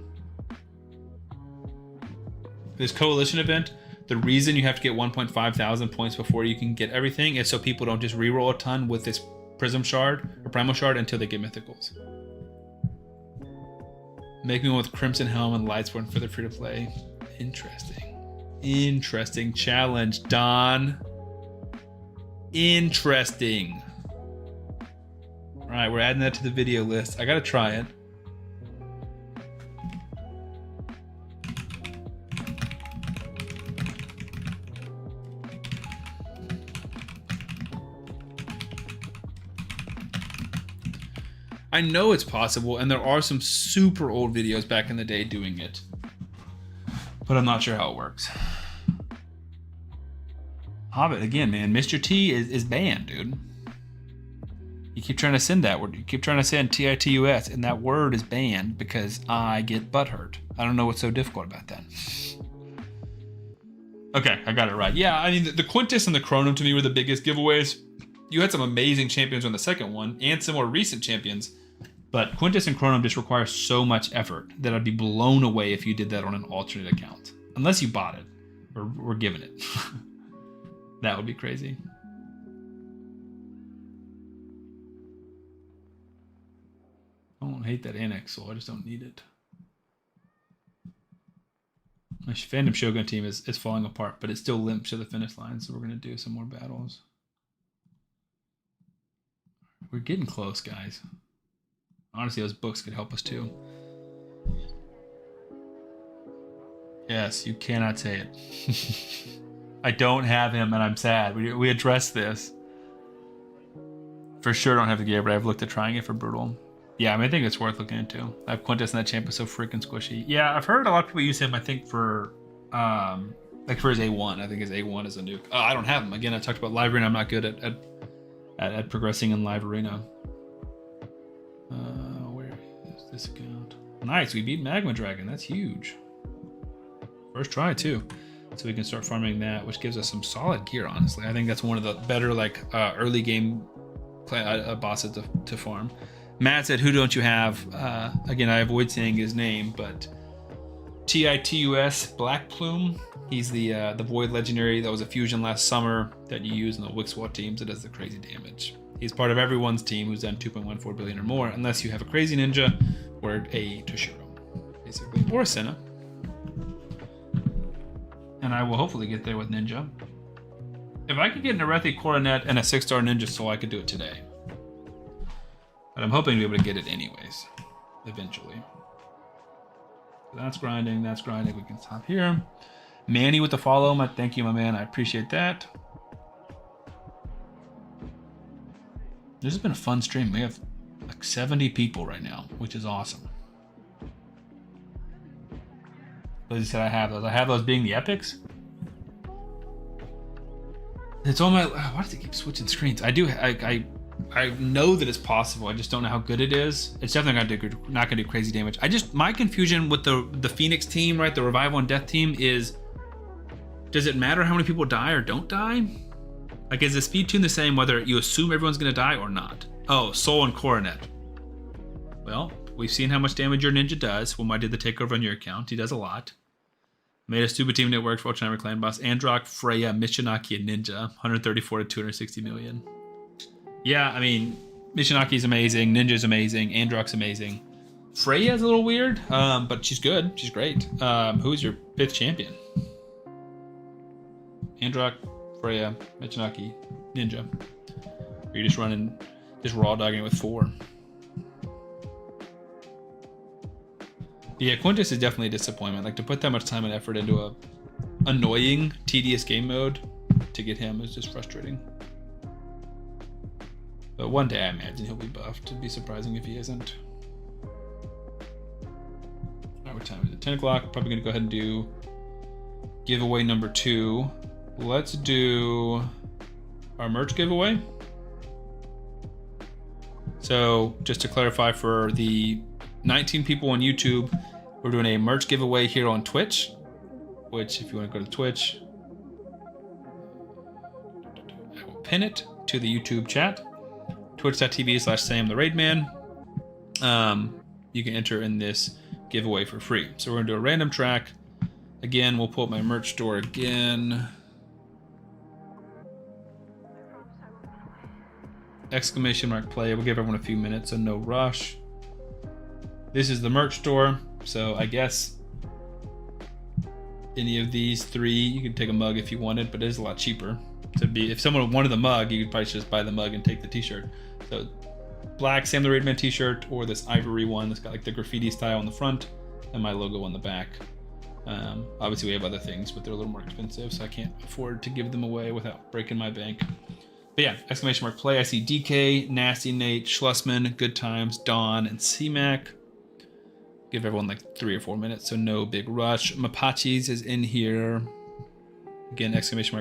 This coalition event, the reason you have to get 1.5 thousand points before you can get everything is so people don't just reroll a ton with this Prism Shard or Primal Shard until they get Mythicals. Make me one with Crimson Helm and Lightsworn for the free-to-play. Interesting. Interesting challenge, Don. Interesting. All right, we're adding that to the video list. I gotta try it. I know it's possible, and there are some super old videos back in the day doing it, but I'm not sure how it works. Hobbit, again, man, Mr. T is banned, dude. You keep trying to send that word. You keep trying to send TITUS, and that word is banned because I get butthurt. I don't know what's so difficult about that. Okay, I got it right. Yeah, I mean, the Quintus and the Chronum to me were the biggest giveaways. You had some amazing champions on the second one, and some more recent champions. But Quintus and Chronom just require so much effort that I'd be blown away if you did that on an alternate account. Unless you bought it or were given it. That would be crazy. I don't hate that annex, so I just don't need it. My Phantom Shogun team is falling apart, but it still limps to the finish line, so we're going to do some more battles. We're getting close, guys. Honestly, those books could help us too. Yes, you cannot say it. I don't have him, and I'm sad. We addressed this. For sure don't have the gear, but I've looked at trying it for Brutal. Yeah, I mean, I think it's worth looking into. I have Quintus, and that champ is so freaking squishy. Yeah, I've heard a lot of people use him, I think, for like for his A1. I think his A1 is a nuke. I don't have him. Again, I talked about live arena. I'm not good at progressing in live arena. Where is this account? Nice, we beat Magma Dragon. That's huge. First try too, so we can start farming that, which gives us some solid gear. Honestly, I think that's one of the better like early game bosses to farm. Matt said, "Who don't you have?" Again, I avoid saying his name, but Titus Black Plume. He's the Void Legendary that was a fusion last summer that you use in the Wixwat teams. It does the crazy damage. He's part of everyone's team who's done 2.14 billion or more, unless you have a crazy ninja or a Toshiro, basically, or a Senna. And I will hopefully get there with ninja. If I could get an Arethi Coronet and a 6-star ninja soul, I could do it today. But I'm hoping to be able to get it anyways, eventually. So that's grinding, that's grinding. We can stop here. Manny with the follow. Thank you, my man. I appreciate that. This has been a fun stream. We have like 70 people right now, which is awesome. As I said, I have those. I have those being the epics. It's on my... Why does it keep switching screens? I do... I know that it's possible. I just don't know how good it is. It's definitely not gonna do crazy damage. My confusion with the Phoenix team, right? The Revival and Death team is, does it matter how many people die or don't die? Like, is the speed tune the same whether you assume everyone's gonna die or not? Oh, Soul and Coronet. Well, we've seen how much damage your ninja does when I did the takeover on your account. He does a lot. Made a stupid team that worked for Ultra Clan Boss. Androck, Freya, Michinaki, and Ninja. 134 to 260 million. Yeah, I mean, Michinaki's amazing. Ninja's amazing. Androck's amazing. Freya's a little weird, but she's good. She's great. Who's your 5th champion? Androck, Freya, Michinaki, Ninja. Or you're just running, just raw dogging it with 4. Yeah, Quintus is definitely a disappointment. Like, to put that much time and effort into a annoying, tedious game mode to get him is just frustrating. But one day I imagine he'll be buffed. It'd be surprising if he isn't. Alright, what time is it? 10 o'clock. Probably gonna go ahead and do giveaway number 2. Let's do our merch giveaway. So just to clarify for the 19 people on YouTube, we're doing a merch giveaway here on Twitch, which if you want to go to Twitch, I will pin it to the YouTube chat, twitch.tv/SamTheRaidMan. You can enter in this giveaway for free. So we're gonna do a random track. Again, we'll pull up my merch store again. !play. We'll give everyone a few minutes, so no rush. This is the merch store, so I guess any of these 3, you can take a mug if you wanted, but it is a lot cheaper. So if someone wanted the mug, you could probably just buy the mug and take the t-shirt. So black Sam the Raidman t-shirt, or this ivory one that's got like the graffiti style on the front and my logo on the back. Obviously we have other things, but they're a little more expensive, so I can't afford to give them away without breaking my bank. But yeah, !play. I see DK, Nasty Nate, Schlussman, Good Times, Dawn, and C-Mac. Give everyone like 3 or 4 minutes, so no big rush. Mapachis is in here. Again,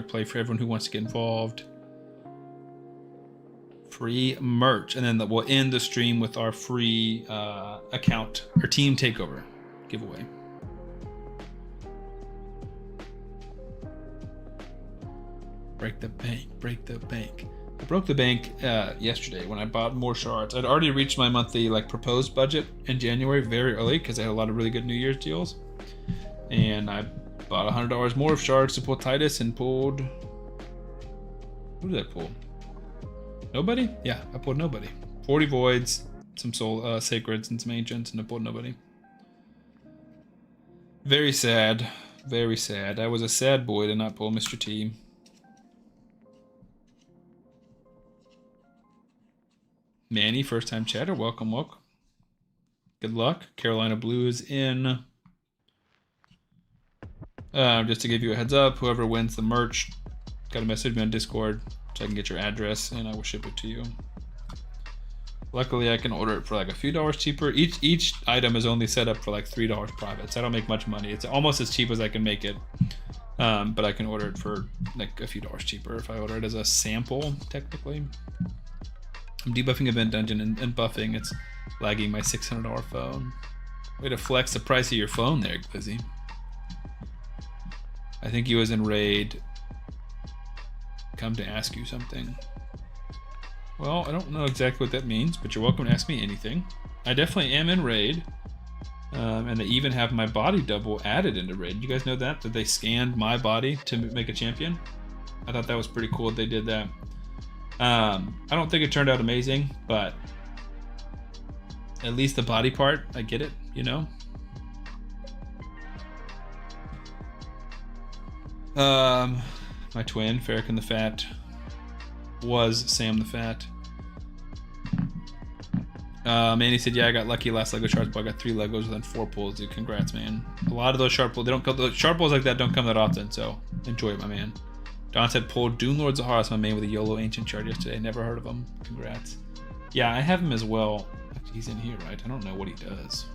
!play for everyone who wants to get involved. Free merch, and then we'll end the stream with our free account or team takeover giveaway. Break the bank, break the bank. I broke the bank yesterday when I bought more shards. I'd already reached my monthly like proposed budget in January very early because I had a lot of really good New Year's deals. And I bought $100 more of shards to pull Titus and pulled... Who did I pull? Nobody? Yeah, I pulled nobody. 40 voids, some soul sacreds, and some ancients, and I pulled nobody. Very sad. Very sad. I was a sad boy to not pull Mr. T. Manny, first time chatter. Welcome, welcome. Good luck. Carolina Blue is in. Just to give you a heads up, whoever wins the merch, gotta message me on Discord so I can get your address and I will ship it to you. Luckily, I can order it for like a few dollars cheaper. Each item is only set up for like $3 private, so I don't make much money. It's almost as cheap as I can make it, but I can order it for like a few dollars cheaper if I order it as a sample, technically. I'm debuffing Event Dungeon and buffing. It's lagging my $600 phone. Way to flex the price of your phone there, Glizzy. I think he was in raid. Come to ask you something. Well, I don't know exactly what that means, but you're welcome to ask me anything. I definitely am in raid. And they even have my body double added into raid. You guys know that? That they scanned my body to make a champion? I thought that was pretty cool that they did that. I don't think it turned out amazing, but at least the body part, I get it, you know? My twin, Farrakhan the Fat, was Sam the Fat. Manny said, yeah, I got lucky last Lego Shards, but I got 3 Legos within 4 pulls, dude. Congrats, man. A lot of those sharp pulls, they don't come, the sharp pulls like that don't come that often, so enjoy it, my man. Don said, pulled Dune Lord Zaharas, my man, with a YOLO Ancient Shard yesterday. Never heard of him. Congrats. Yeah, I have him as well. Actually, he's in here, right? I don't know what he does.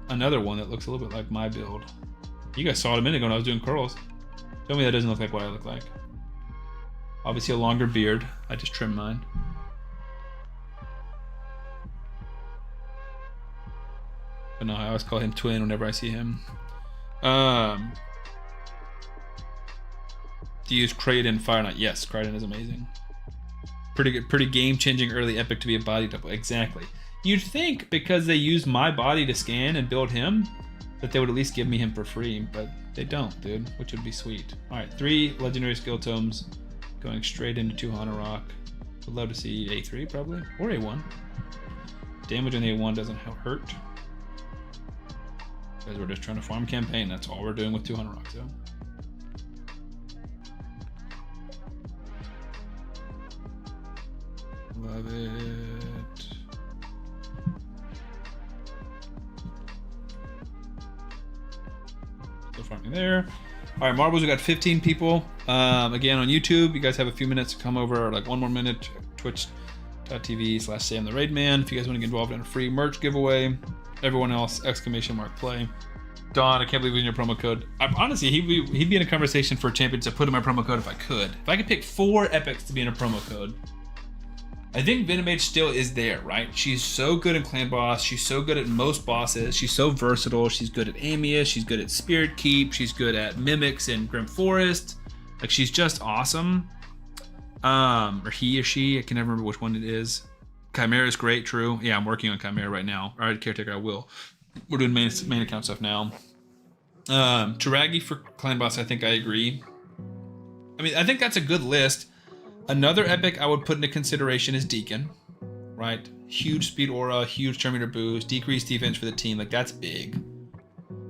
Another one that looks a little bit like my build. You guys saw it a minute ago when I was doing curls. Tell me that doesn't look like what I look like. Obviously a longer beard. I just trimmed mine. But no, I always call him Twin whenever I see him. Do you use Kraden Fire Knight? Yes, Kraden is amazing. Pretty good, pretty game-changing early epic to be a body double. Exactly. You'd think because they used my body to scan and build him that they would at least give me him for free, but they don't, dude, which would be sweet. All right, 3 legendary skill tomes going straight into 2 Haunter Rock. Would love to see A3 probably, or A1. Damage on the A1 doesn't hurt. Because we're just trying to farm campaign. That's all we're doing with 2 Haunter Rock, so. Love it. Still farming there. All right, marbles, we got 15 people. Again, on YouTube, you guys have a few minutes to come over, like 1 more minute, twitch.tv/Sam the Raid Man. If you guys want to get involved in a free merch giveaway, everyone else, !play. Don, I can't believe we're in your promo code. Honestly, he'd be in a conversation for champions to put in my promo code if I could. If I could pick 4 epics to be in a promo code, I think Venomage still is there, right? She's so good in Clan Boss. She's so good at most bosses. She's so versatile. She's good at Amius. She's good at Spirit Keep. She's good at Mimics in Grim Forest. Like, she's just awesome. Or he or she, I can never remember which one it is. Chimera is great, true. Yeah, I'm working on Chimera right now. All right, Caretaker, I will. We're doing main account stuff now. Taragi for Clan Boss, I think I agree. I mean, I think that's a good list. Another epic I would put into consideration is Deacon, right? Huge speed aura, huge Terminator boost, decreased defense for the team. Like, that's big.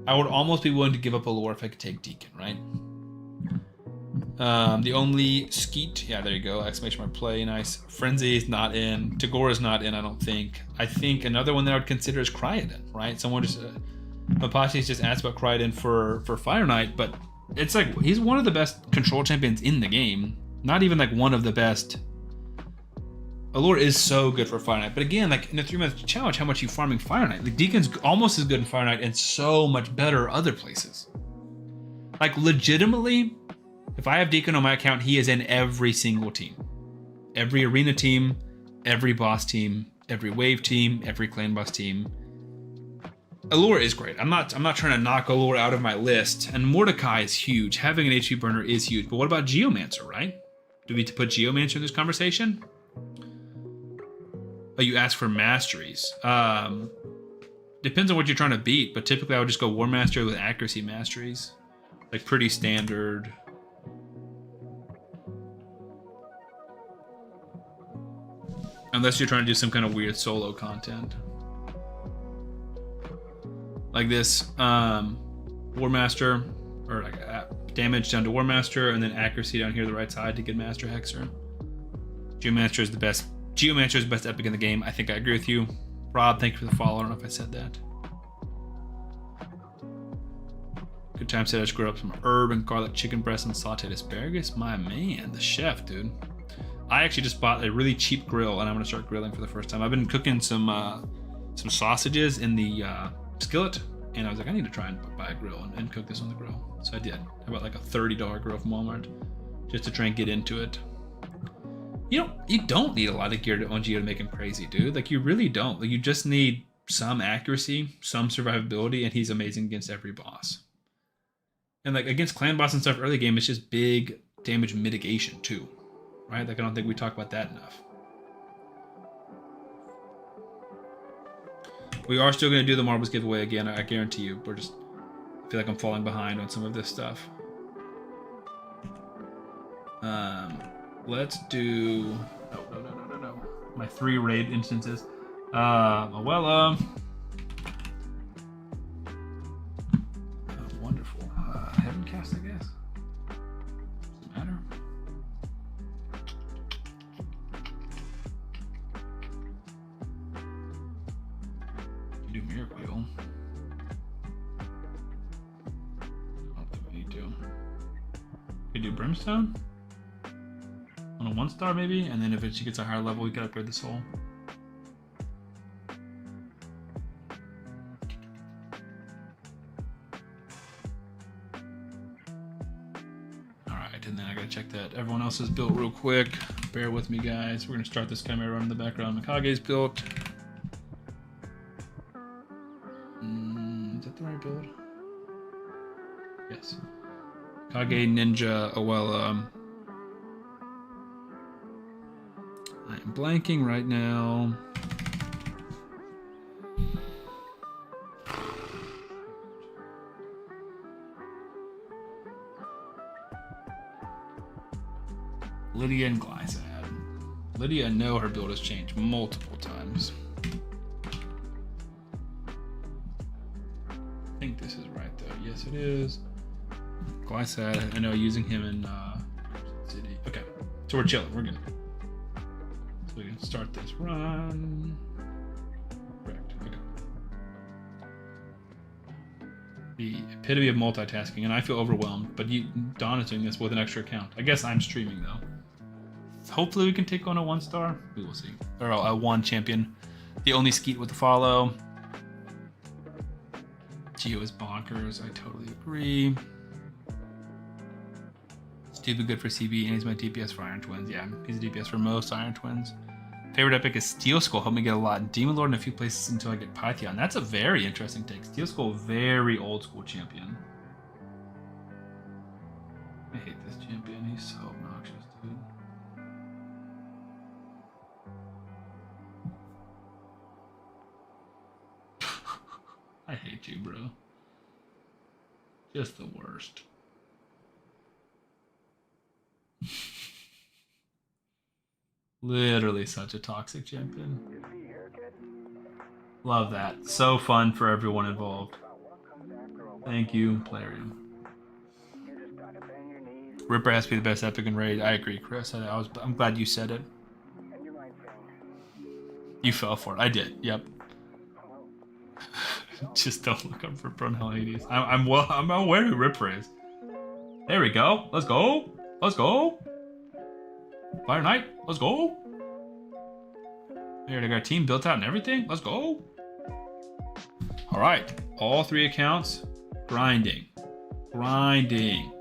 I would almost be willing to give up a lore if I could take Deacon, right? The only Skeet, yeah, there you go. Exclamation mark play, nice. Frenzy is not in. Tagoar is not in, I don't think. I think another one that I would consider is Cryoden, right? Someone just, Mapache's just asked about Cryoden for Fire Knight, but it's like, he's one of the best control champions in the game. Not even like one of the best. Allure is so good for Fire Knight, but again, like in the 3-month challenge, how much you farming Fire Knight? Like Deacon's almost as good in Fire Knight and so much better other places. Like legitimately, if I have Deacon on my account, he is in every single team. Every arena team, every boss team, every wave team, every clan boss team. Allure is great. I'm not trying to knock Allure out of my list. And Mordecai is huge. Having an HP burner is huge. But what about Geomancer, right? Do we need to put Geomancer in this conversation? Oh, you ask for masteries. Depends on what you're trying to beat, but typically I would just go War Master with accuracy masteries. Like pretty standard. Unless you're trying to do some kind of weird solo content. Like this, War Master, or like damage down to War Master, and then accuracy down here to the right side to get Master Hexer. Geomancer is the best. Geomancer is the best epic in the game. I think I agree with you. Rob, thank you for the follow. I don't know if I said that. Good time said I screwed up some herb and garlic chicken breast and sauteed asparagus. My man, the chef, dude. I actually just bought a really cheap grill and I'm gonna start grilling for the first time. I've been cooking some sausages in the skillet, and I was like, I need to try and buy a grill and cook this on the grill. So I did. I bought like a $30 grill from Walmart just to try and get into it. You don't need a lot of gear on Geo to make him crazy, dude. Like, you really don't. Like, you just need some accuracy, some survivability, and he's amazing against every boss. And like against clan boss and stuff early game, it's just big damage mitigation too, right? Like, I don't think we talk about that enough. We are still going to do the marbles giveaway again, I guarantee you. I feel like I'm falling behind on some of this stuff. Let's do... No. My 3 raid instances. Wonderful. Heaven cast, I guess. Doesn't matter. Do Miracle. I don't think we need to. We do Brimstone? On a 1-star maybe, and then if she gets a higher level, we can upgrade the soul. Alright, and then I gotta check that everyone else is built real quick. Bear with me, guys. We're gonna start this camera run in the background. Mikage's built. Is that the right build? Yes. Kage, Ninja, Oella. I'm blanking right now. Lydia and Glysad. Lydia, I know her build has changed multiple times. I think this is right though. Yes, it is. Glysad, I know using him in City. Okay, so we're chilling. We're good. So we can start this run. Correct. Okay. The epitome of multitasking, and I feel overwhelmed. But Don is doing this with an extra account. I guess I'm streaming though. Hopefully we can take on a 1-star. We will see. Or a 1 champion. The only skeet with the follow. Geo is bonkers. I totally agree. Stupid good for CB, and he's my DPS for Iron Twins. Yeah, he's a DPS for most Iron Twins. Favorite epic is Steel Skull. Help me get a lot. Demon Lord in a few places until I get Python. That's a very interesting take. Steel Skull, very old school champion. I hate this champion. He's so obnoxious, dude. I hate you, bro. Just the worst. Literally such a toxic champion. Love that. So fun for everyone involved. Thank you, Plarium. Ripper has to be the best epic in raid. I agree, Chris. I'm glad you said it. You fell for it. I did. Yep. Just don't look up for Brunhell Hades. I'm aware who Ripper is. There we go. Let's go. Let's go. Fire Knight. Let's go. Here, they got a team built out and everything. Let's go. All right. All 3 accounts. Grinding. Grinding.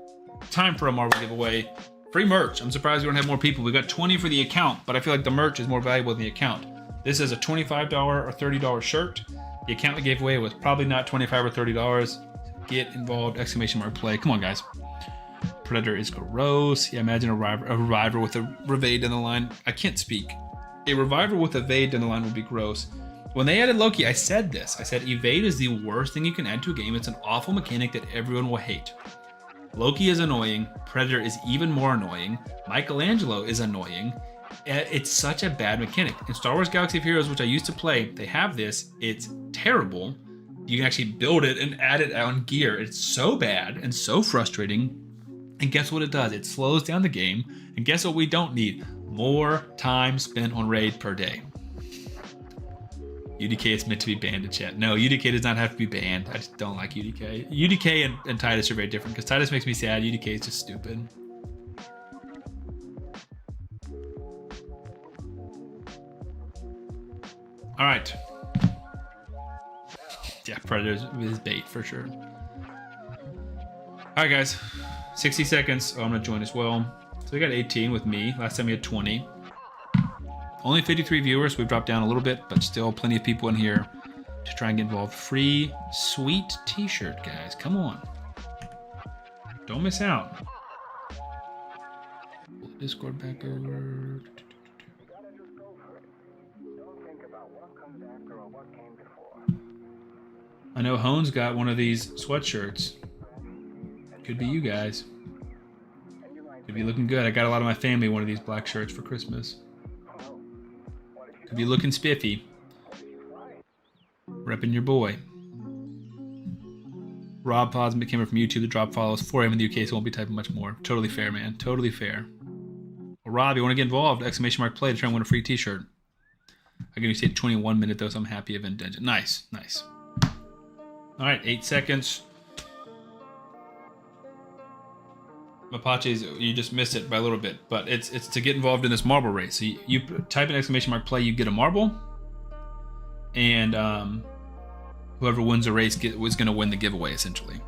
Time for a marble giveaway. Free merch. I'm surprised we don't have more people. We got 20 for the account, but I feel like the merch is more valuable than the account. This is a $25 or $30 shirt. The account we gave away was probably not $25 or $30. Get involved! Exclamation mark play. Come on, guys. Predator is gross. Yeah, imagine a reviver with a Revade in the line. I can't speak. A Reviver with Evade down the line would be gross. When they added Loki, I said this. I said Evade is the worst thing you can add to a game. It's an awful mechanic that everyone will hate. Loki is annoying. Predator is even more annoying. Michelangelo is annoying. It's such a bad mechanic. In Star Wars Galaxy of Heroes, which I used to play, they have this. It's terrible. You can actually build it and add it on gear. It's so bad and so frustrating. And guess what it does? It slows down the game. And guess what we don't need? More time spent on raid per day. UDK is meant to be banned in chat. No, UDK does not have to be banned. I just don't like UDK. UDK and Titus are very different because Titus makes me sad. UDK is just stupid. All right. Yeah, Predator is bait for sure. All right, guys. 60 seconds. Oh, I'm going to join as well. So we got 18 with me. Last time we had 20. Only 53 viewers. We've dropped down a little bit, but still plenty of people in here to try and get involved. Free, sweet t-shirt, guys. Come on. Don't miss out. Pull the Discord back over. I know Hone's got one of these sweatshirts. Could be you guys. Could be looking good. I got a lot of my family one of these black shirts for Christmas. Could be looking spiffy. Repping your boy. Rob Posman came from YouTube to drop follows. 4 a.m. in the UK, so won't be typing much more. Totally fair, man. Totally fair. Well, Rob, you want to get involved? Exclamation mark play to try and win a free t-shirt. I can say 21 minute though, so I'm happy of intention. Nice, nice. All right, 8 seconds. Mapaches, you just missed it by a little bit, but it's to get involved in this marble race. So you type in exclamation mark play, you get a marble, and whoever wins the race was going to win the giveaway, essentially.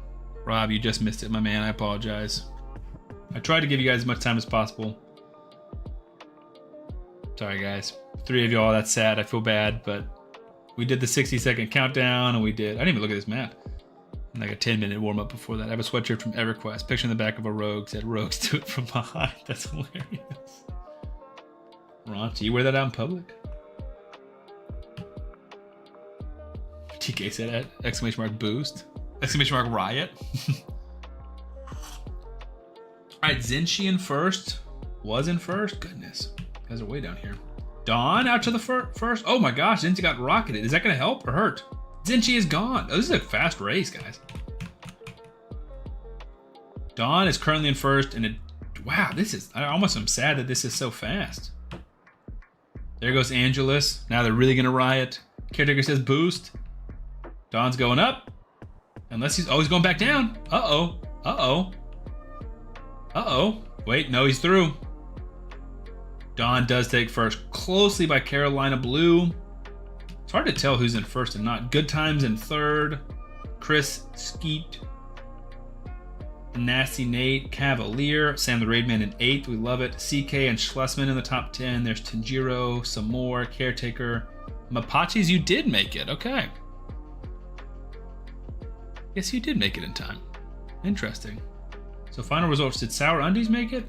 Rob, you just missed it, my man. I apologize. I tried to give you guys as much time as possible. Sorry, guys. 3 of y'all, that's sad. I feel bad, but we did the 60-second countdown, and we did. I didn't even look at this map. Like a 10-minute warm-up before that. I have a sweatshirt from EverQuest. Picture in the back of a Rogue said, "Rogues do it from behind." That's hilarious. Raunchy. You wear that out in public? TK said that. Exclamation mark boost. Exclamation mark riot. Alright, Zinchi in first. Was in first? Goodness. You guys are way down here. Dawn out to the first. Oh my gosh, Zinchi got rocketed. Is that going to help or hurt? Zinchi is gone. Oh, this is a fast race, guys. Dawn is currently in first, and wow, this is, I almost am sad that this is so fast. There goes Angelus. Now they're really gonna riot. Caretaker says boost. Dawn's going up. Unless he's going back down. Uh-oh. Uh-oh. Uh-oh. Wait, no, he's through. Dawn does take first, closely by Carolina Blue. It's hard to tell who's in first and not. Good Times in third. Chris Skeet. Nasty Nate. Cavalier. Sam the Raidman in 8th. We love it. CK and Schlesman in the top 10. There's Tanjiro. Some more. Caretaker. Mapaches, you did make it. Okay. Yes, you did make it in time. Interesting. So final results. Did Sour Undies make it?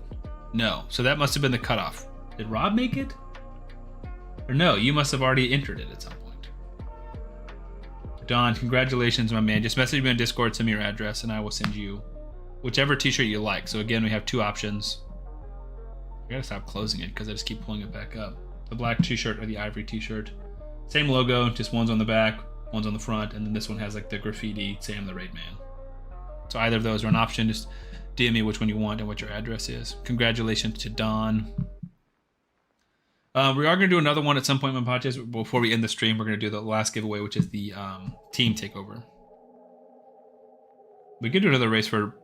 No. So that must have been the cutoff. Did Rob make it? Or no, you must have already entered it at some point. Don, congratulations, my man. Just message me on Discord, send me your address, and I will send you whichever t-shirt you like. So again, we have 2 options. I gotta stop closing it because I just keep pulling it back up. The black t-shirt or the ivory t-shirt. Same logo, just one's on the back, one's on the front, and then this one has like the graffiti Sam the Raid Man. So either of those are an option. Just DM me which one you want and what your address is. Congratulations to Don. We are going to do another one at some point, Mapaches. Before we end the stream, we're going to do the last giveaway, which is the team takeover. We could do another race for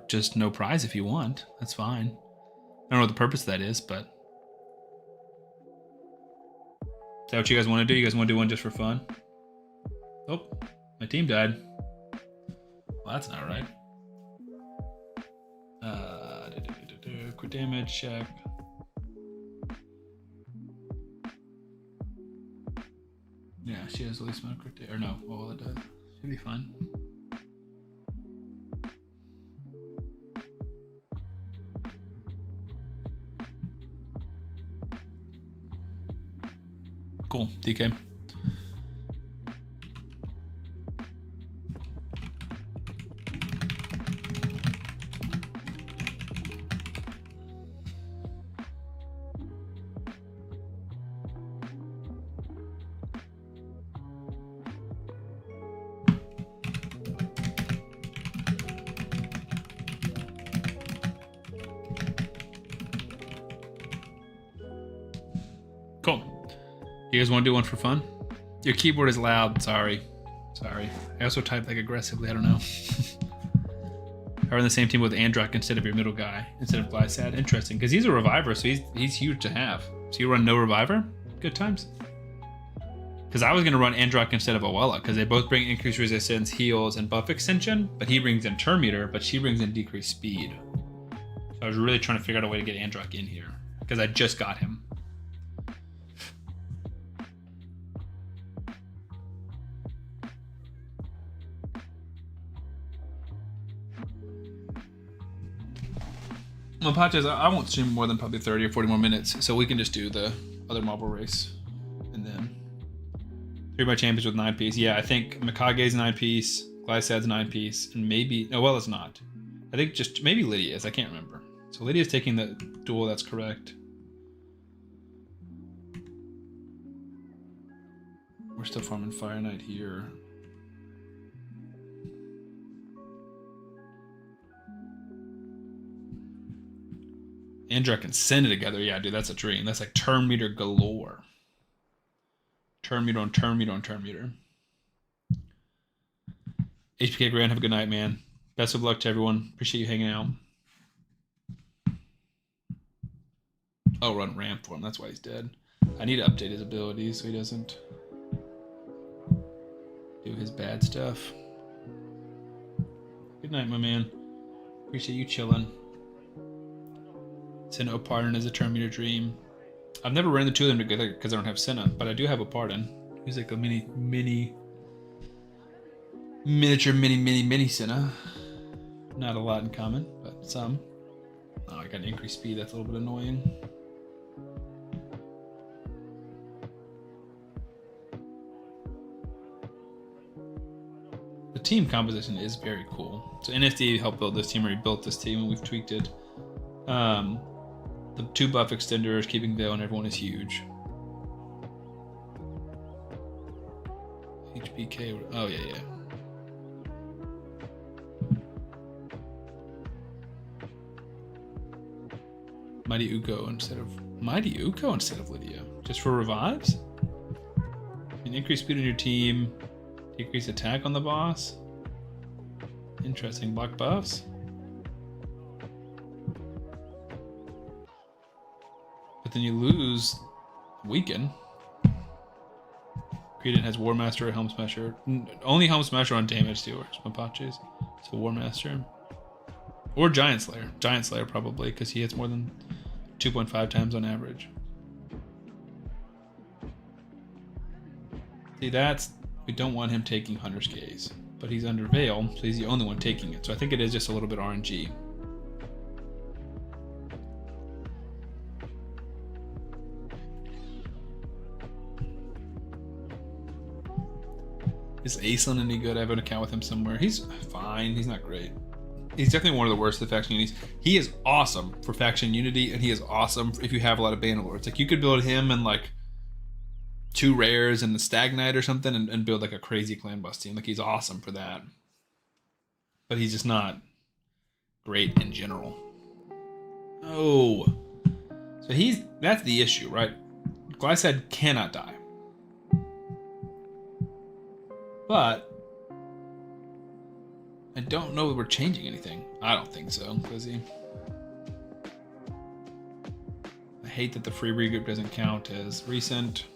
just no prize if you want. That's fine. I don't know what the purpose of that is, but... Is that what you guys want to do? You guys want to do one just for fun? Oh, my team died. Well, that's not right. Crit damage check. Yeah, she has the least amount of crit damage. Or no, well, it does. Should be fine. Cool, DK. Cool. You guys want to do one for fun? Your keyboard is loud. Sorry. I also type like aggressively. I don't know. I run the same team with Androck instead of your middle guy, instead of Glysad. Interesting, because he's a reviver, so he's huge to have. So you run no reviver? Good times. Because I was going to run Androck instead of Awella, because they both bring increased resistance, heals, and buff extension, but he brings in turn meter, but she brings in decreased speed. So I was really trying to figure out a way to get Androck in here, because I just got him. Well, Patches, I won't stream more than probably 30 or 40 more minutes, so we can just do the other marble race. And then 3 by champions with 9-piece. Yeah, I think Mikage's 9-piece, Glysad's 9-piece, and maybe... No, well, it's not. I think just... Maybe Lydia's, I can't remember. So Lydia's taking the duel, that's correct. We're still farming Fire Knight here. Androck and Senna together. Yeah, dude, that's a dream. That's like turn meter galore. Turn meter on turn meter on turn meter. HPK Grand, have a good night, man. Best of luck to everyone. Appreciate you hanging out. Oh, run ramp for him. That's why he's dead. I need to update his abilities so he doesn't do his bad stuff. Good night, my man. Appreciate you chilling. Senna or Pardon is a turn meter dream. I've never ran the two of them together because I don't have Senna, but I do have a Pardon. He's like a miniature Senna. Not a lot in common, but some. Oh, I got an increased speed. That's a little bit annoying. The team composition is very cool. So NSD helped build this team, or he built this team, and we've tweaked it. The 2 buff extenders, keeping Veil, and everyone is huge. HBK. Oh, yeah. Mighty Uugo instead of Lydia. Just for revives? And increase speed on your team. Decrease attack on the boss. Interesting. Block buffs. But then you lose Weaken. Credent has War Master or Helm Smasher. Only Helm Smasher on damage dealers, Mapaches. So War Master. Or Giant Slayer. Giant Slayer probably, because he hits more than 2.5 times on average. See, we don't want him taking Hunter's Gaze. But he's under Veil, so he's the only one taking it. So I think it is just a little bit RNG. Is Aislinn any good? I have an account with him somewhere. He's fine. He's not great. He's definitely one of the worst of the faction unities. He is awesome for faction unity, and he is awesome if you have a lot of Bannerlords. Like, you could build him and like 2 rares and the Stag Knight or something and build like a crazy clan boss team. Like, he's awesome for that. But he's just not great in general. Oh. So that's the issue, right? Glysad cannot die. But I don't know if we're changing anything. I don't think so, Lizzie. I hate that the free regroup doesn't count as recent.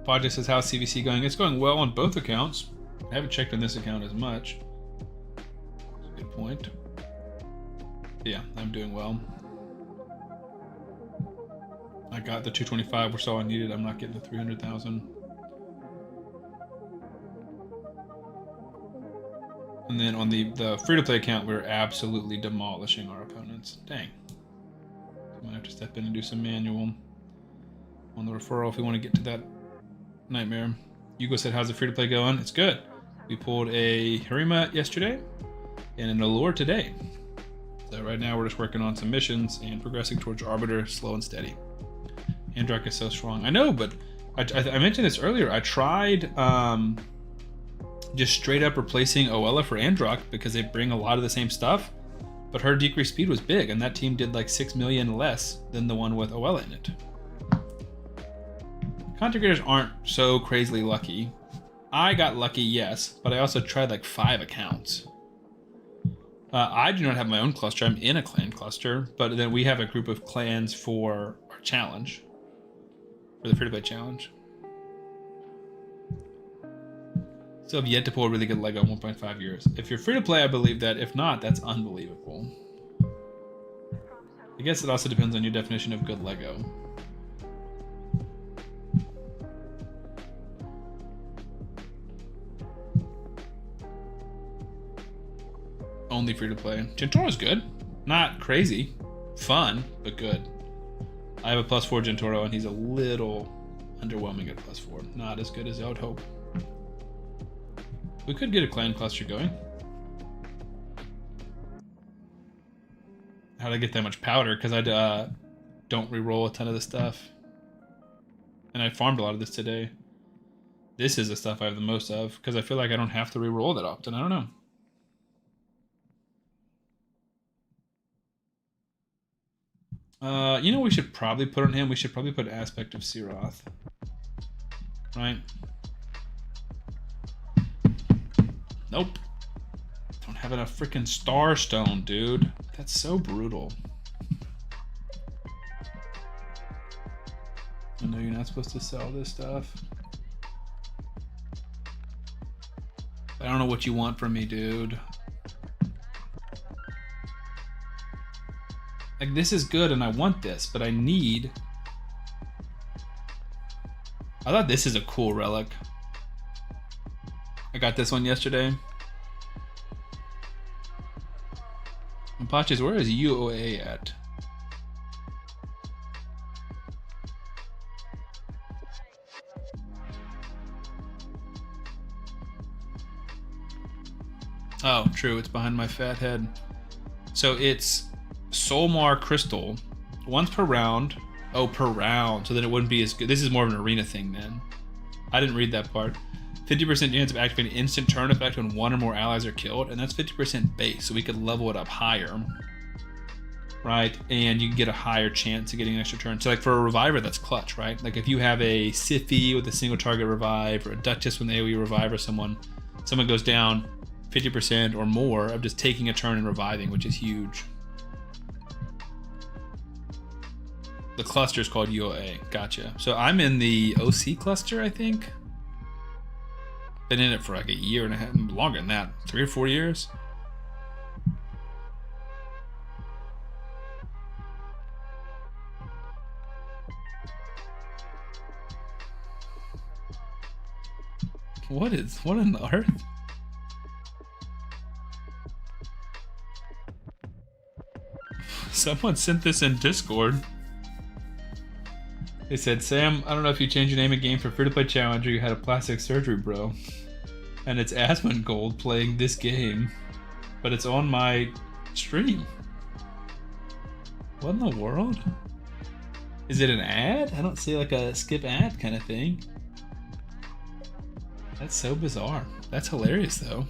Podja says, how's CVC going? It's going well on both accounts. I haven't checked on this account as much. That's a good point. Yeah, I'm doing well. I got the 225, which is all I needed. I'm not getting the 300,000. And then on the free-to-play account, we're absolutely demolishing our opponents. Dang. I might have to step in and do some manual on the referral if we want to get to that nightmare. Uugo said, how's the free-to-play going? It's good. We pulled a Harima yesterday and an Allure today. So right now we're just working on some missions and progressing towards Arbiter, slow and steady. Androck is so strong. I know, but I mentioned this earlier. I tried just straight up replacing Oella for Androck because they bring a lot of the same stuff, but her decreased speed was big, and that team did like 6 million less than the one with Oella in it. Content creators aren't so crazily lucky. I got lucky, yes, but I also tried like 5 accounts. I do not have my own cluster. I'm in a clan cluster, but then we have a group of clans for our challenge, for the free-to-play challenge. Still have yet to pull a really good Lego in 1.5 years. If you're free-to-play, I believe that. If not, that's unbelievable. I guess it also depends on your definition of good Lego. Only free-to-play. Gentoro's good. Not crazy. Fun, but good. I have a +4 Gentoro, and he's a little underwhelming at +4. Not as good as I would hope. We could get a clan cluster going. How'd I get that much powder? Because I don't re-roll a ton of the stuff. And I farmed a lot of this today. This is the stuff I have the most of, because I feel like I don't have to re-roll that often. I don't know. You know what we should probably put on him? We should probably put Aspect of Siroth. Right? Nope. Don't have enough freaking Starstone, dude. That's so brutal. I know you're not supposed to sell this stuff. I don't know what you want from me, dude. Like, this is good and I want this, but I need... I thought this is a cool relic. I got this one yesterday. Apaches, where is UOA at? Oh, true, it's behind my fat head. So it's Solmar Crystal, once per round. Oh, per round, so then it wouldn't be as good. This is more of an arena thing then. I didn't read that part. 50% chance of activating instant turn effect when 1 or more allies are killed, and that's 50% base, so we could level it up higher. Right, and you can get a higher chance of getting an extra turn. So like for a reviver, that's clutch, right? Like if you have a Siphi with a single target revive, or a Duchess when they AoE revive, or someone goes down 50% or more of just taking a turn and reviving, which is huge. The cluster is called UOA. Gotcha. So I'm in the OC cluster, I think. Been in it for like a year and a half, longer than that, 3 or 4 years. What in the earth? Someone sent this in Discord. They said, Sam, I don't know if you changed your name in game for free-to-play challenge or you had a plastic surgery, bro. And it's Asmongold playing this game, but it's on my stream. What in the world? Is it an ad? I don't see like a skip ad kind of thing. That's so bizarre. That's hilarious though.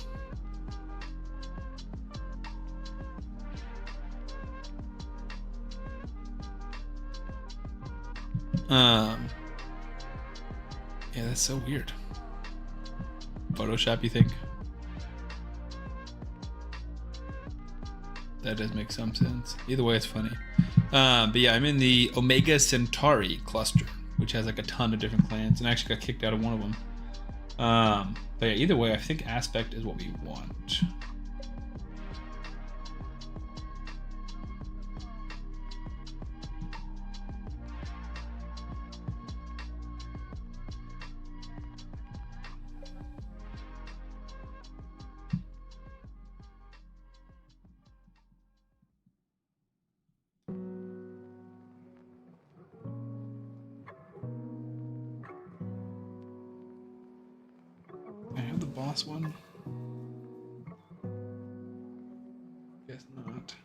Yeah, that's so weird. Photoshop, you think? That does make some sense. Either way, it's funny. But yeah, I'm in the Omega Centauri cluster, which has like a ton of different clans, and I actually got kicked out of one of them. But yeah, either way, I think Aspect is what we want. last one? Guess not.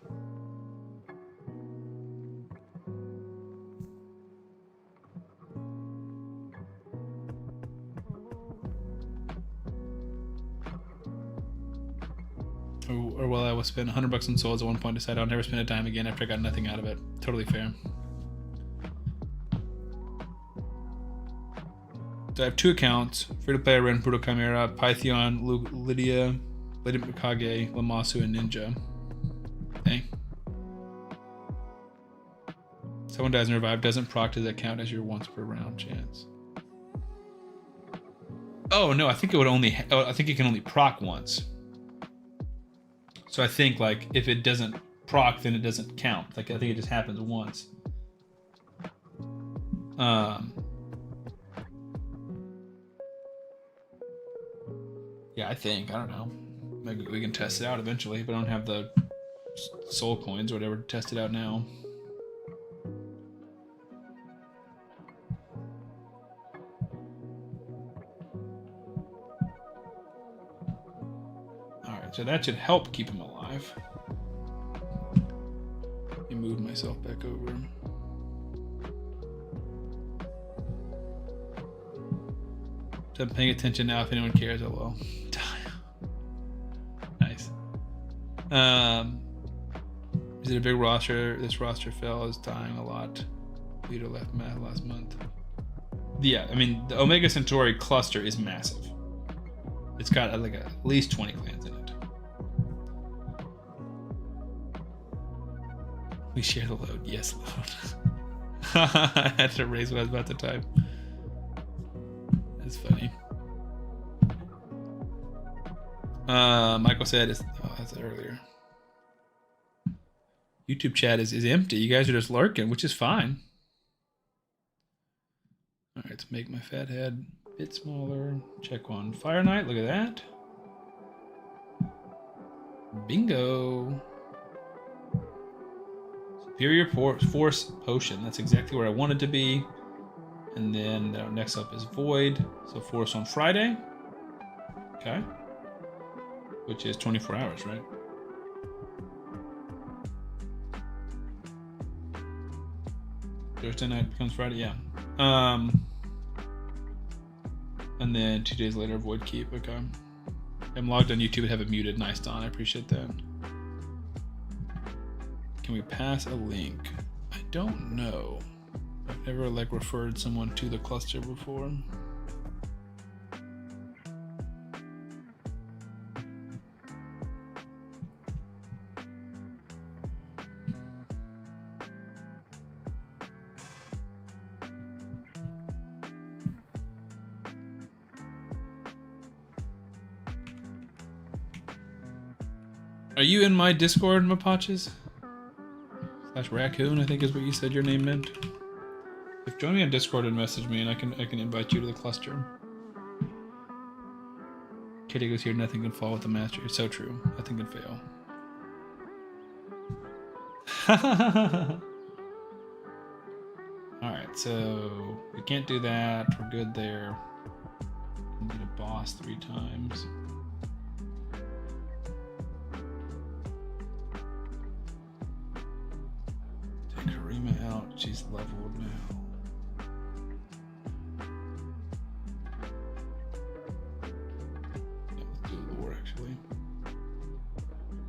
Or well, I will spend $100 on souls at one point, decide I'll never spend a dime again after I got nothing out of it. Totally fair. So I have 2 accounts: free-to-play Ren, Brutal Chimera, Python, Lydia, Lady Mikage, Lamasu, and Ninja. Dang. Someone dies and revive doesn't proc. Does that count as your once per round chance? Oh no, I think it would only. I think it can only proc once. So I think like if it doesn't proc, then it doesn't count. Like I think it just happens once. Yeah, I think. I don't know. Maybe we can test it out eventually, but I don't have the soul coins or whatever to test it out now. Alright, so that should help keep him alive. Let me move myself back over. So I'm paying attention now if anyone cares. Oh well. Nice. Is it a big roster? This roster fell is dying a lot. Leader left mad last month. Yeah, I mean the Omega Centauri cluster is massive. It's got like at least 20 clans in it. We share the load. Yes, load. I had to raise what I was about to type. That's funny. Michael said, oh, that's earlier. YouTube chat is empty. You guys are just lurking, which is fine. All right, let's make my fat head a bit smaller. Check one. Fire Knight, look at that. Bingo. Superior Force Potion. That's exactly where I wanted to be. And then next up is Void. So Force on Friday. Okay. Which is 24 hours, right? Thursday night becomes Friday, yeah. And then 2 days later, Void Keep, okay. I'm logged on YouTube and have it muted. Nice, Don, I appreciate that. Can we pass a link? I don't know. I've never like referred someone to the cluster before. Are you in my Discord, Mapaches? / raccoon, I think is what you said your name meant. If join me on Discord and message me, and I can invite you to the cluster. Kitty goes here, nothing can fall with the master. It's so true. Nothing can fail. Alright, so we can't do that. We're good there. We need a boss 3 times. Take Karima out. She's leveled now. Actually,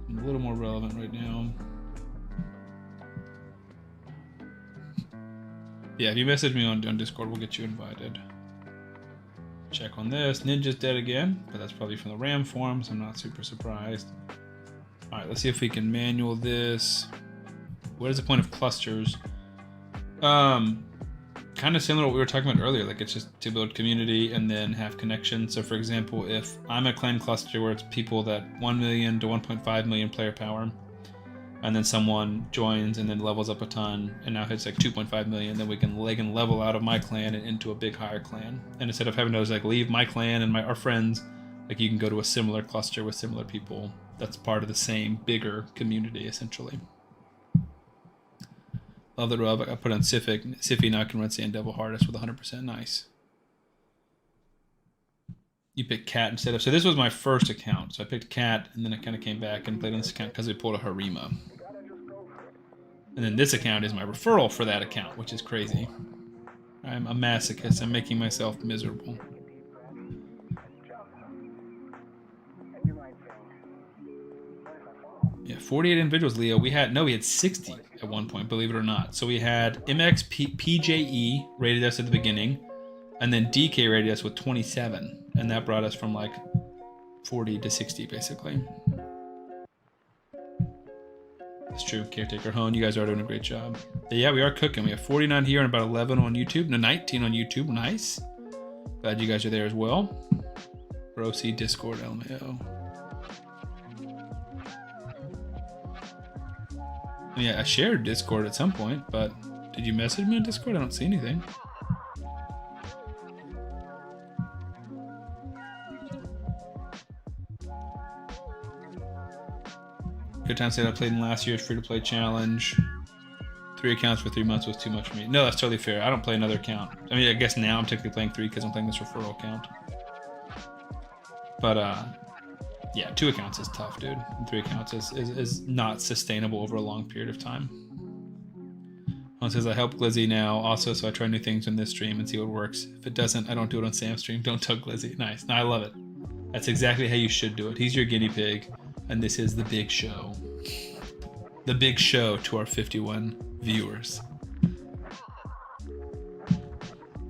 I'm a little more relevant right now. Yeah, if you message me on Discord, we'll get you invited. Check on this. Ninja's dead again, but that's probably from the Ram form, so I'm not super surprised. Alright, let's see if we can manual this. What is the point of clusters? Kind of similar to what we were talking about earlier. Like, it's just to build community and then have connection. So for example, if I'm a clan cluster where it's people that 1 million to 1.5 million player power, and then someone joins and then levels up a ton and now hits like 2.5 million, then they can level out of my clan and into a big higher clan. And instead of having to like leave my clan and our friends, like you can go to a similar cluster with similar people that's part of the same bigger community essentially. Love the rub. I put on Siffy now I can run Sand Devil Hardest with 100%. Nice. You picked Cat instead of... So this was my first account. So I picked Cat, and then I kind of came back and played on this account because we pulled a Harima. And then this account is my referral for that account, which is crazy. I'm a masochist. I'm making myself miserable. Yeah, 48 individuals, Leo. We had 60 at one point, believe it or not. So we had PJE rated us at the beginning, and then DK rated us with 27, and that brought us from like 40 to 60, basically. That's true, Caretaker Hone. You guys are doing a great job. But yeah, we are cooking. We have 49 here and about 11 on YouTube. No, 19 on YouTube. Nice. Glad you guys are there as well. Rosie, Discord, LMAO. Yeah, I shared Discord at some point, but did you message me on Discord? I don't see anything. Good time said I played in last year's free-to-play challenge. 3 accounts for 3 months was too much for me. No, that's totally fair. I don't play another account. I mean, I guess now I'm technically playing 3 because I'm playing this referral account. But, yeah, 2 accounts is tough, dude. And 3 accounts is not sustainable over a long period of time. One says, I help Glizzy now also, so I try new things in this stream and see what works. If it doesn't, I don't do it on Sam's stream. Don't tell Glizzy. Nice. No, I love it. That's exactly how you should do it. He's your guinea pig, and this is the big show. The big show to our 51 viewers.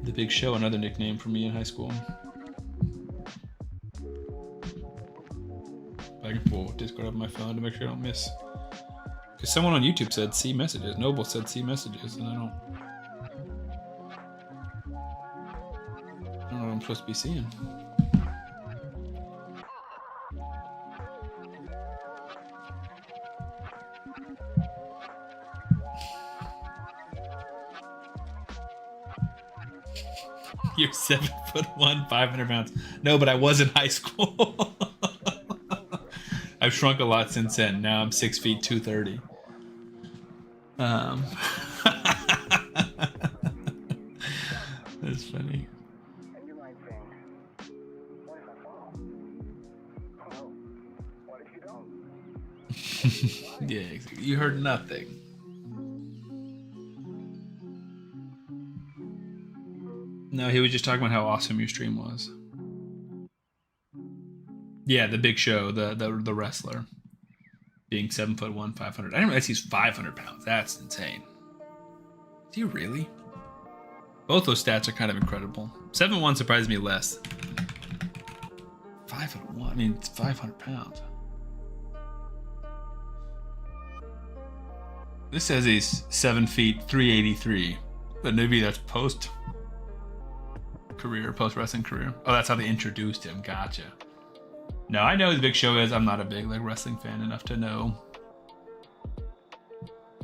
The Big Show, another nickname for me in high school. I can pull Discord up on my phone to make sure I don't miss. Because someone on YouTube said see messages. Noble said see messages, and I don't know what I'm supposed to be seeing. You're 7'1", 500 pounds. No, but I was in high school. I've shrunk a lot since then. Now I'm 6 feet 230. That's funny. Yeah, you heard nothing. No, he was just talking about how awesome your stream was. Yeah, the Big Show, the wrestler, being 7'1", 500. I didn't realize he's 500 pounds. That's insane. Is he really? Both those stats are kind of incredible. 7'1" surprises me less. 5'1", I mean, it's 500 pounds. This says he's 7 feet 383, but maybe that's post wrestling career. Oh, that's how they introduced him. Gotcha. No, I know who the Big Show is. I'm not a big wrestling fan enough to know.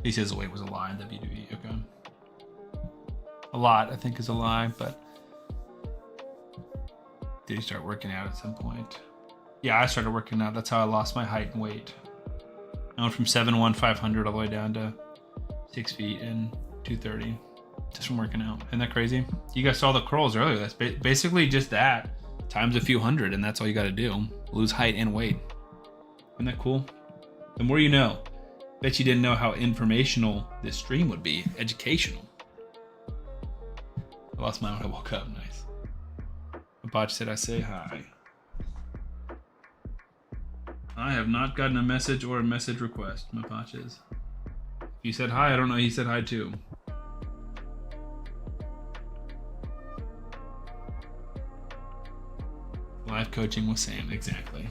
He says the weight was a lie in WWE. Okay. A lot, I think, is a lie, but did he start working out at some point? Yeah, I started working out. That's how I lost my height and weight. I went from 7'1", 500 all the way down to 6 feet and 230. Just from working out. Isn't that crazy? You guys saw the curls earlier. That's basically just that times a few hundred, and that's all you got to do. Lose height and weight. Isn't that cool? The more you know. Bet you didn't know how informational this stream would be. Educational. I lost mine when I woke up. Nice. Botch said I say hi. I have not gotten a message or a message request. My Botch is. You said hi. I don't know. He said hi too. Live coaching with Sam, exactly.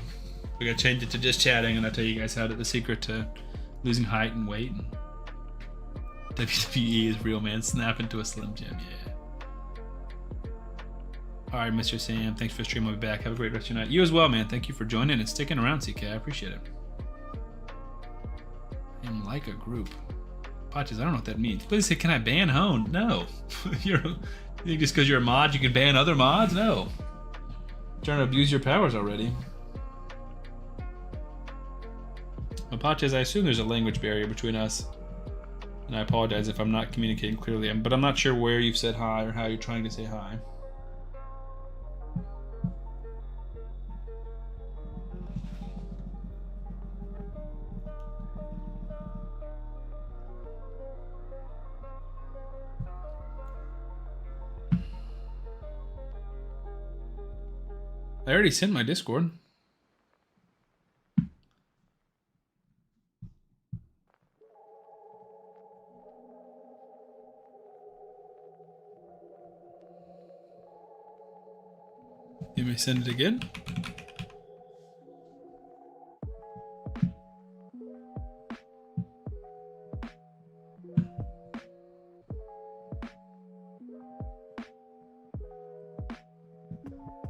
We gotta change it to just chatting, and I'll tell you guys how to the secret to losing height and weight. And WWE is real, man. Snap into a Slim Jim, yeah. Alright, Mr. Sam, thanks for the stream. I'll be back. Have a great rest of your night. You as well, man. Thank you for joining and sticking around, CK. I appreciate it. And like a group. Patches, I don't know what that means. Please say, can I ban Hone? No. You think just because you're a mod, you can ban other mods? No. Trying to abuse your powers already. Apaches, I assume there's a language barrier between us. And I apologize if I'm not communicating clearly, but I'm not sure where you've said hi or how you're trying to say hi. I already sent my Discord. You may send it again.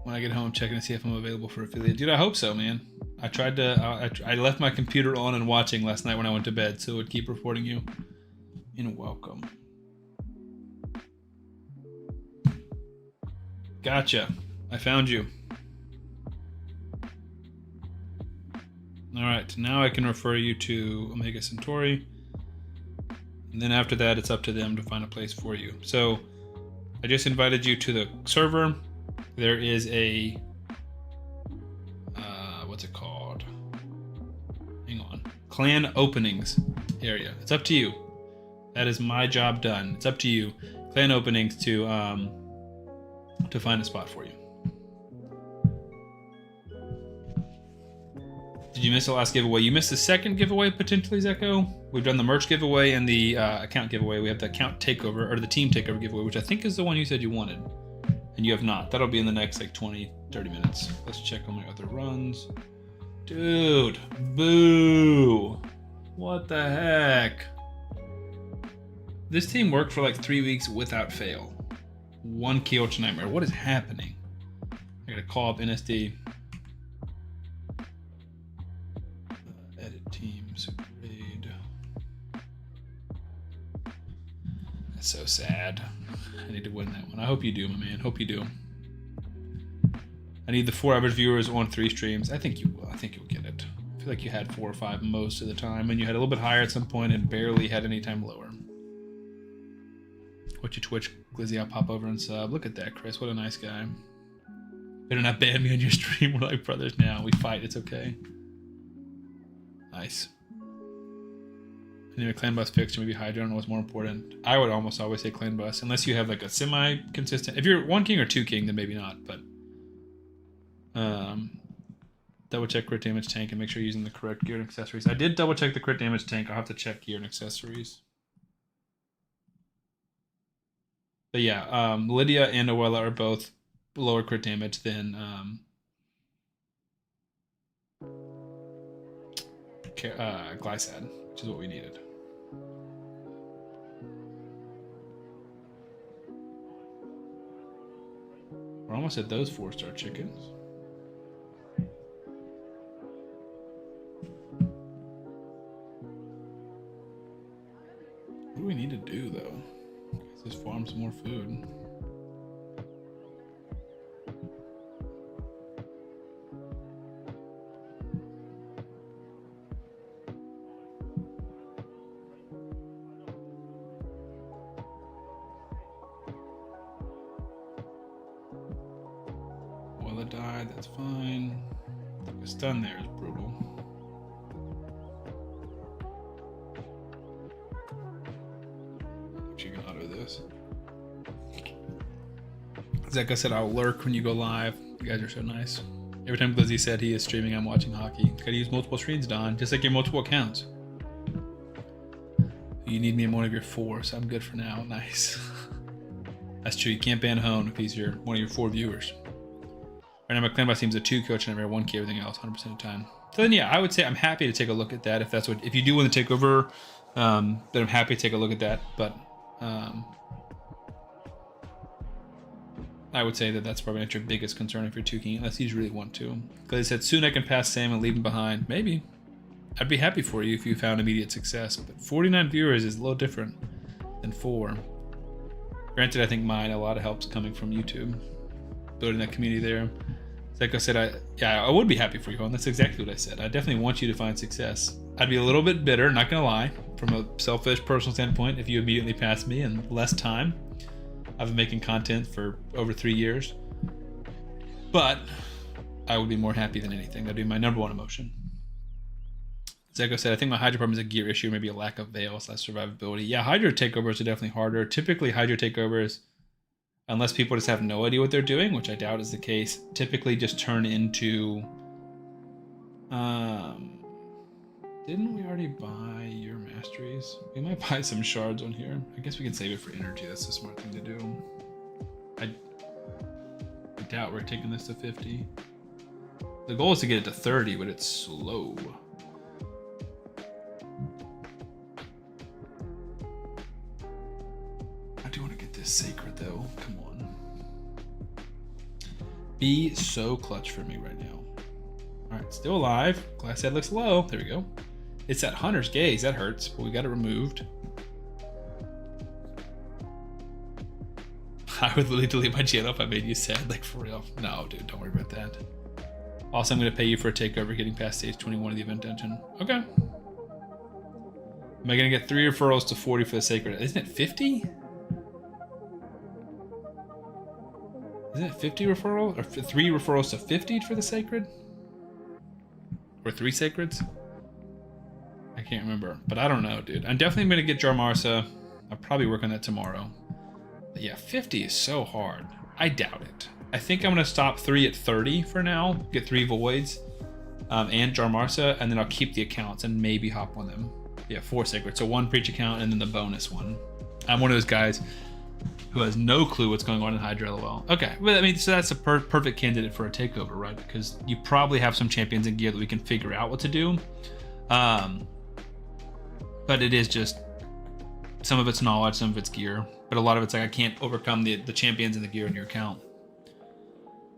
When I get home, I'm checking to see if I'm available for affiliate. Dude, I hope so, man. I tried to. I left my computer on and watching last night when I went to bed, so it would keep reporting you. And welcome. Gotcha. I found you. All right, now I can refer you to Omega Centauri. And then after that, it's up to them to find a place for you. So I just invited you to the server. There is a, what's it called? Hang on. Clan openings area. It's up to you. That is my job done. It's up to you. Clan openings to find a spot for you. Did you miss the last giveaway? You missed the second giveaway potentially, Zeko. We've done the merch giveaway and the account giveaway. We have the account takeover, or the team takeover giveaway, which I think is the one you said you wanted. And you have not. That'll be in the next like 20, 30 minutes. Let's check on my other runs. Dude, boo. What the heck? This team worked for like 3 weeks without fail. 1 kill to nightmare. What is happening? I gotta call up NSD. Edit teams. Raid. That's so sad. I need to win that one. I hope you do, my man. Hope you do. I need the 4 average viewers on 3 streams. I think you will. I think you'll get it. I feel like you had 4 or 5 most of the time, and you had a little bit higher at some point and barely had any time lower. What's your Twitch, Glizzy? I'll pop over and sub. Look at that, Chris. What a nice guy. Better not ban me on your stream. We're like brothers now. We fight. It's okay. Nice. Anyway, clan bus fixed, maybe Hydra. I don't know what's more important. I would almost always say clan bus, unless you have like a semi-consistent. If you're 1 king or 2 king, then maybe not. But double check crit damage tank and make sure you're using the correct gear and accessories. I did double check the crit damage tank. I'll have to check gear and accessories. But yeah, Lydia and Noella are both lower crit damage than Glycad, which is what we needed. We're almost at those 4-star chickens. What do we need to do though? Just farm some more food. Wella died, that's fine. The stun there is brutal. You can auto this. Zeka said I'll lurk when you go live. You guys are so nice. Every time Glizzy said he is streaming, I'm watching hockey. Gotta use multiple screens, Don, just like your multiple accounts. You need me in one of your 4, so I'm good for now. Nice. That's true. You can't ban Hone if he's one of your 4 viewers. Right now, my clan boss team's a 2 coach and I'm 1 key everything else 100% of the time. So then, yeah, I would say I'm happy to take a look at that if you do want to take over. Then I'm happy to take a look at that, but. I would say that that's probably not your biggest concern if you're 2 king, unless you really want to. Because I said soon I can pass Sam and leave him behind. Maybe. I'd be happy for you if you found immediate success, but 49 viewers is a little different than 4. Granted, I think mine, a lot of help's coming from YouTube. Building that community there. Like I said, I would be happy for you, and that's exactly what I said. I definitely want you to find success. I'd be a little bit bitter, not gonna lie, from a selfish personal standpoint, if you immediately passed me in less time. I've been making content for over 3 years, but I would be more happy than anything. That'd be my number 1 emotion. Zeko said, I think my Hydra problem is a gear issue, maybe a lack of veil / survivability. Yeah, Hydra takeovers are definitely harder. Typically, Hydra takeovers, unless people just have no idea what they're doing, which I doubt is the case, typically just turn into... Didn't we already buy your masteries? We might buy some shards on here. I guess we can save it for energy. That's a smart thing to do. I doubt we're taking this to 50. The goal is to get it to 30, but it's slow. I do want to get this sacred though. Come on. Be so clutch for me right now. All right, still alive. Glass head looks low. There we go. It's that Hunter's Gaze. That hurts, but we got it removed. I would literally delete my channel if I made you sad, like for real. No, dude, don't worry about that. Also, I'm going to pay you for a takeover getting past stage 21 of the event dungeon. Okay. Am I going to get 3 referrals to 40 for the sacred? Isn't it 50? Isn't it 50 referrals? Or 3 referrals to 50 for the sacred? Or 3 sacreds? I can't remember, but I don't know, dude. I'm definitely going to get Jarmarsa. I'll probably work on that tomorrow. But yeah, 50 is so hard. I doubt it. I think I'm going to stop 3 at 30 for now. Get 3 voids and Jarmarsa, and then I'll keep the accounts and maybe hop on them. Yeah, 4 sacred. So 1 preach account and then the bonus one. I'm one of those guys who has no clue what's going on in Hydra LOL. Okay, well, I mean, so that's a perfect candidate for a takeover, right? Because you probably have some champions in gear that we can figure out what to do. But it is just, some of it's knowledge, some of it's gear. But a lot of it's like, I can't overcome the champions and the gear in your account.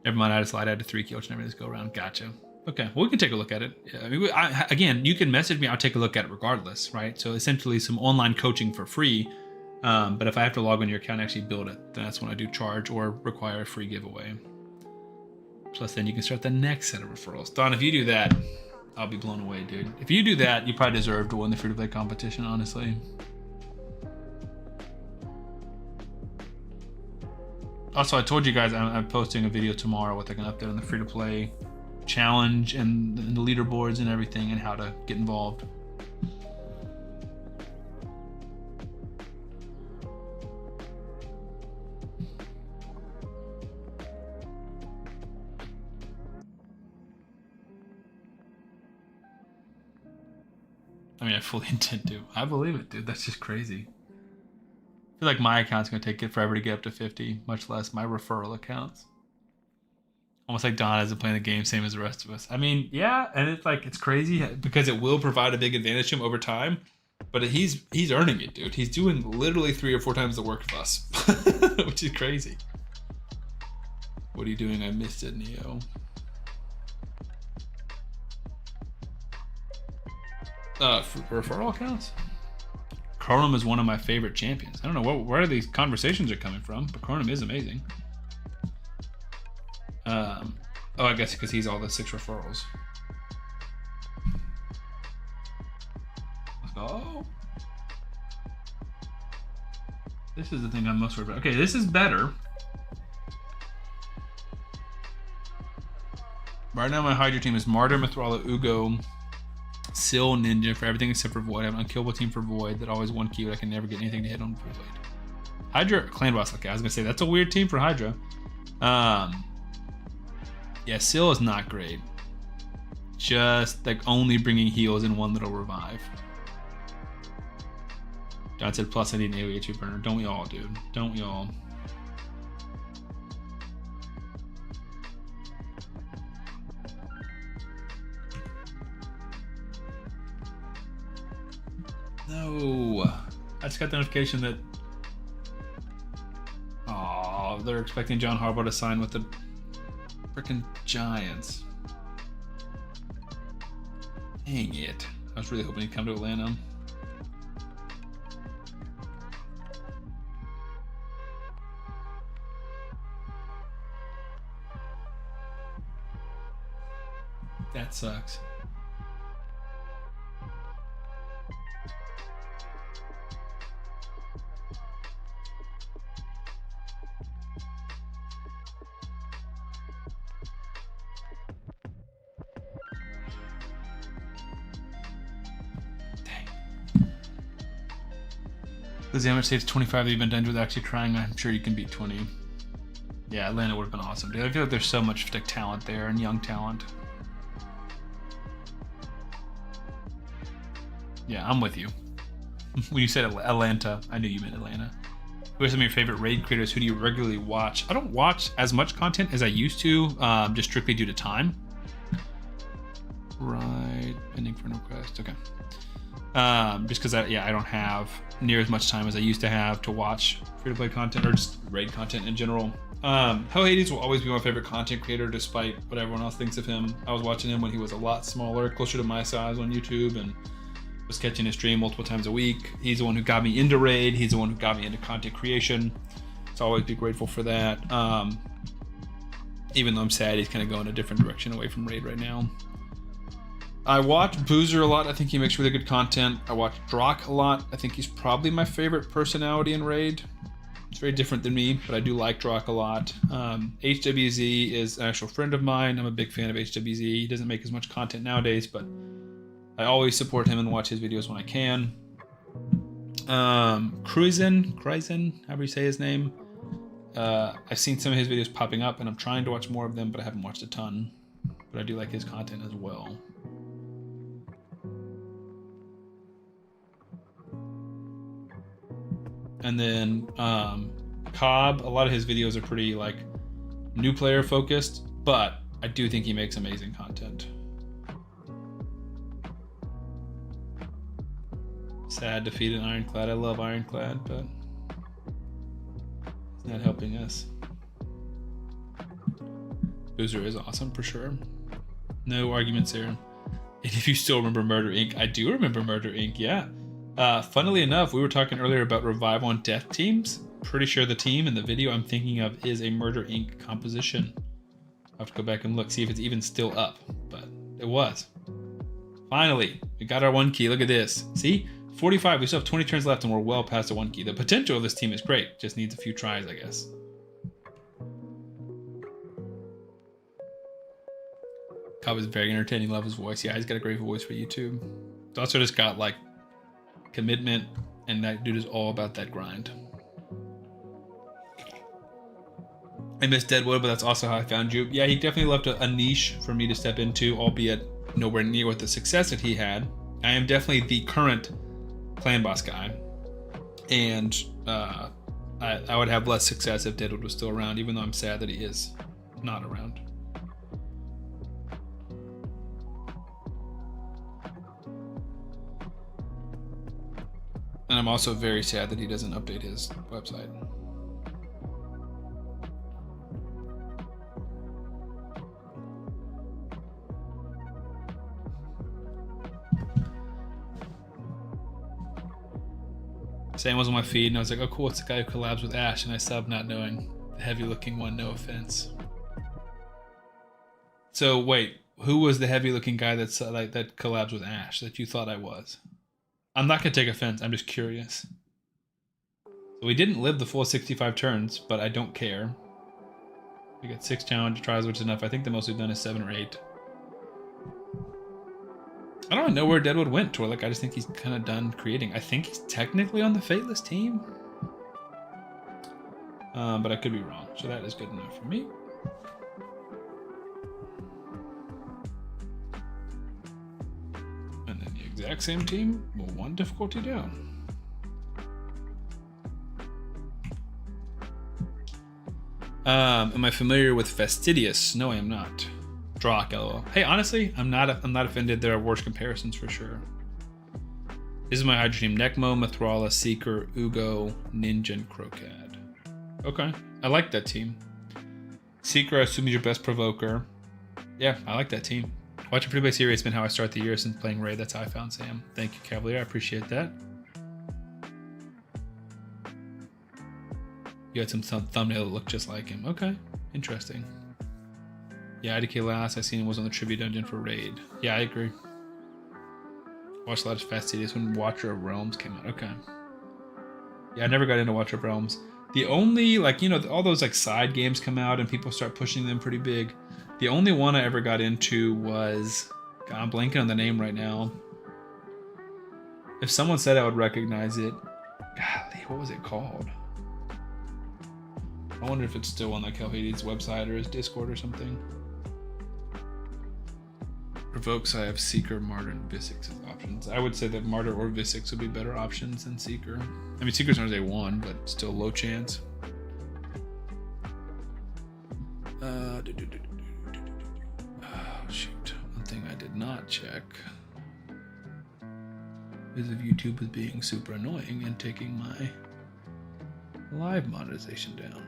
Never mind, I just lied. I had a 3 kill each and every this go around. Gotcha. Okay, well, we can take a look at it. Yeah, I mean, again, you can message me. I'll take a look at it regardless, right? So essentially some online coaching for free. But if I have to log on your account and actually build it, then that's when I do charge or require a free giveaway. Plus, then you can start the next set of referrals. Don, if you do that, I'll be blown away, dude. If you do that, you probably deserve to win the free-to-play competition, honestly. Also, I told you guys I'm posting a video tomorrow with like an update on the free-to-play challenge and the leaderboards and everything and how to get involved. I mean, I fully intend to. I believe it, dude. That's just crazy. I feel like my account's going to take it forever to get up to 50, much less my referral accounts. Almost like Don isn't playing the game same as the rest of us. I mean, yeah, and it's like, it's crazy because it will provide a big advantage to him over time, but he's earning it, dude. He's doing literally 3 or 4 times the work of us, which is crazy. What are you doing? I missed it, Neo. Referral accounts? Chronum is one of my favorite champions. I don't know where these conversations are coming from, but Chronum is amazing. Oh, I guess because he's all the 6 referrals. Let's go. This is the thing I'm most worried about. Okay, this is better. Right now my Hydra team is Martyr, Mithrala, Uugo, Syl, Ninja for everything except for Void. I have an unkillable team for Void that always 1 key, but I can never get anything to hit on Void. Hydra, Clan Boss. Okay, I was gonna say that's a weird team for Hydra. Yeah, Syl is not great. Just like only bringing heals and 1 little revive. John said, plus I need an AoE HP burner. Don't we all, dude? Don't we all? No. I just got the notification that... Oh, they're expecting John Harbaugh to sign with the freaking Giants. Dang it. I was really hoping he'd come to Atlanta. That sucks. Does the damage stage 25 that you've been done with actually trying? I'm sure you can beat 20. Yeah, Atlanta would have been awesome, dude. I feel like there's so much like talent there and young talent. Yeah, I'm with you. When you said Atlanta, I knew you meant Atlanta. Who are some of your favorite raid creators? Who do you regularly watch? I don't watch as much content as I used to, just strictly due to time. Right, pending for no quest. Okay. Just because I don't have near as much time as I used to have to watch free-to-play content or just raid content in general. Hell Hades will always be my favorite content creator despite what everyone else thinks of him. I was watching him when he was a lot smaller, closer to my size on YouTube, and was catching his stream multiple times a week. He's the one who got me into raid. He's the one who got me into content creation. So I'll always be grateful for that. Even though I'm sad he's kind of going a different direction away from raid right now. I watch Boozer a lot. I think he makes really good content. I watch Drock a lot. I think he's probably my favorite personality in raid. It's very different than me, but I do like Drock a lot. HWZ is an actual friend of mine. I'm a big fan of HWZ. He doesn't make as much content nowadays, but I always support him and watch his videos when I can. Kryzen, however you say his name. I've seen some of his videos popping up, and I'm trying to watch more of them, but I haven't watched a ton. But I do like his content as well. And then Cobb, a lot of his videos are pretty like new player focused, but I do think he makes amazing content. Sad defeat in Ironclad. I love Ironclad, but it's not helping us. Boozer is awesome for sure. No arguments there. And if you still remember Murder Inc., I do remember Murder Inc., yeah. Funnily enough, we were talking earlier about Revive on Death teams. Pretty sure the team in the video I'm thinking of is a Murder Inc. composition. I'll have to go back and look, see if it's even still up, but it was. Finally, we got our 1 key. Look at this. See? 45. We still have 20 turns left and we're well past the 1 key. The potential of this team is great. Just needs a few tries, I guess. Cobb is very entertaining. Love his voice. Yeah, he's got a great voice for YouTube. He's also just got like commitment, and that dude is all about that grind. I miss Deadwood, but that's also how I found you. Yeah, he definitely left a niche for me to step into, albeit nowhere near with the success that he had. I am definitely the current clan boss guy, and I would have less success if Deadwood was still around, even though I'm sad that he is not around. And I'm also very sad that he doesn't update his website. Sam was on my feed, and I was like, oh cool, it's the guy who collabs with Ash, and I subbed not knowing. The heavy looking one, no offense. So wait, who was the heavy looking guy that's that collabs with Ash that you thought I was? I'm not gonna take offense, I'm just curious. So we didn't live the full 65 turns, but I don't care. We got 6 challenge tries, which is enough. I think the most we've done is 7 or 8. I don't know where Deadwood went, Torlik. I just think he's kind of done creating. I think he's technically on the Fateless team. But I could be wrong, so that is good enough for me. And then the exact same team, but 1 difficulty down. Am I familiar with Fastidious? No, I am not. Drock, lol. Hey, honestly, I'm not offended. There are worse comparisons for sure. This is my Hydra team: Necmo, Mithrala, Seeker, Uugo, Ninja, and Crocad. Okay, I like that team. Seeker, I assume is your best provoker. Yeah, I like that team. Watching Free Play Series has been how I start the year since playing Raid. That's how I found Sam. Thank you, Cavalier. I appreciate that. You had some thumbnail that looked just like him. Okay, interesting. Yeah, IDK last I seen him was on the tribute dungeon for Raid. Yeah, I agree. Watched a lot of Fastidious when Watcher of Realms came out. Okay. Yeah, I never got into Watcher of Realms. The only, like, you know, all those like side games come out and people start pushing them pretty big. The only one I ever got into was, God, I'm blanking on the name right now. If someone said I would recognize it, golly, what was it called? I wonder if it's still on like Hellhades' website or his Discord or something. Provokes, I have Seeker, Martyr, and Visix as options. I would say that Martyr or Visix would be better options than Seeker. I mean, Seeker's not as A1, but still low chance. Oh, shoot. One thing I did not check is if YouTube is being super annoying and taking my live monetization down.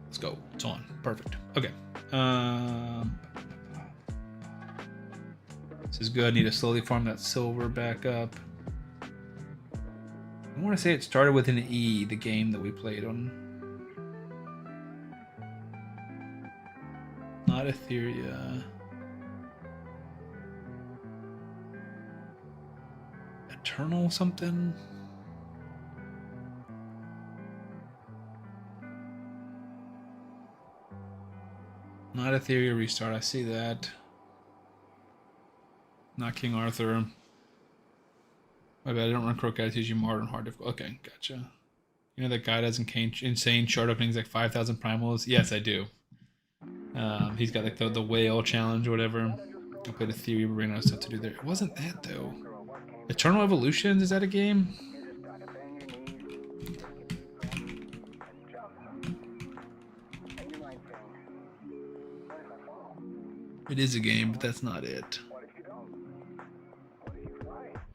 Let's go. It's on. Perfect. Okay. This is good. I need to slowly farm that silver back up. I want to say it started with an E, the game that we played on. Not Etheria. Eternal something? Not Etheria Restart. I see that. Not King Arthur. My bad, I don't run Croak Attitudes, you Martyr hard difficult. Okay, gotcha. You know that guy does insane shard openings like 5,000 primals? Yes, I do. He's got like the whale challenge or whatever. I played a theory, we're running out of stuff to do there. It wasn't that though. Eternal Evolutions, is that a game? It is a game, but that's not it.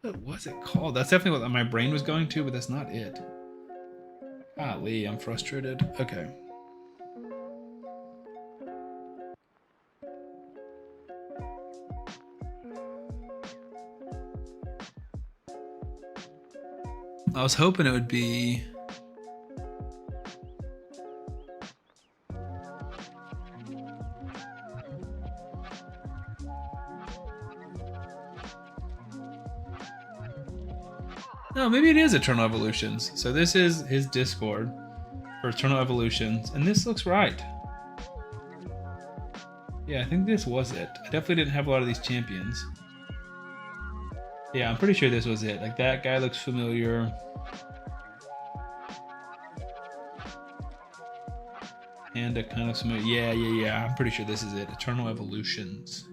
What was it called? That's definitely what my brain was going to, but that's not it. Golly, I'm frustrated. Okay. I was hoping it would be... No, maybe it is Eternal Evolutions. So this is his Discord for Eternal Evolutions, and this looks right. Yeah, I think this was it. I definitely didn't have a lot of these champions. Yeah, I'm pretty sure this was it. Like, that guy looks familiar. And a kind of familiar. Yeah. I'm pretty sure this is it. Eternal Evolutions.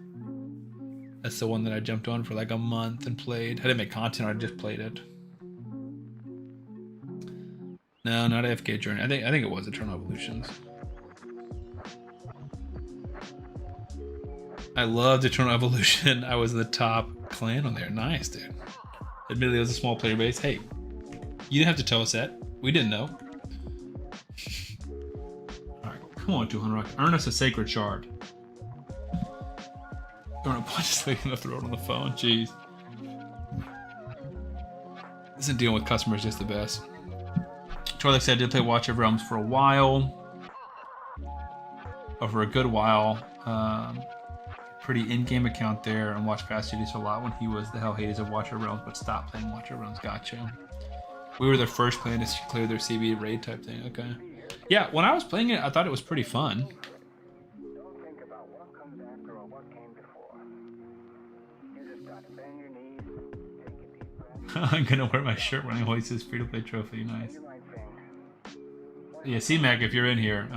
That's the one that I jumped on for like a month and played. I didn't make content, I just played it. No, not AFK Journey. I think it was Eternal Evolutions. I loved Eternal Evolution. I was the top clan on there. Nice, dude. Admittedly, it was a small player base. Hey, you didn't have to tell us that. We didn't know. Alright, come on, 200 Rock. Earn us a Sacred Shard. Don't want to punch this lady in the throat on the phone. Jeez. Isn't dealing with customers just the best? Troy said I did play Watch of Realms for a while. Or for a good while. Pretty in-game account there and watched Fast Duties a lot when he was the Hellhades of Watch of Realms, but stopped playing Watch of Realms. Gotcha. We were the first clan to clear their CB raid type thing. Okay. Yeah, when I was playing it, I thought it was pretty fun. I'm gonna wear my shirt when I hoist this free-to-play trophy. Nice. Yeah, C-Mac, if you're in here,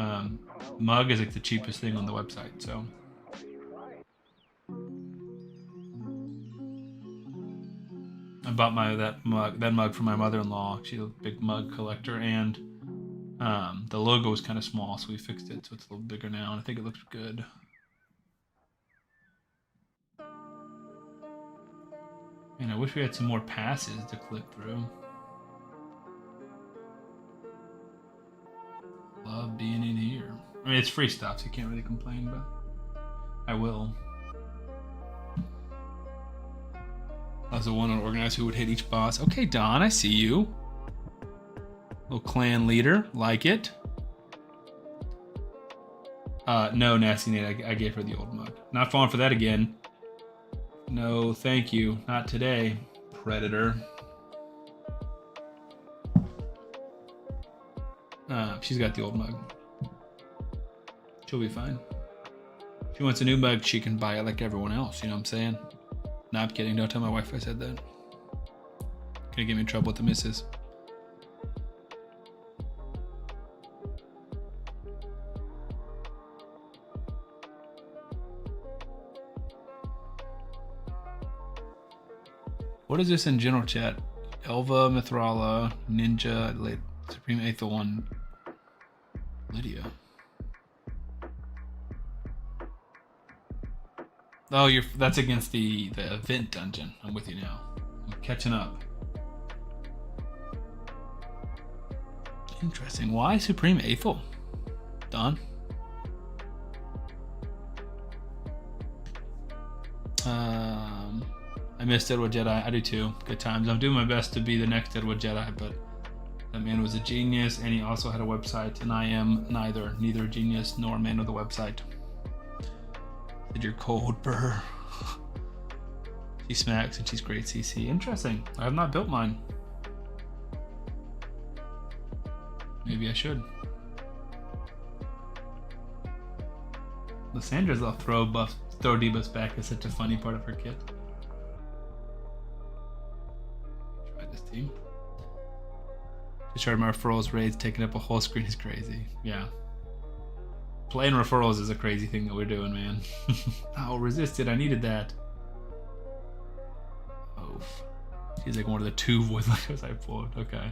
mug is like the cheapest thing on the website, so. I bought that mug for my mother-in-law. She's a big mug collector, and the logo was kind of small, so we fixed it so it's a little bigger now, and I think it looks good. And I wish we had some more passes to click through. Love being in here. I mean, it's free stuff, so you can't really complain, but I will. I was the one organizer who would hit each boss. Okay, Don, I see you. Little clan leader, like it. No, Nasty Nate, I gave her the old mug. Not falling for that again. No, thank you. Not today, Predator. She's got the old mug. She'll be fine. If she wants a new mug, she can buy it like everyone else, you know what I'm saying? No, I'm kidding. Don't tell my wife I said that. Gonna get me in trouble with the missus. What is this in general chat? Elva, Mithrala, Ninja, Supreme Aethel 1, Lydia. Oh, that's against the event dungeon. I'm with you now. I'm catching up. Interesting. Why Supreme Aethel? Done. I missed Deadwood Jedi. I do too. Good times. I'm doing my best to be the next Deadwood Jedi, but that man was a genius, and he also had a website, and I am neither a genius nor a man with a website. Did your cold burr? She smacks and she's great CC. Interesting. I have not built mine. Maybe I should. Lissandra's little throw debuffs back is such a funny part of her kit. Try this team. Just heard my referrals raids taking up a whole screen is crazy. Yeah. Playing referrals is a crazy thing that we're doing, man. Oh, resisted. I needed that. Oh. She's like one of the 2 voice lines I pulled. Okay.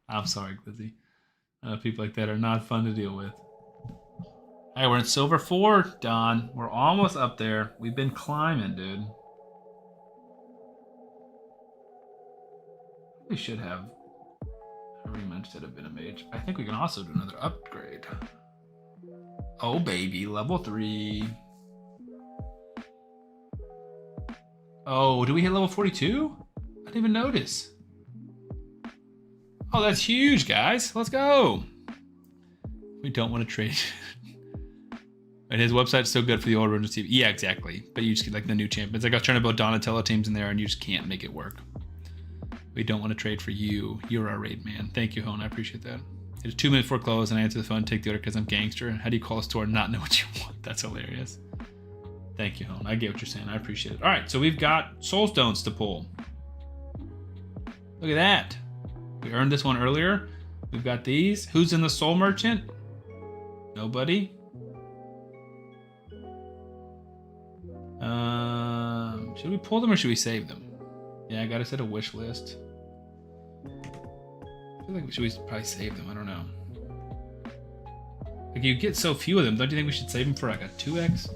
I'm sorry, Glizzy. People like that are not fun to deal with. Hey, we're in silver 4, Don. We're almost up there. We've been climbing, dude. We should have Harima instead of Venomage. I think we can also do another upgrade. Oh, baby. Level 3. Oh, do we hit level 42? I didn't even notice. Oh, that's huge, guys. Let's go. We don't want to trade. And his website's so good for the old original team. Yeah, exactly. But you just get like the new champions. Like I was trying to build Donatello teams in there and you just can't make it work. We don't want to trade for you. You're our raid man. Thank you, Hone. I appreciate that. It's 2 minutes before close and I answer the phone, take the order because I'm gangster. How do you call a store and not know what you want? That's hilarious. Thank you, Hone. I get what you're saying. I appreciate it. All right, so we've got soul stones to pull. Look at that. We earned this one earlier. We've got these. Who's in the soul merchant? Nobody. Should we pull them or should we save them? Yeah, I gotta set a wish list. I feel like we should probably save them. I don't know. Like you get so few of them. Don't you think we should save them for like a 2x?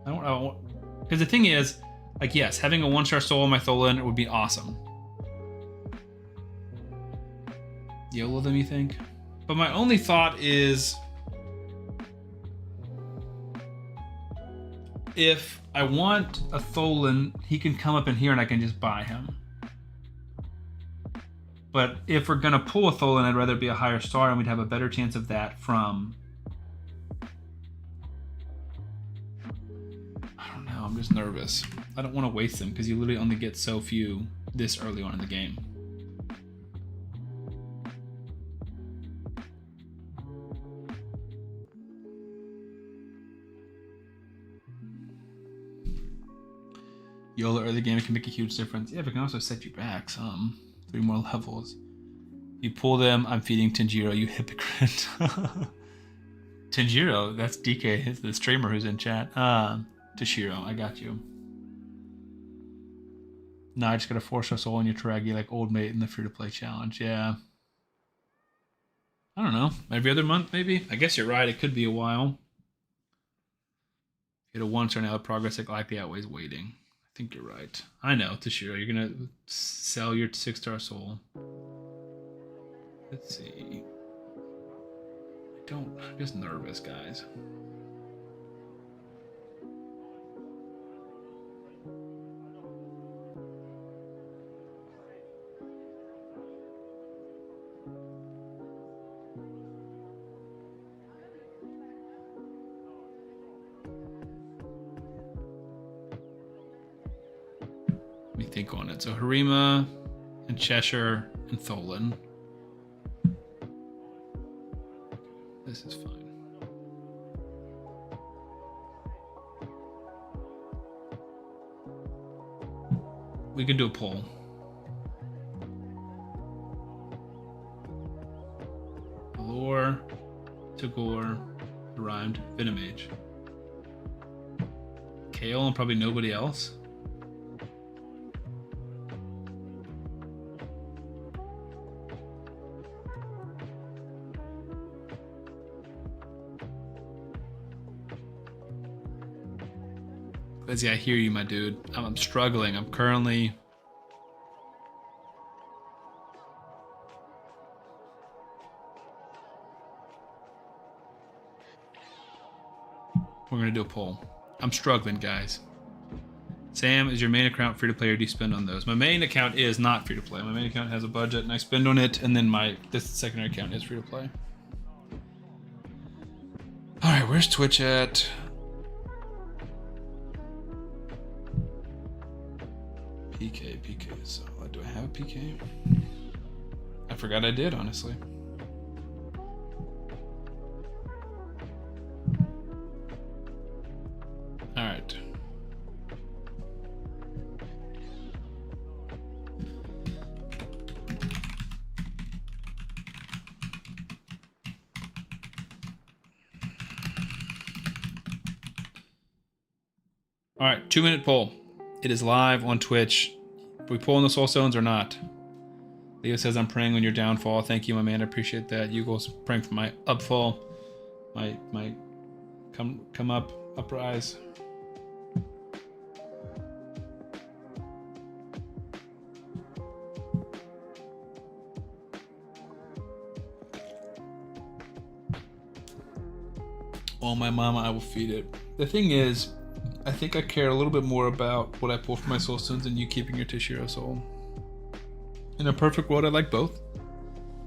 I don't. Because the thing is, like, yes, having a 1-star soul on my Tholin would be awesome. YOLO them, you think? But my only thought is, if I want a Tholin, he can come up in here and I can just buy him. But if we're gonna pull a Tholin, I'd rather be a higher star and we'd have a better chance of that from... I don't know, I'm just nervous. I don't want to waste them because you literally only get so few this early on in the game. YOLO early game can make a huge difference. Yeah, but it can also set you back some. 3 more levels. You pull them, I'm feeding Tanjiro, you hypocrite. Tanjiro, that's DK, the streamer who's in chat. Toshiro, I got you. No, I just gotta force our soul on your Taragi like old mate in the free-to-play challenge. Yeah. I don't know. Every other month, maybe? I guess you're right. It could be a while. Get a 1-star now, progress like likely outweighs waiting. I think you're right. I know, Toshiro. You're gonna sell your 6-star soul. Let's see. I'm just nervous, guys. Let me think on it. So Harima and Cheshire and Tholin. This is fine. We can do a poll. Valor, Tagoar, rhymed, Venomage. Kale and probably nobody else. Lizzie, I hear you, my dude. I'm struggling. I'm currently... We're going to do a poll. I'm struggling, guys. Sam, is your main account free-to-play or do you spend on those? My main account is not free-to-play. My main account has a budget and I spend on it, and then this secondary account is free-to-play. Alright, where's Twitch at? PK, so do I have a PK? I forgot I did, honestly. All right. All right, 2-minute poll. It is live on Twitch. Are we pulling the soul stones or not? Leo says, I'm praying on your downfall. Thank you, my man. I appreciate that. Uugo's praying for my upfall. My come up, uprise. Oh, my mama, I will feed it. The thing is, I think I care a little bit more about what I pull from my soul stones than you keeping your Tishiro soul. In a perfect world, I like both.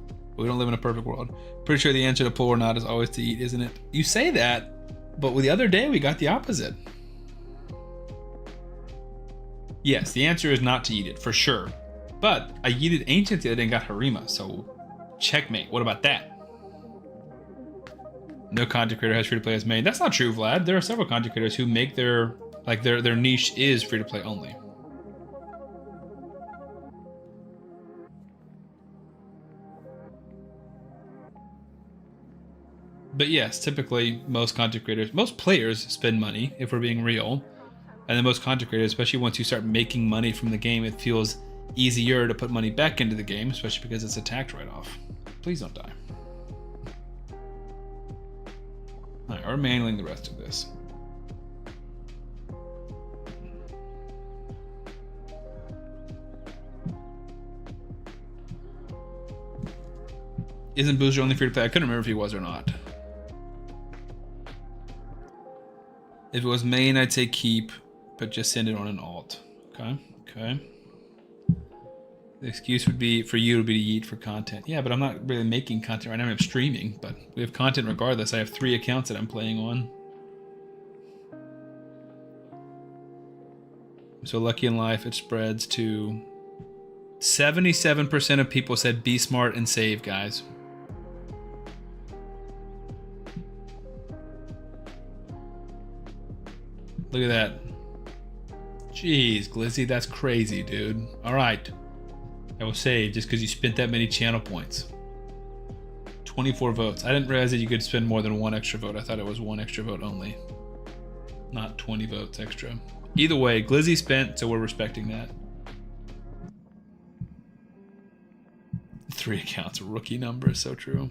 But we don't live in a perfect world. Pretty sure the answer to pull or not is always to eat, isn't it? You say that, but the other day we got the opposite. Yes, the answer is not to eat it, for sure. But I yeeted Ancient the other day and got Harima, so checkmate. What about that? No content creator has free-to-play as main. That's not true, Vlad. There are several content creators who make their niche is free-to-play only. But yes, typically most content creators, most players spend money, if we're being real. And then most content creators, especially once you start making money from the game, it feels easier to put money back into the game, especially because it's a tax write-off. Please don't die. Alright, we're manualing the rest of this. Isn't Booster only free to play? I couldn't remember if he was or not. If it was main, I'd say keep, but just send it on an alt. Okay. The excuse would be for you to be to eat for content. Yeah, but I'm not really making content right now. I'm streaming, but we have content regardless. I have 3 accounts that I'm playing on. So lucky in life, it spreads to 77% of people said be smart and save, guys. Look at that. Jeez, Glizzy, that's crazy, dude. All right. I will save just because you spent that many channel points. 24 votes. I didn't realize that you could spend more than 1 extra vote. I thought it was 1 extra vote only. Not 20 votes extra. Either way, Glizzy spent, so we're respecting that. 3 accounts, rookie number, so true.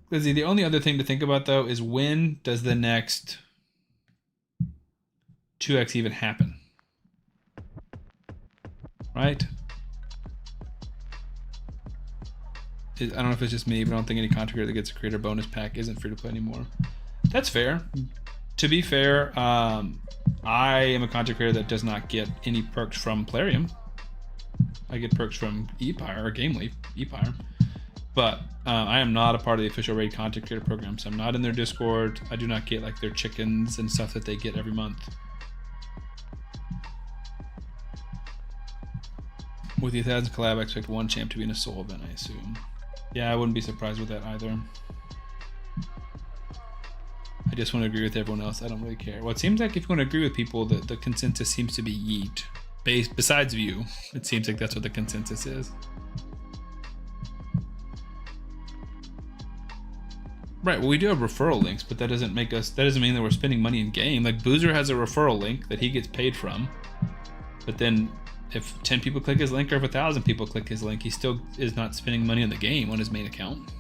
Glizzy, the only other thing to think about though is when does the next 2x even happen? Right? I don't know if it's just me, but I don't think any content creator that gets a creator bonus pack isn't free to play anymore. That's fair. To be fair, I am a content creator that does not get any perks from Plarium. I get perks from ePire or GameLeap, ePire. But I am not a part of the official raid content creator program, so I'm not in their Discord. I do not get like their chickens and stuff that they get every month. With the 1000 collab, I expect 1 champ to be in a soul event, I assume. Yeah, I wouldn't be surprised with that either. I just want to agree with everyone else. I don't really care. Well, it seems like if you want to agree with people, the consensus seems to be yeet. Besides you, it seems like that's what the consensus is. Right, well we do have referral links, but that doesn't mean that we're spending money in game. Like Boozer has a referral link that he gets paid from. But then if 10 people click his link or if 1,000 people click his link, he still is not spending money on the game on his main account.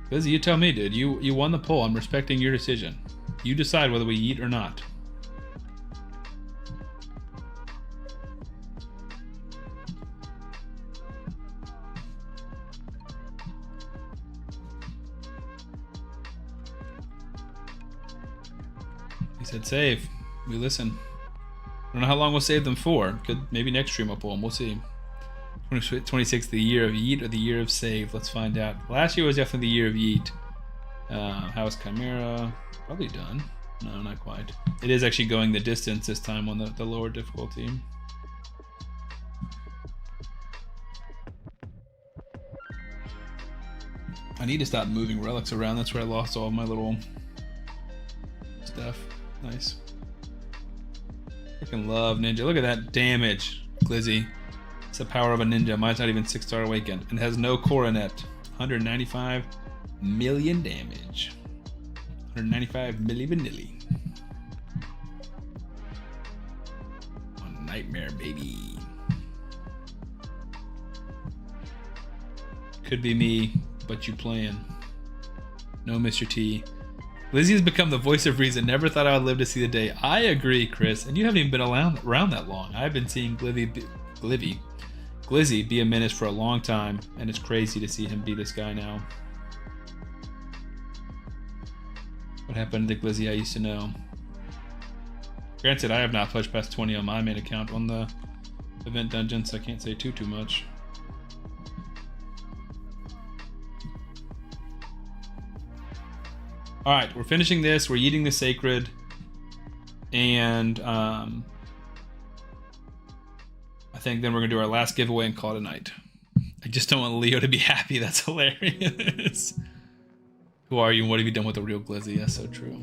Lizzie, you tell me, dude. You won the poll. I'm respecting your decision. You decide whether we eat or not. He said save. We listen. I don't know how long we'll save them for. Could maybe next stream I'll pull them. We'll see. 26th, the year of Yeet or the year of Save? Let's find out. Last year was definitely the year of Yeet. How's Chimera? Probably done. No, not quite. It is actually going the distance this time on the lower difficulty. I need to stop moving relics around. That's where I lost all my little stuff. Nice. Freaking love Ninja. Look at that damage, Glizzy. It's the power of a ninja. Mine's not even 6-star awakened and has no coronet. 195 million damage. 195 milli vanilli. On Nightmare, baby. Could be me, but you playing. No, Mr. T. Lizzie has become the voice of reason. Never thought I would live to see the day. I agree, Chris. And you haven't even been around that long. I've been seeing Glizzy be a menace for a long time, and it's crazy to see him be this guy now. What happened to the Glizzy I used to know? Granted, I have not pushed past 20 on my main account on the event dungeon, so I can't say too much. Alright, we're finishing this. We're eating the sacred. And I think then we're going to do our last giveaway and call it a night. I just don't want Leo to be happy. That's hilarious. Who are you and what have you done with the real Glizzy? That's so true.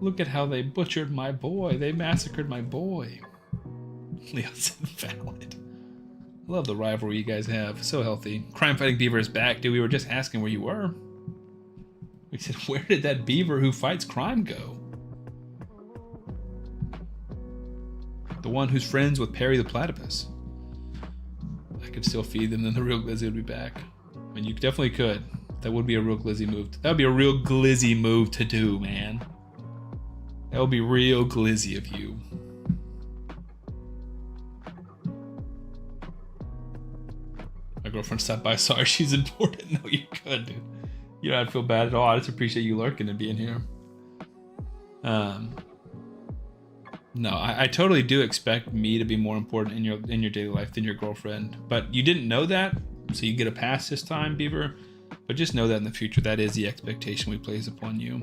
Look at how they butchered my boy. They massacred my boy. Leo said valid. I love the rivalry you guys have. So healthy. Crime Fighting Beaver is back. Dude, we were just asking where you were. We said, where did that beaver who fights crime go? The one who's friends with Perry the Platypus. I could still feed them, then the real Glizzy would be back. I mean, you definitely could. That would be a real Glizzy move. That would be a real Glizzy move to do, man. That would be real Glizzy of you. My girlfriend stopped by. Sorry, she's important. No, you're good, dude. You don't have to feel bad at all. I just appreciate you lurking and being here. No, I totally do expect me to be more important in your daily life than your girlfriend. But you didn't know that, so you get a pass this time, Beaver. But just know that in the future, that is the expectation we place upon you.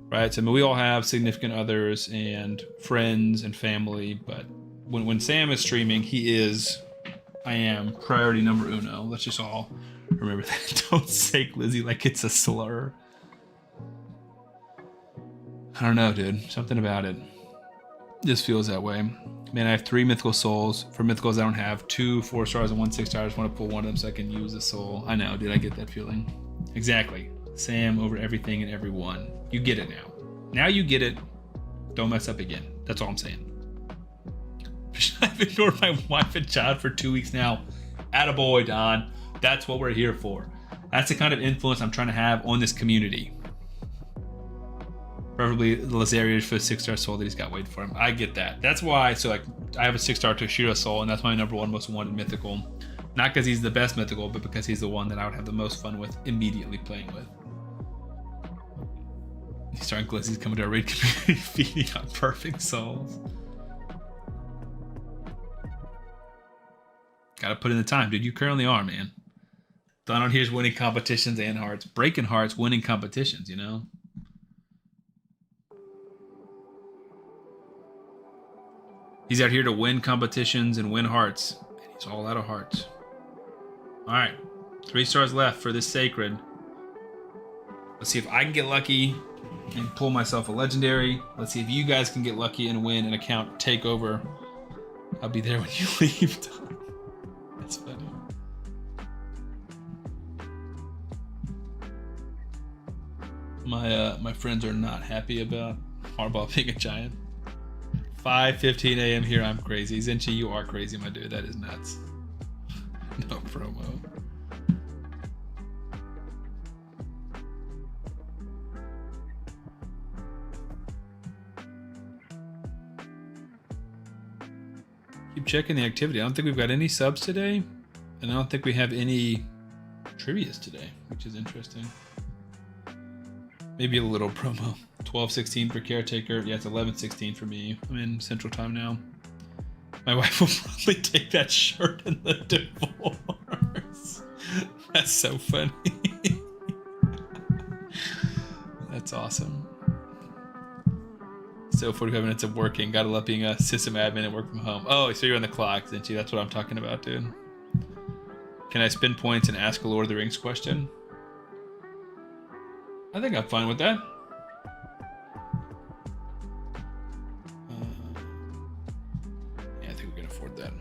Right? So I mean, we all have significant others and friends and family, but when Sam is streaming, I am priority number uno. Let's just all remember that. Don't say Glizzy like it's a slur. I don't know, dude. Something about it just feels that way. Man, I have 3 mythical souls. For mythicals, I don't have 2 4-stars and 1 6-star. I just want to pull one of them so I can use a soul. I know, dude. I get that feeling. Exactly. Sam over everything and everyone. You get it now. Now you get it. Don't mess up again. That's all I'm saying. I've ignored my wife and child for 2 weeks now. Attaboy, Don. That's what we're here for. That's the kind of influence I'm trying to have on this community. Preferably the Lazarius for the 6-star soul that he's got waiting for him. I get that. That's why, so like, I have a 6-star Toshiro soul, and that's my number 1 most wanted mythical. Not because he's the best mythical, but because he's the one that I would have the most fun with immediately playing with. He's starting Glizzy's coming to our raid community feeding on perfect souls. Gotta put in the time, dude. You currently are, man. Donald here's winning competitions and hearts. Breaking hearts, winning competitions, you know? He's out here to win competitions and win hearts. And he's all out of hearts. Alright. 3 stars left for this sacred. Let's see if I can get lucky and pull myself a legendary. Let's see if you guys can get lucky and win an account takeover. I'll be there when you leave. That's funny. My friends are not happy about Harbaugh being a Giant. 5:15 a.m. here. I'm crazy. Zinchi, you are crazy, my dude. That is nuts. No promo. Keep checking the activity. I don't think we've got any subs today, and I don't think we have any trivias today, which is interesting. Maybe a little promo. 12:16 for caretaker. Yeah, it's 11:16 for me. I'm in Central Time now. My wife will probably take that shirt in the divorce. That's so funny. That's awesome. So 45 minutes of working. Gotta love being a system admin and work from home. Oh, so you're on the clock, didn't you? That's what I'm talking about, dude. Can I spend points and ask a Lord of the Rings question? I think I'm fine with that. Yeah, I think we can afford that.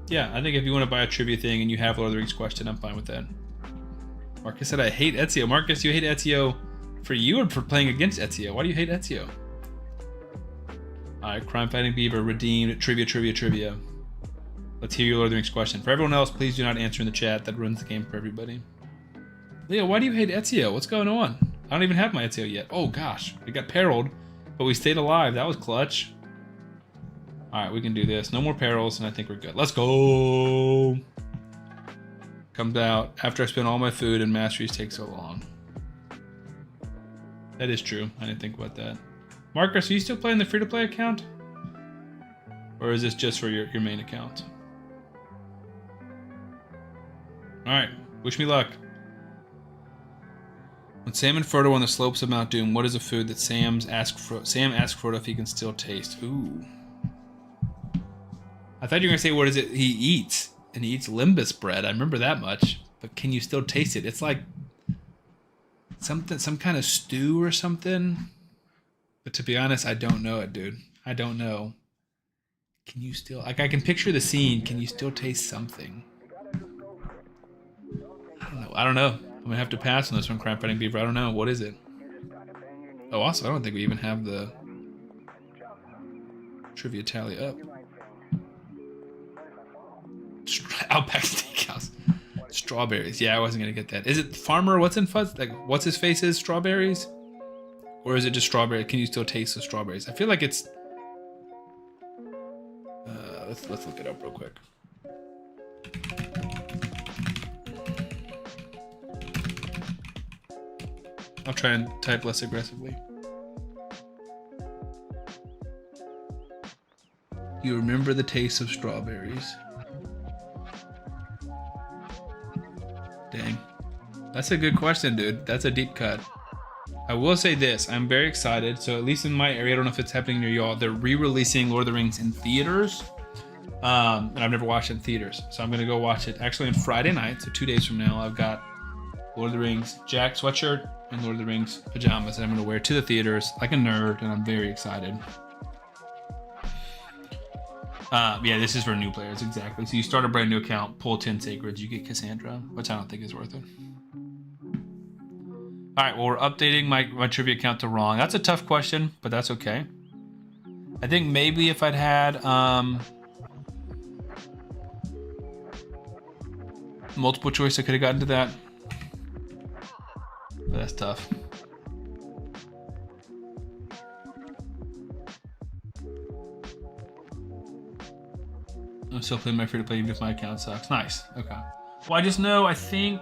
Yeah, I think if you want to buy a trivia thing and you have Lord of the Rings question, I'm fine with that. Marcus said I hate Ezio. Marcus, you hate Ezio for you or for playing against Ezio? Why do you hate Ezio? Alright, Crime Fighting Beaver, redeemed, trivia. Let's hear your Lord of the Rings question. For everyone else, please do not answer in the chat. That ruins the game for everybody. Leo, why do you hate Ezio? What's going on? I don't even have my Ezio yet. Oh gosh, we got perilled, but we stayed alive. That was clutch. Alright, we can do this. No more perils, and I think we're good. Let's go! Comes out after I spend all my food and masteries take so long. That is true. I didn't think about that. Marcus, are you still playing the free-to-play account? Or is this just for your main account? Alright, wish me luck. When Sam and Frodo on the slopes of Mount Doom, what is a food that Sam asks Frodo if he can still taste? Ooh. I thought you were going to say what is it he eats. And he eats limbus bread. I remember that much. But can you still taste it? It's like some kind of stew or something. But to be honest, I don't know it, dude. I don't know. Can you still... Like, I can picture the scene. Can you still taste something? I don't know. I'm gonna have to pass on this one, Crime Fighting Beaver. I don't know. What is it? Oh, also, I don't think we even have the trivia tally up. Outback Steakhouse. Strawberries. Yeah, I wasn't gonna get that. Is it Farmer? What's in Fuzz? Like, what's his face is strawberries? Or is it just strawberry? Can you still taste the strawberries? I feel like it's... let's look it up real quick. I'll try and type less aggressively. You remember the taste of strawberries. Dang. That's a good question, dude. That's a deep cut. I will say this. I'm very excited. So at least in my area, I don't know if it's happening near y'all, they're re-releasing Lord of the Rings in theaters. And I've never watched it in theaters. So I'm going to go watch it actually on Friday night. So 2 days from now, I've got Lord of the Rings Jack sweatshirt and Lord of the Rings pajamas that I'm going to wear to the theaters like a nerd, and I'm very excited. Yeah, this is for new players, exactly. So you start a brand new account, pull 10 sacreds, you get Cassandra, which I don't think is worth it. All right, well, we're updating my trivia account to wrong. That's a tough question, but that's okay. I think maybe if I'd had multiple choice, I could have gotten to that. But that's tough. I'm still playing my free-to-play even if my account sucks. Nice. Okay. Well, I just know, I think...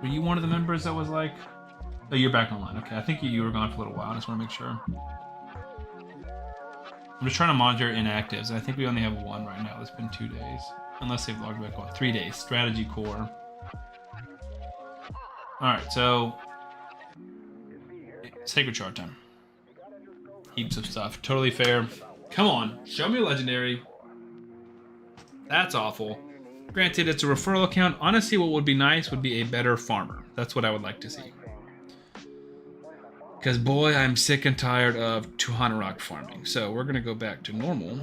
Were you one of the members that was like... Oh, you're back online. Okay, I think you were gone for a little while. I just want to make sure. I'm just trying to monitor inactives, and I think we only have one right now. It's been 2 days. Unless they've logged back on. 3 days. Strategy core. Alright, so... Sacred Shard time. Heaps of stuff. Totally fair. Come on. Show me a legendary. That's awful. Granted, it's a referral account. Honestly, what would be nice would be a better farmer. That's what I would like to see. Because, boy, I'm sick and tired of 200 rock farming. So we're going to go back to normal.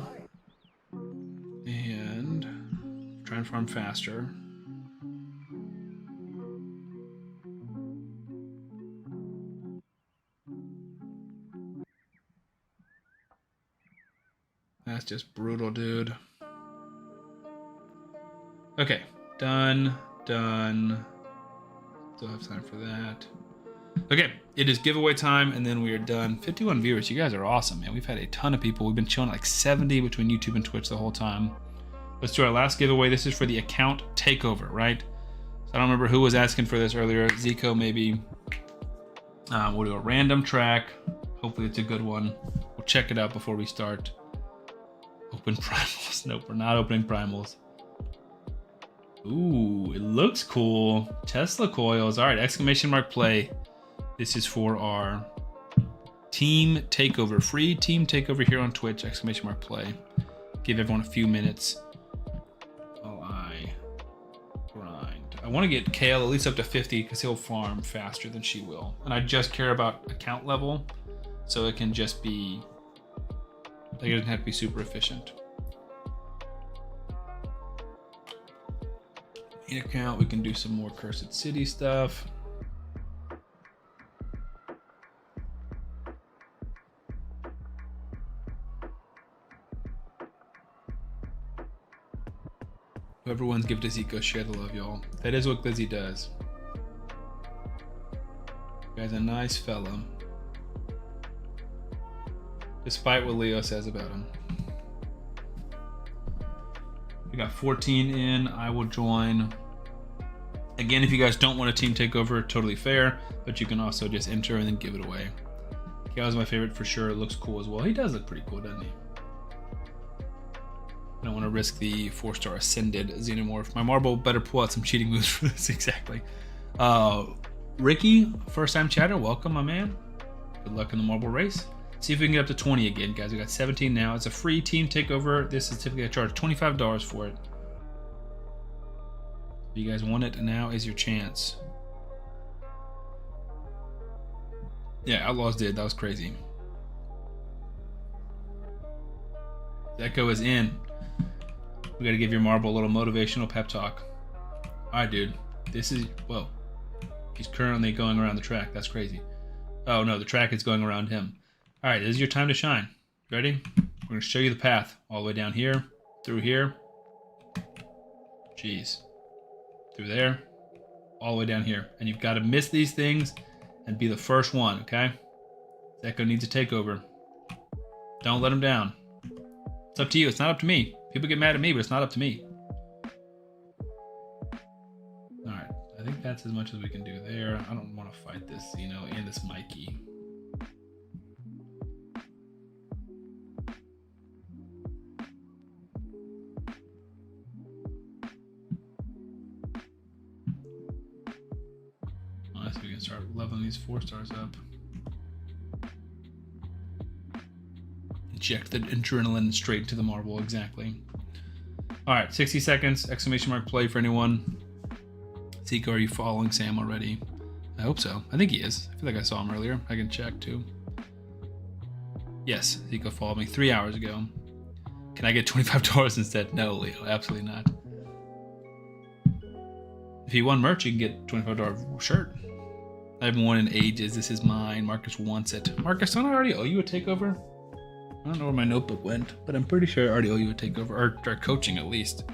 And try and farm faster. That's just brutal, dude. Okay. Done. Done. Still have time for that. Okay, it is giveaway time, and then we are done. 51 viewers. You guys are awesome, man. We've had a ton of people. We've been chilling like 70 between YouTube and Twitch the whole time. Let's do our last giveaway. This is for the account takeover, right? So I don't remember who was asking for this earlier. Zico, maybe. We'll do a random track. Hopefully it's a good one. We'll check it out before we start. Open primals. Nope, we're not opening primals. Ooh, it looks cool. Tesla coils. All right, exclamation mark play. This is for our team takeover. Free team takeover here on Twitch. Exclamation mark play. Give everyone a few minutes while I grind. I want to get Kale at least up to 50 because he'll farm faster than she will. And I just care about account level. So it can just be, like, it doesn't have to be super efficient. In account, we can do some more Cursed City stuff. Whoever wins, give to Zico. Share the love, y'all. That is what Glizzy does. You guy's a nice fella. Despite what Leo says about him. We got 14 in. I will join. Again, if you guys don't want a team takeover, totally fair. But you can also just enter and then give it away. Kale's my favorite for sure. It looks cool as well. He does look pretty cool, doesn't he? I don't want to risk the 4-star Ascended Xenomorph. My marble better pull out some cheating moves for this, exactly. Ricky, first time chatter, welcome, my man. Good luck in the marble race. See if we can get up to 20 again, guys. We got 17 now. It's a free team takeover. This is typically I charge $25 for it. If you guys want it, now is your chance. Yeah, Outlaws did. That was crazy. Echo is in. We got to give your marble a little motivational pep talk. All right, dude. This is, whoa. He's currently going around the track. That's crazy. Oh, no, the track is going around him. All right, this is your time to shine. Ready? We're going to show you the path all the way down here, through here. Jeez. Through there, all the way down here. And you've got to miss these things and be the first one, okay? Echo needs a takeover. Don't let him down. It's up to you. It's not up to me. People get mad at me, but it's not up to me. All right. I think that's as much as we can do there. I don't want to fight this, you know, and this Mikey. Unless we can start leveling these 4-stars up. Inject the adrenaline straight into the marble, exactly. All right, 60 seconds, exclamation mark play for anyone. Zico, are you following Sam already? I hope so. I think he is. I feel like I saw him earlier. I can check too. Yes, Zico followed me 3 hours ago. Can I get $25 instead? No, Leo, absolutely not. If you won merch, you can get $25 shirt. I haven't won in ages. This is mine. Marcus wants it. Marcus, don't I already owe you a takeover? I don't know where my notebook went, but I'm pretty sure I already owe you a takeover, or coaching at least.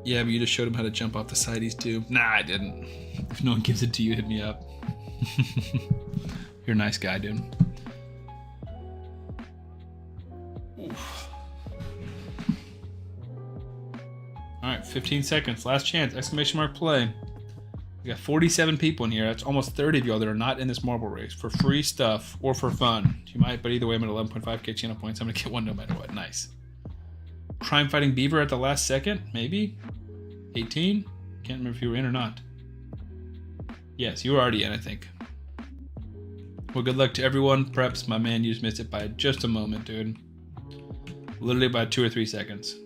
Yeah, but you just showed him how to jump off the sides too. Nah, I didn't. If no one gives it to you, hit me up. You're a nice guy, dude. Oof. All right, 15 seconds. Last chance. Exclamation mark play. We got 47 people in here. That's almost 30 of y'all that are not in this marble race for free stuff or for fun. You might, but either way, I'm at 11.5k channel points. I'm gonna get one no matter what. Nice. Crime fighting beaver at the last second, maybe. 18. Can't remember if you were in or not. Yes, you were already in, I think. Well, good luck to everyone. Preps, my man, you just missed it by just a moment, dude. Literally by 2 or 3 seconds.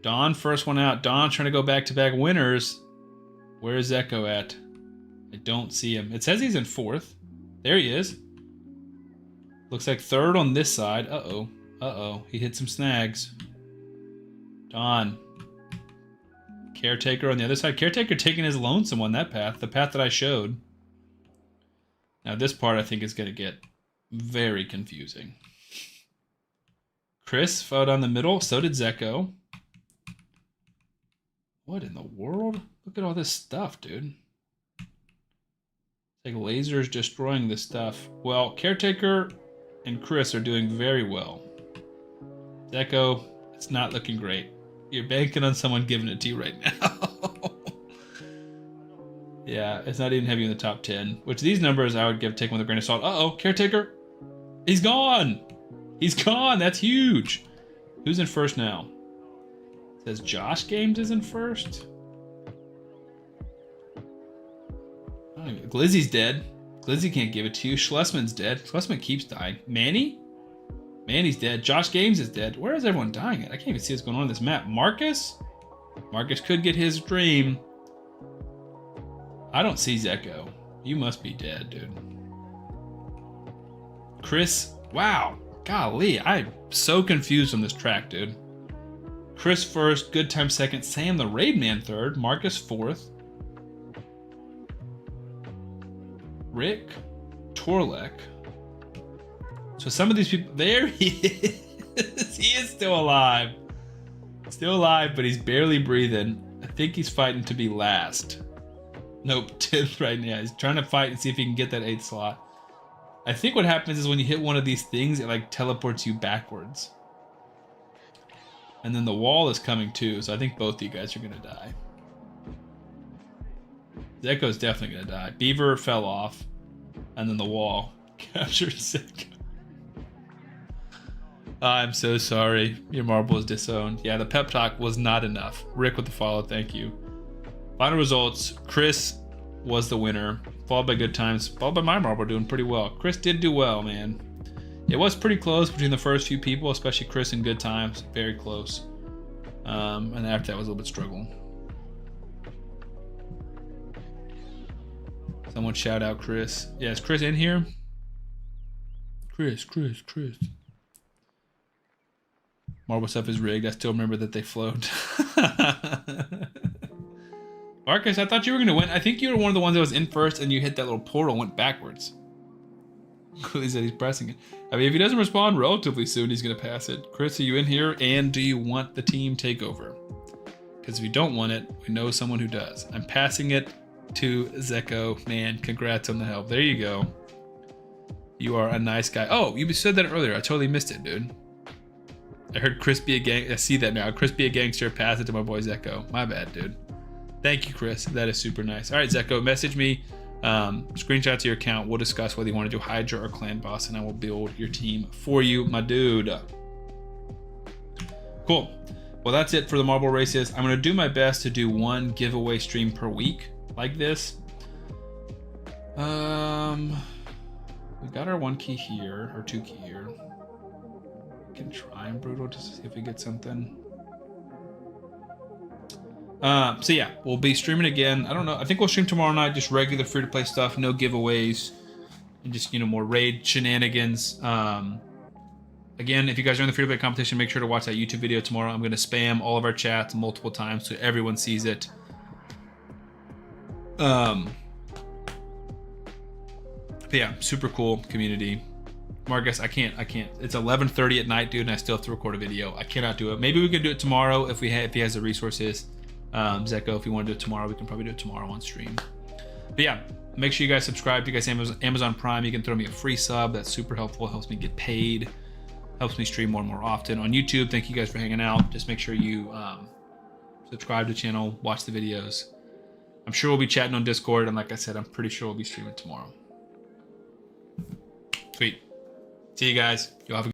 Don, first one out. Don trying to go back-to-back winners. Where's Echo at? I don't see him. It says he's in 4th. There he is. Looks like 3rd on this side. Uh-oh. Uh-oh. He hit some snags. Don. Caretaker on the other side. Caretaker taking his lonesome on that path. The path that I showed. Now this part I think is going to get very confusing. Chris fell down the middle. So did Zeko. What in the world? Look at all this stuff, dude. It's like lasers destroying this stuff. Well, Caretaker and Chris are doing very well. Zeko, it's not looking great. You're banking on someone giving it to you right now. Yeah, it's not even heavy in the top 10. Which these numbers I would take with a grain of salt. Uh-oh, Caretaker. He's gone. He's gone. That's huge. Who's in 1st now? It says Josh Games is in 1st. Glizzy's dead. Glizzy can't give it to you. Schlesman's dead. Schlesman keeps dying. Manny? Manny's dead. Josh Games is dead. Where is everyone dying at? I can't even see what's going on in this map. Marcus? Marcus could get his dream. I don't see Zeko. You must be dead, dude. Chris? Wow. Golly, I'm so confused on this track, dude. Chris 1st, Good Time 2nd, Sam the Raid Man 3rd, Marcus 4th. Rick Torlek. So some of these people, there he is. He is still alive. Still alive, but he's barely breathing. I think he's fighting to be last. Nope, 10th right now. He's trying to fight and see if he can get that 8th slot. I think what happens is when you hit one of these things, it like teleports you backwards. And then the wall is coming too, so I think both of you guys are gonna die. Zeko's definitely gonna die. Beaver fell off, and then the wall captured Zeko. I'm so sorry. Your marble is disowned. Yeah, the pep talk was not enough. Rick with the follow, thank you. Final results, Chris was the winner, followed by Good Times, followed by my marble doing pretty well. Chris did do well, man. It was pretty close between the first few people, especially Chris and Good Times, very close. And after that was a little bit struggle. Someone shout out Chris. Yeah, is Chris in here? Chris. Marble stuff is rigged. I still remember that they flowed. Marcus, I thought you were going to win. I think you were one of the ones that was in 1st and you hit that little portal, went backwards. He said he's pressing it. I mean, if he doesn't respond relatively soon, he's going to pass it. Chris, are you in here? And do you want the team takeover? Because if you don't want it, we know someone who does. I'm passing it to Zeko. Man, congrats on the help. There you go. You are a nice guy. Oh, you said that earlier. I totally missed it, dude. I heard Chris be a gang. I see that now. Chris be a gangster. Pass it to my boy Zeko. My bad, dude. Thank you, Chris. That is super nice. All right, Zeko, message me. Screenshot to your account. We'll discuss whether you want to do Hydra or Clan Boss, and I will build your team for you, my dude. Cool. Well, that's it for the marble races. I'm going to do my best to do one giveaway stream per week like this. We got our 1 key here, or 2 key here. We can try and brutal just to see if we get something. So yeah, we'll be streaming again. I don't know. I think we'll stream tomorrow night, just regular free-to-play stuff, no giveaways, and just, you know, more raid shenanigans. Again, if you guys are in the free-to-play competition, make sure to watch that YouTube video tomorrow. I'm going to spam all of our chats multiple times so everyone sees it. But yeah, super cool community. Marcus, I can't. It's 11:30 at night, dude, and I still have to record a video. I cannot do it. Maybe we can do it tomorrow if he has the resources. Zeko, if you want to do it tomorrow, we can probably do it tomorrow on stream. But yeah, make sure you guys subscribe. If you guys have Amazon Prime, you can throw me a free sub. That's super helpful. Helps me get paid. Helps me stream more and more often. On YouTube, thank you guys for hanging out. Just make sure you subscribe to the channel, watch the videos. I'm sure we'll be chatting on Discord, and like I said, I'm pretty sure we'll be streaming tomorrow. Sweet. See you guys. You'll have a